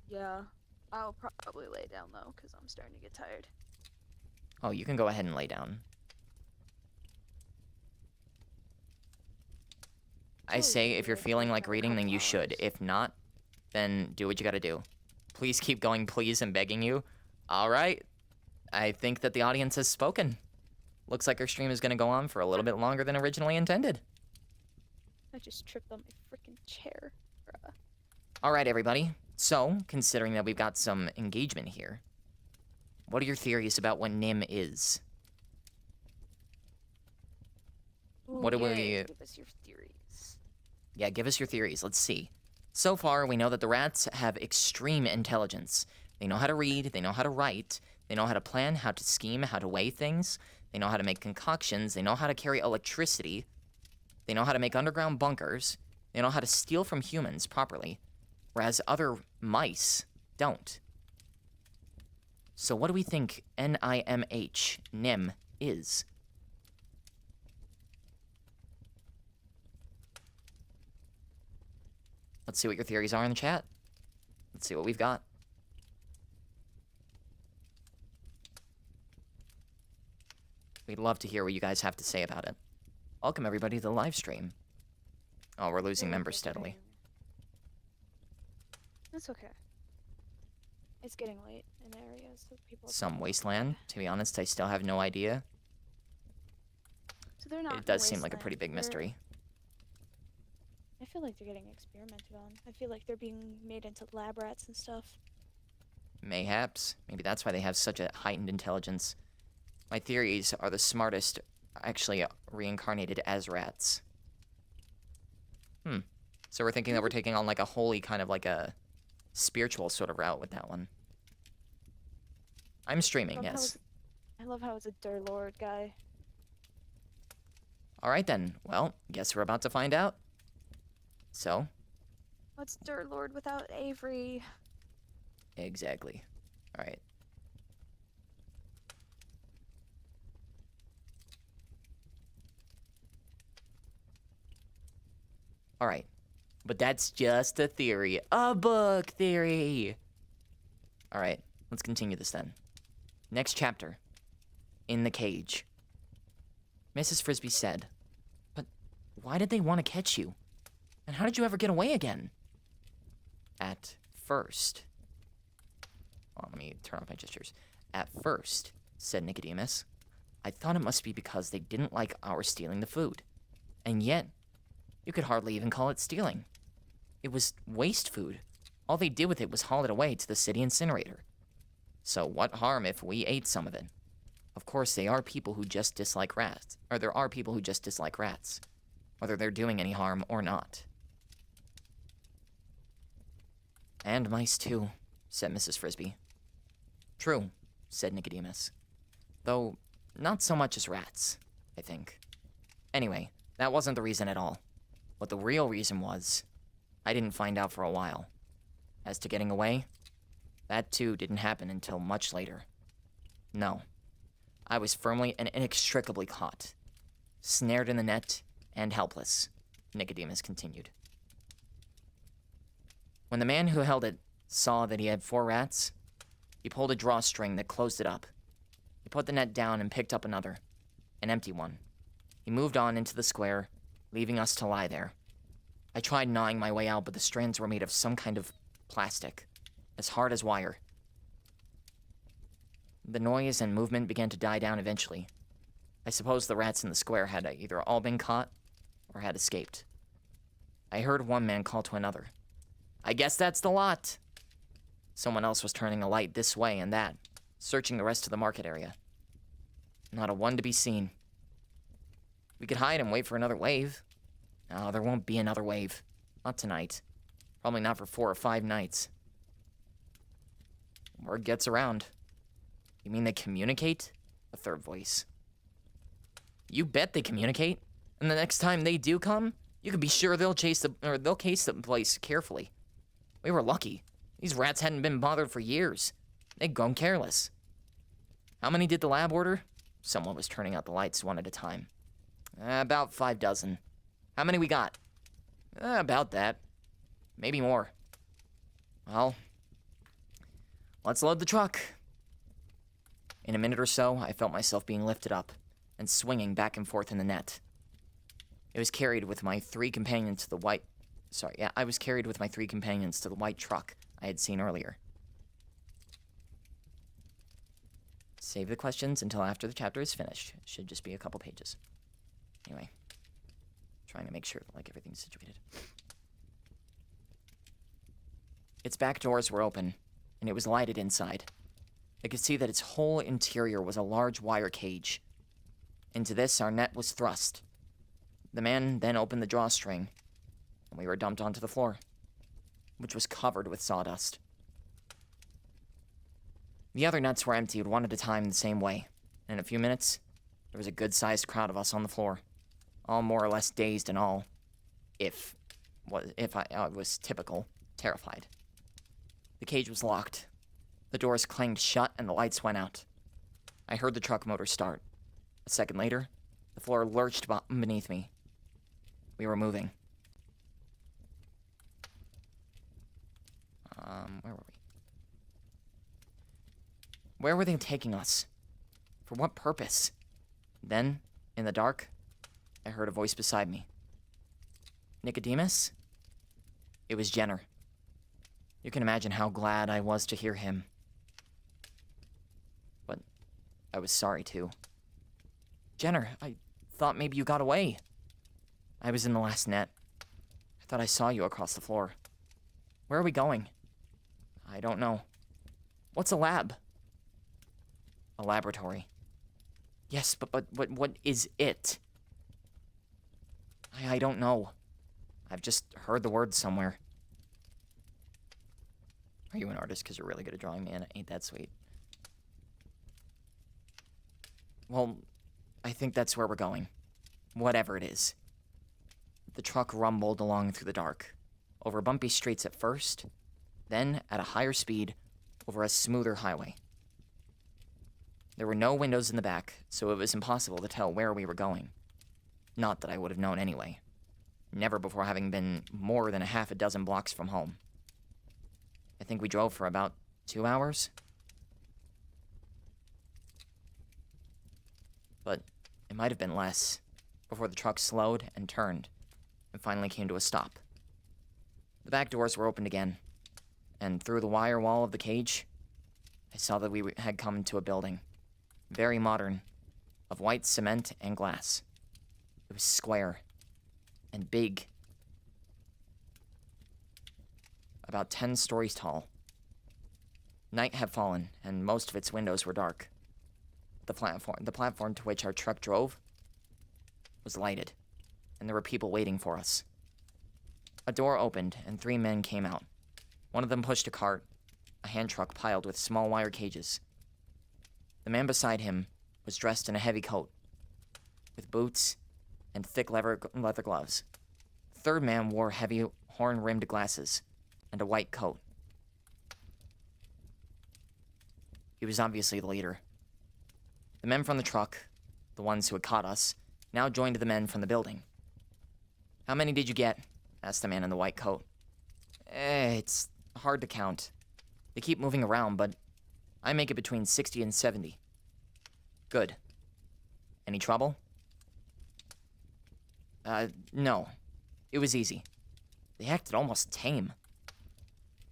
Yeah. I'll probably lay down though, because I'm starting to get tired. Oh, you can go ahead and lay down. I say if you're feeling like reading, then you should. If not, then do what you gotta do. Please keep going, please, I'm begging you. All right. I think that the audience has spoken. Looks like our stream is gonna go on for a little bit longer than originally intended. I just tripped on my freaking chair. Bruh. All right, everybody. So, considering that we've got some engagement here, what are your theories about what Nim is? What are we... Give us your theories. Yeah, give us your theories. Let's see. So far, we know that the rats have extreme intelligence. They know how to read, they know how to write, they know how to plan, how to scheme, how to weigh things, they know how to make concoctions, they know how to carry electricity, they know how to make underground bunkers, they know how to steal from humans properly, whereas other mice don't. So what do we think NIMH, Nim, is? Let's see what your theories are in the chat. Let's see what we've got. We'd love to hear what you guys have to say about it. Welcome, everybody, to the live stream. Oh, we're losing members steadily. That's okay. It's getting late in areas, so people... Some wasteland. To be honest, I still have no idea. So they're not. It does seem like a pretty big mystery. I feel like they're getting experimented on. I feel like they're being made into lab rats and stuff. Mayhaps. Maybe that's why they have such a heightened intelligence. My theories are the smartest actually reincarnated as rats. So we're thinking that we're taking on like a holy kind of like a spiritual sort of route with that one. I'm streaming, yes. I love how it's a Durlord guy. Alright then. Well, guess we're about to find out. So? What's Durlord without Avery? Exactly. Alright. Alright. But that's just a theory. A book theory! Alright, let's continue this then. Next chapter. In the cage. Mrs. Frisbee said, "But why did they want to catch you? And how did you ever get away again?" At first... Hold on, let me turn off my gestures. At first, said Nicodemus, I thought it must be because they didn't like our stealing the food. And yet, you could hardly even call it stealing. It was waste food. All they did with it was haul it away to the city incinerator. So what harm if we ate some of it? Of course, they are people who just dislike rats. Or there are people who just dislike rats. Whether they're doing any harm or not. And mice too, said Mrs. Frisbee. True, said Nicodemus. Though, not so much as rats, I think. Anyway, that wasn't the reason at all. What the real reason was, I didn't find out for a while. As to getting away, that too didn't happen until much later. No. I was firmly and inextricably caught. Snared in the net and helpless, Nicodemus continued. When the man who held it saw that he had 4 rats, he pulled a drawstring that closed it up. He put the net down and picked up another, an empty one. He moved on into the square, leaving us to lie there. I tried gnawing my way out, but the strands were made of some kind of plastic, as hard as wire. The noise and movement began to die down eventually. I suppose the rats in the square had either all been caught or had escaped. I heard one man call to another. I guess that's the lot. Someone else was turning a light this way and that, searching the rest of the market area. Not a one to be seen. We could hide and wait for another wave. No, there won't be another wave. Not tonight. Probably not for 4 or 5 nights. Word gets around. You mean they communicate? A third voice. You bet they communicate. And the next time they do come, you can be sure they'll case the place carefully. We were lucky. These rats hadn't been bothered for years. They'd gone careless. How many did the lab order? Someone was turning out the lights one at a time. About 5 dozen. How many we got? About that. Maybe more. Well, let's load the truck. In a minute or so, I felt myself being lifted up and swinging back and forth in the net. It was carried with my 3 companions to the white... I was carried with my 3 companions to the white truck I had seen earlier. Save the questions until after the chapter is finished. It should just be a couple pages. Anyway, trying to make sure that, everything's situated. Its back doors were open, and it was lighted inside. I could see that its whole interior was a large wire cage. Into this, our net was thrust. The man then opened the drawstring, and we were dumped onto the floor, which was covered with sawdust. The other nets were emptied one at a time the same way, and in a few minutes, there was a good-sized crowd of us on the floor, all more or less dazed and all, if I was typical, terrified. The cage was locked. The doors clanged shut and the lights went out. I heard the truck motor start. A second later, the floor lurched beneath me. We were moving. Where were we? Where were they taking us? For what purpose? Then, in the dark, I heard a voice beside me. Nicodemus? It was Jenner. You can imagine how glad I was to hear him. But I was sorry, too. Jenner, I thought maybe you got away. I was in the last net. I thought I saw you across the floor. Where are we going? I don't know. What's a lab? A laboratory. Yes, but what is it? I don't know. I've just heard the word somewhere. Are you an artist? Because you're really good at drawing, man. Ain't that sweet? Well, I think that's where we're going. Whatever it is. The truck rumbled along through the dark. Over bumpy streets at first, then, at a higher speed, over a smoother highway. There were no windows in the back, so it was impossible to tell where we were going. Not that I would have known anyway. Never before having been more than a half a dozen blocks from home. I think we drove for about 2 hours. But it might have been less, before the truck slowed and turned, and finally came to a stop. The back doors were opened again, and through the wire wall of the cage, I saw that we had come to a building, very modern, of white cement and glass. It was square and big, about 10 stories tall. Night had fallen, and most of its windows were dark. The platform to which our truck drove was lighted, and there were people waiting for us. A door opened, and 3 men came out. One of them pushed a cart, a hand truck piled with small wire cages. The man beside him was dressed in a heavy coat, with boots and thick leather gloves. The third man wore heavy horn-rimmed glasses and a white coat. He was obviously the leader. The men from the truck, the ones who had caught us, now joined the men from the building. "How many did you get?" asked the man in the white coat. It's hard to count. They keep moving around, but I make it between 60 and 70. Good. Any trouble? No. It was easy. They acted almost tame.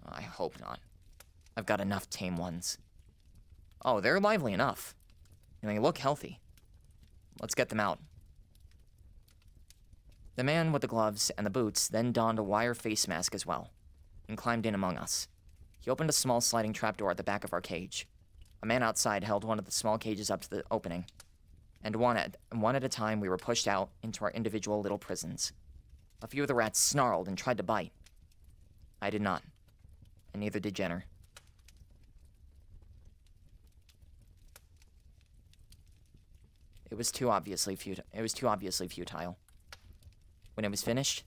I hope not. I've got enough tame ones. Oh, they're lively enough. And they look healthy. Let's get them out. The man with the gloves and the boots then donned a wire face mask as well, and climbed in among us. He opened a small sliding trapdoor at the back of our cage. A man outside held one of the small cages up to the opening, and one at a time we were pushed out into our individual little prisons. A few of the rats snarled and tried to bite. I did not, and neither did Jenner. It was too obviously futile. When it was finished,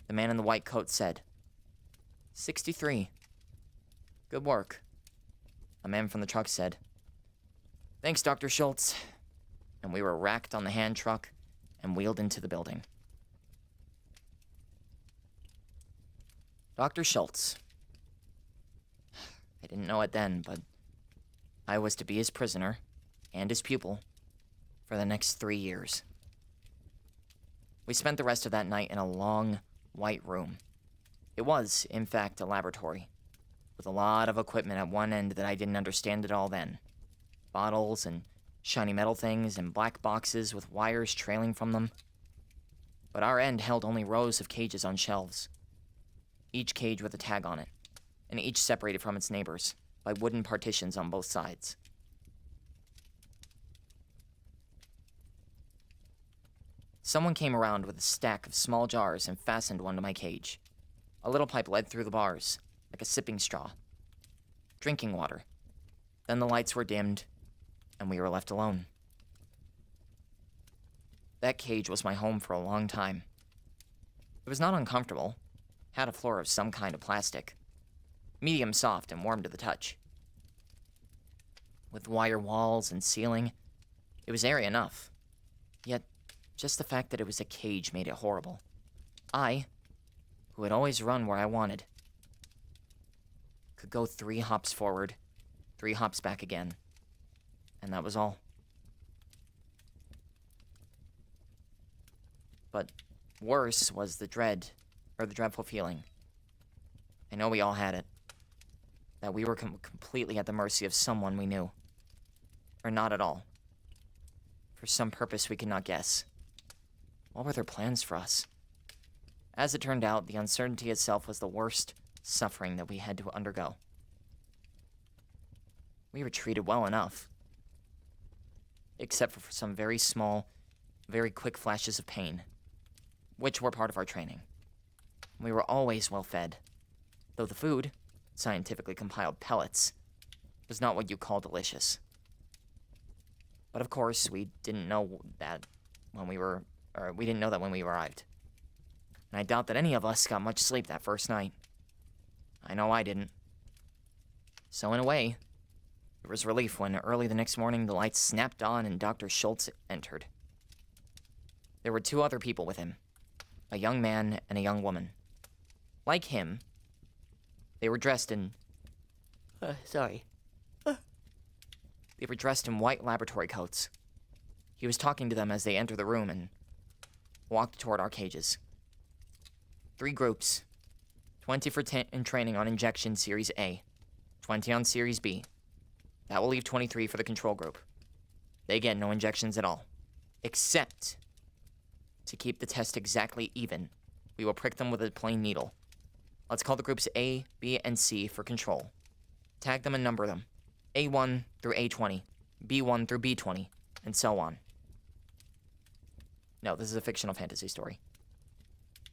the man in the white coat said, 63. Good work. A man from the truck said, Thanks, Dr. Schultz. And we were racked on the hand truck and wheeled into the building. Dr. Schultz. I didn't know it then, but I was to be his prisoner and his pupil for the next 3 years. We spent the rest of that night in a long, white room. It was, in fact, a laboratory, with a lot of equipment at one end that I didn't understand at all then. Bottles and shiny metal things and black boxes with wires trailing from them. But our end held only rows of cages on shelves, each cage with a tag on it, and each separated from its neighbors by wooden partitions on both sides. Someone came around with a stack of small jars and fastened one to my cage. A little pipe led through the bars, like a sipping straw. Drinking water. Then the lights were dimmed, and we were left alone. That cage was my home for a long time. It was not uncomfortable. Had a floor of some kind of plastic. Medium soft and warm to the touch. With wire walls and ceiling, it was airy enough. Yet, just the fact that it was a cage made it horrible. I, who had always run where I wanted, could go 3 hops forward, 3 hops back again. And that was all. But worse was the dreadful feeling. I know we all had it. That we were completely at the mercy of someone we knew. Or not at all. For some purpose we could not guess. What were their plans for us? As it turned out, the uncertainty itself was the worst suffering that we had to undergo. We were treated well enough. Except for some very small, very quick flashes of pain, which were part of our training. We were always well fed, though the food, scientifically compiled pellets, was not what you call delicious. But of course, we didn't know that when we arrived. And I doubt that any of us got much sleep that first night. I know I didn't. So in a way, there was relief when early the next morning the lights snapped on and Dr. Schultz entered. There were 2 other people with him, a young man and a young woman. Like him, they were dressed in... They were dressed in white laboratory coats. He was talking to them as they entered the room and walked toward our cages. 3 groups. 20 for in training on injection Series A. 20 on Series B. That will leave 23 for the control group. They get no injections at all. Except, to keep the test exactly even, we will prick them with a plain needle. Let's call the groups A, B, and C for control. Tag them and number them. A1 through A20, B1 through B20, and so on. No, this is a fictional fantasy story.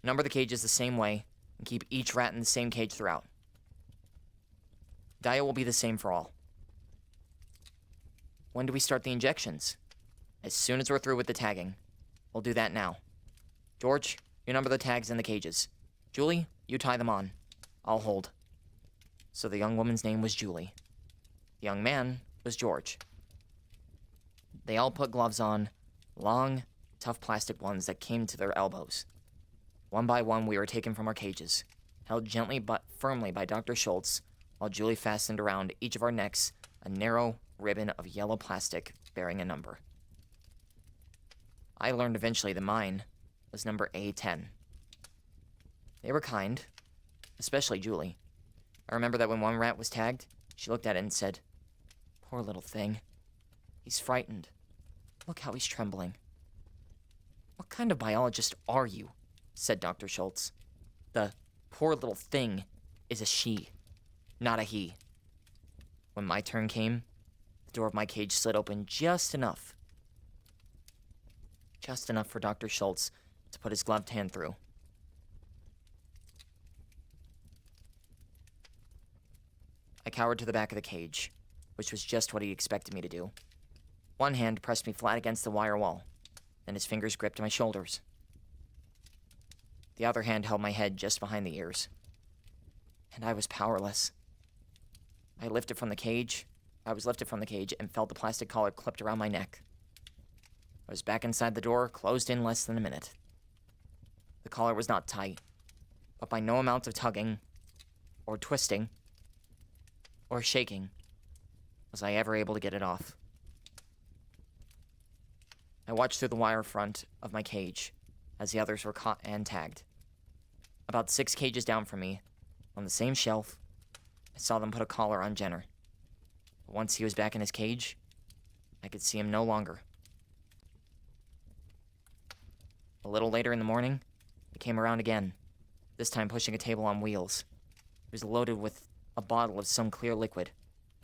Number the cages the same way, and keep each rat in the same cage throughout. Diet will be the same for all. When do we start the injections? As soon as we're through with the tagging. We'll do that now. George, you number the tags in the cages. Julie, you tie them on. I'll hold. So the young woman's name was Julie. The young man was George. They all put gloves on, long, tough plastic ones that came to their elbows. One by one, we were taken from our cages, held gently but firmly by Dr. Schultz, while Julie fastened around each of our necks a narrow ribbon of yellow plastic bearing a number. I learned eventually that mine was number A10. They were kind, especially Julie. I remember that when one rat was tagged, she looked at it and said, "Poor little thing. He's frightened. Look how he's trembling." "What kind of biologist are you?" said Dr. Schultz. "The poor little thing is a she." Not a he. When my turn came, the door of my cage slid open just enough. Just enough for Dr. Schultz to put his gloved hand through. I cowered to the back of the cage, which was just what he expected me to do. One hand pressed me flat against the wire wall, then his fingers gripped my shoulders. The other hand held my head just behind the ears. And I was powerless. I was lifted from the cage and felt the plastic collar clipped around my neck. I was back inside the door, closed in less than a minute. The collar was not tight, but by no amount of tugging, or twisting, or shaking, was I ever able to get it off. I watched through the wire front of my cage as the others were caught and tagged. About 6 cages down from me, on the same shelf, I saw them put a collar on Jenner. But once he was back in his cage, I could see him no longer. A little later in the morning, he came around again, this time pushing a table on wheels. It was loaded with a bottle of some clear liquid,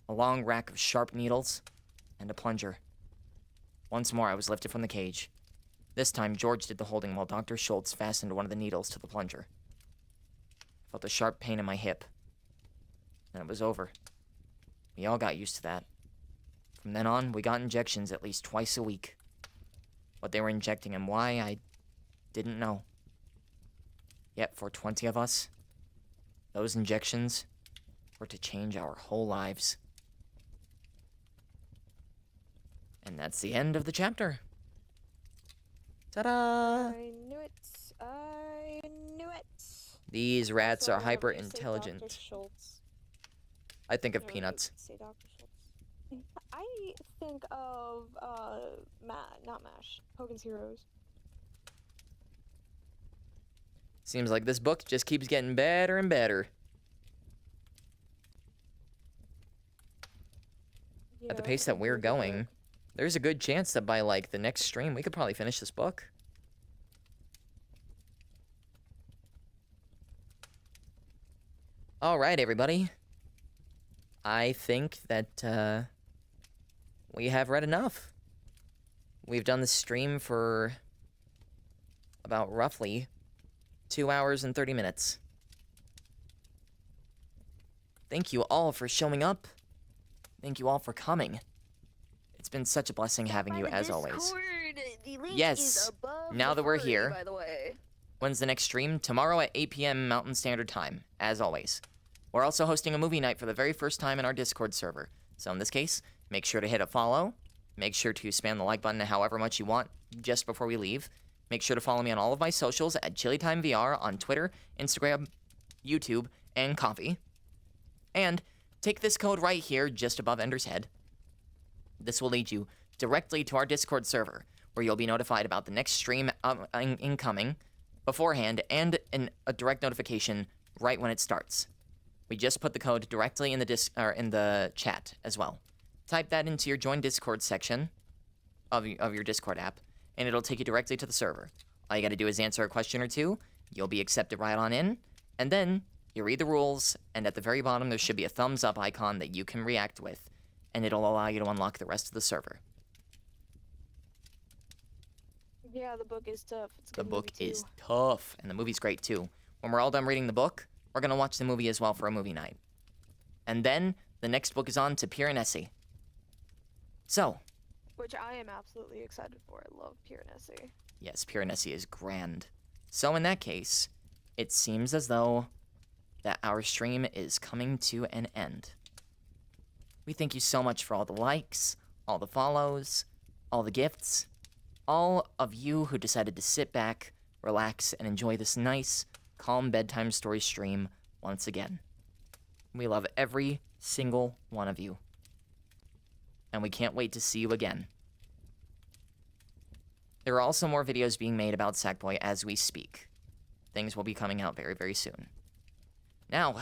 a long rack of sharp needles, and a plunger. Once more, I was lifted from the cage. This time, George did the holding while Dr. Schultz fastened one of the needles to the plunger. I felt a sharp pain in my hip. Then it was over. We all got used to that. From then on, we got injections at least twice a week. What they were injecting and why, I didn't know. Yet, for 20 of us, those injections were to change our whole lives. And that's the end of the chapter. Ta-da! I knew it. I knew it. These rats Also, are hyper whenever you say Dr. intelligent. Schultz, I think of whenever you peanuts. say Dr. Schultz. I think of not MASH, Hogan's Heroes. Seems like this book just keeps getting better and better. At the Yeah, pace that we're here's a going, book. there's a good chance that by, like, the next stream, we could probably finish this book. Alright, everybody. I think that, we have read enough. We've done the stream for about roughly 2 hours and 30 minutes. Thank you all for showing up. Thank you all for coming. It's been such a blessing having you as always. Yes, now that we're here. By the way. When's the next stream? Tomorrow at 8 p.m. Mountain Standard Time, as always. We're also hosting a movie night for the very first time in our Discord server. So in this case, make sure to hit a follow. Make sure to spam the like button however much you want just before we leave. Make sure to follow me on all of my socials at ChiliTimeVR on Twitter, Instagram, YouTube, and Coffee. And take this code right here just above Ender's head. This will lead you directly to our Discord server, where you'll be notified about the next stream incoming beforehand and a direct notification right when it starts. We just put the code directly in the chat as well. Type that into your Join Discord section of your Discord app, and it'll take you directly to the server. All you gotta do is answer a question or two, you'll be accepted right on in, and then you read the rules, and at the very bottom there should be a thumbs up icon that you can react with, and it'll allow you to unlock the rest of the server. Yeah, the book is tough. It's a The good book movie, is too. tough, and the movie's great too. When we're all done reading the book, we're gonna watch the movie as well for a movie night. And then, the next book is on to Piranesi. So, Which I am absolutely excited for. I love Piranesi. yes, Piranesi is grand. So in that case, it seems as though that our stream is coming to an end. We thank you so much for all the likes, all the follows, all the gifts, all of you who decided to sit back, relax, and enjoy this nice, calm bedtime story stream once again. We love every single one of you. And we can't wait to see you again. There are also more videos being made about Sackboy as we speak. Things will be coming out very, very soon. Now,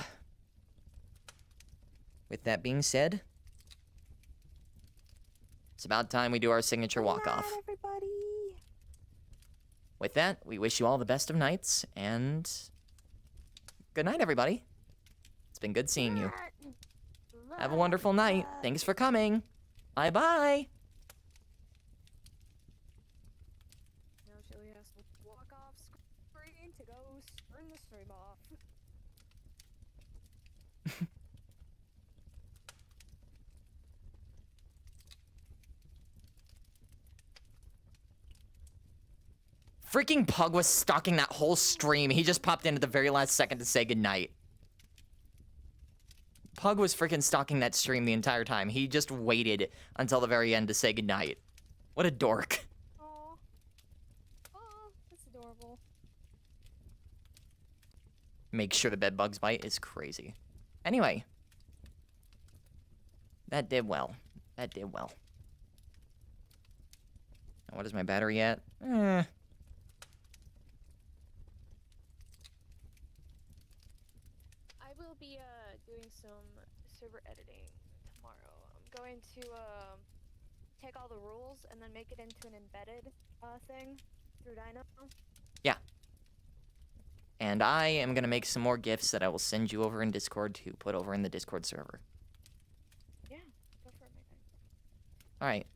with that being said, it's about time we do our signature walk-off. Good night, everybody. With that, we wish you all the best of nights, and good night, everybody. been good seeing you. Have a wonderful night. Thanks for coming. Bye-bye. Now Chili has to walk off screen to go turn the stream off. Freaking Pug was stalking that whole stream. He just popped in at the very last second to say goodnight. Pug was freaking stalking that stream the entire time. He just waited until the very end to say goodnight. What a dork. Aw. Aw, that's adorable. Make sure the bed bugs bite is crazy. Anyway. That did well. That did well. Now, what is my battery at? I will be doing some server editing tomorrow. I'm going to take all the rules and then make it into an embedded thing through Dino. And I am gonna make some more GIFs that I will send you over in Discord to put over in the Discord server. Yeah, go for it, my guy. Alright.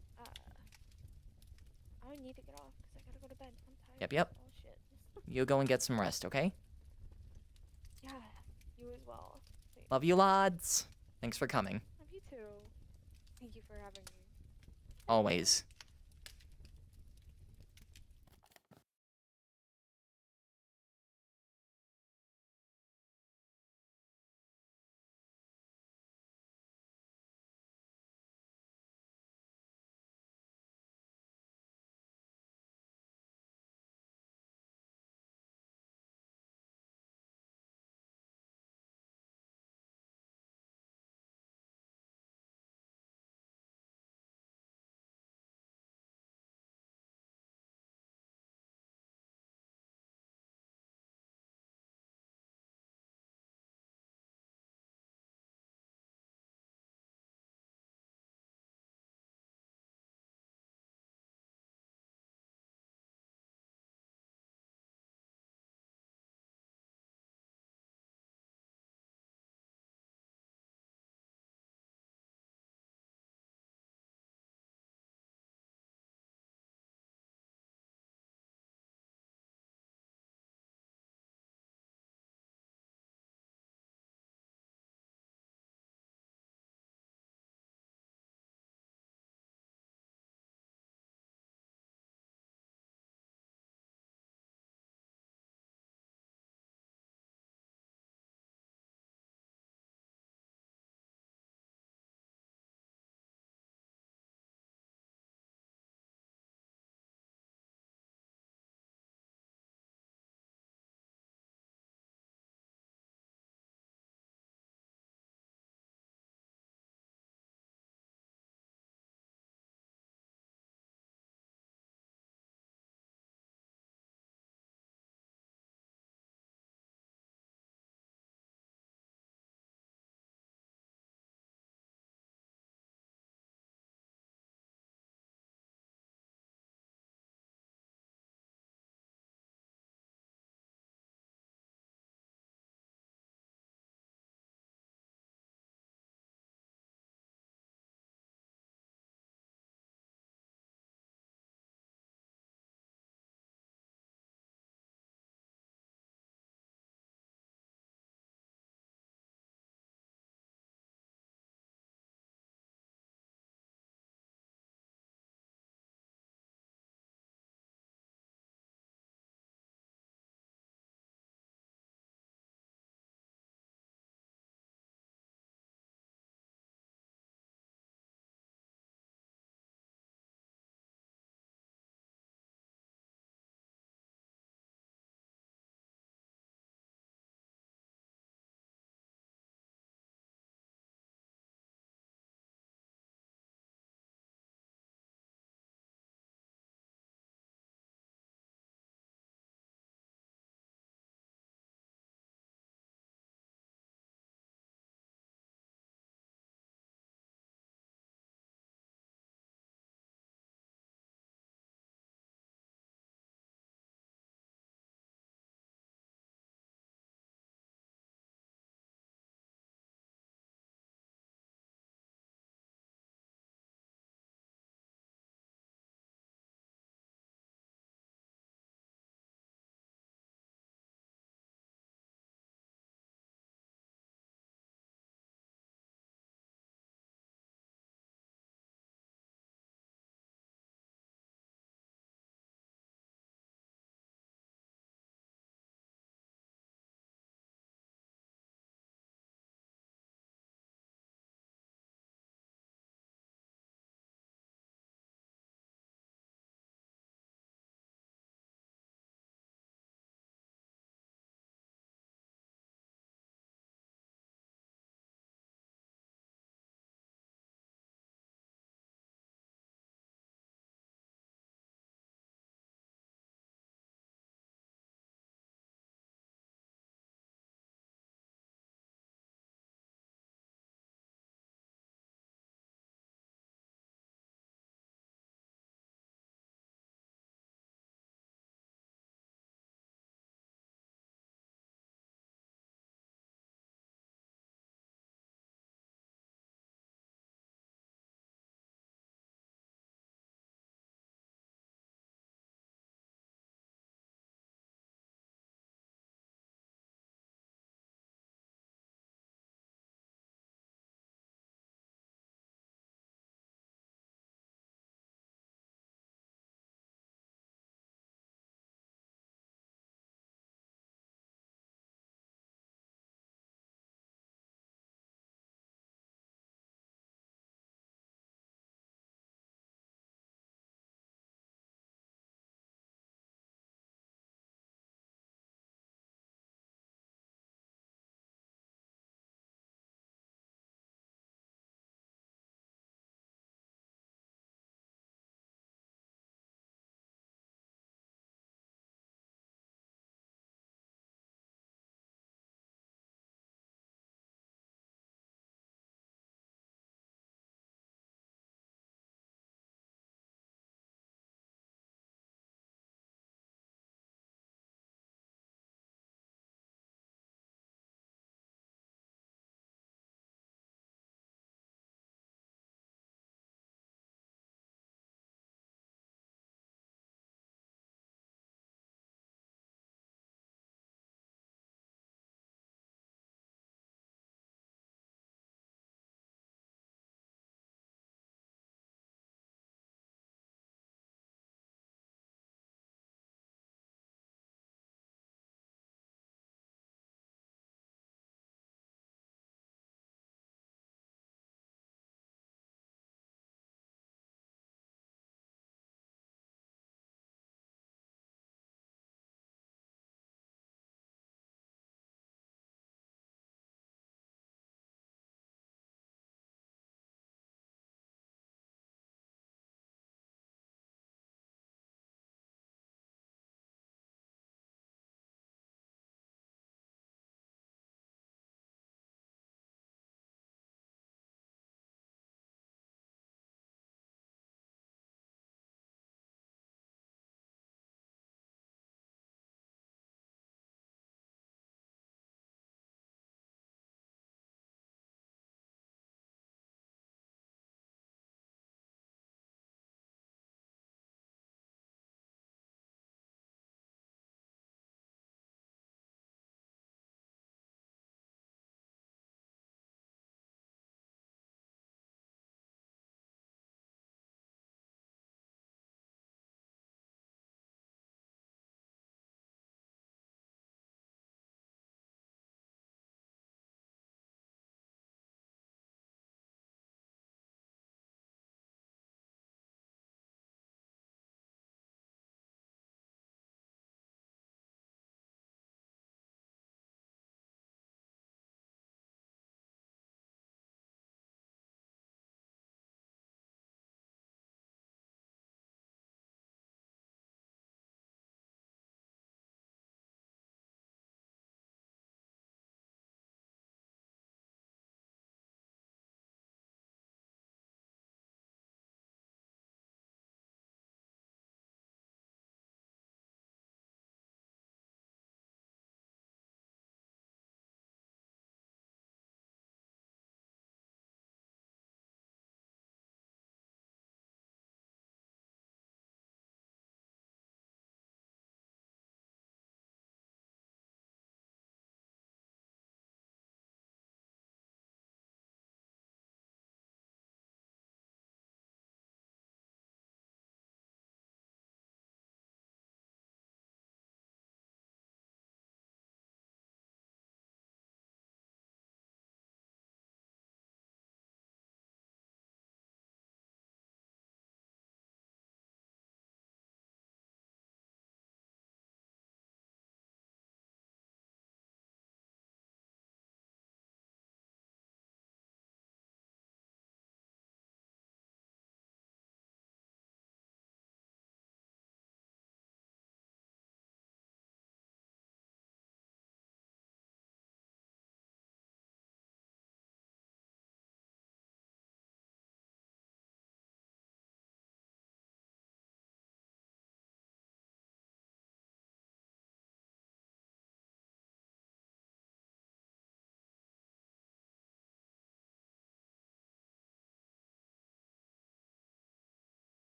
I need to get off because I gotta go to bed. I'm tired. Yep. Oh shit. You go and get some rest, okay? Yeah, you as well. Love you, lads. Thanks for coming. Love you too. Thank you for having me. Always.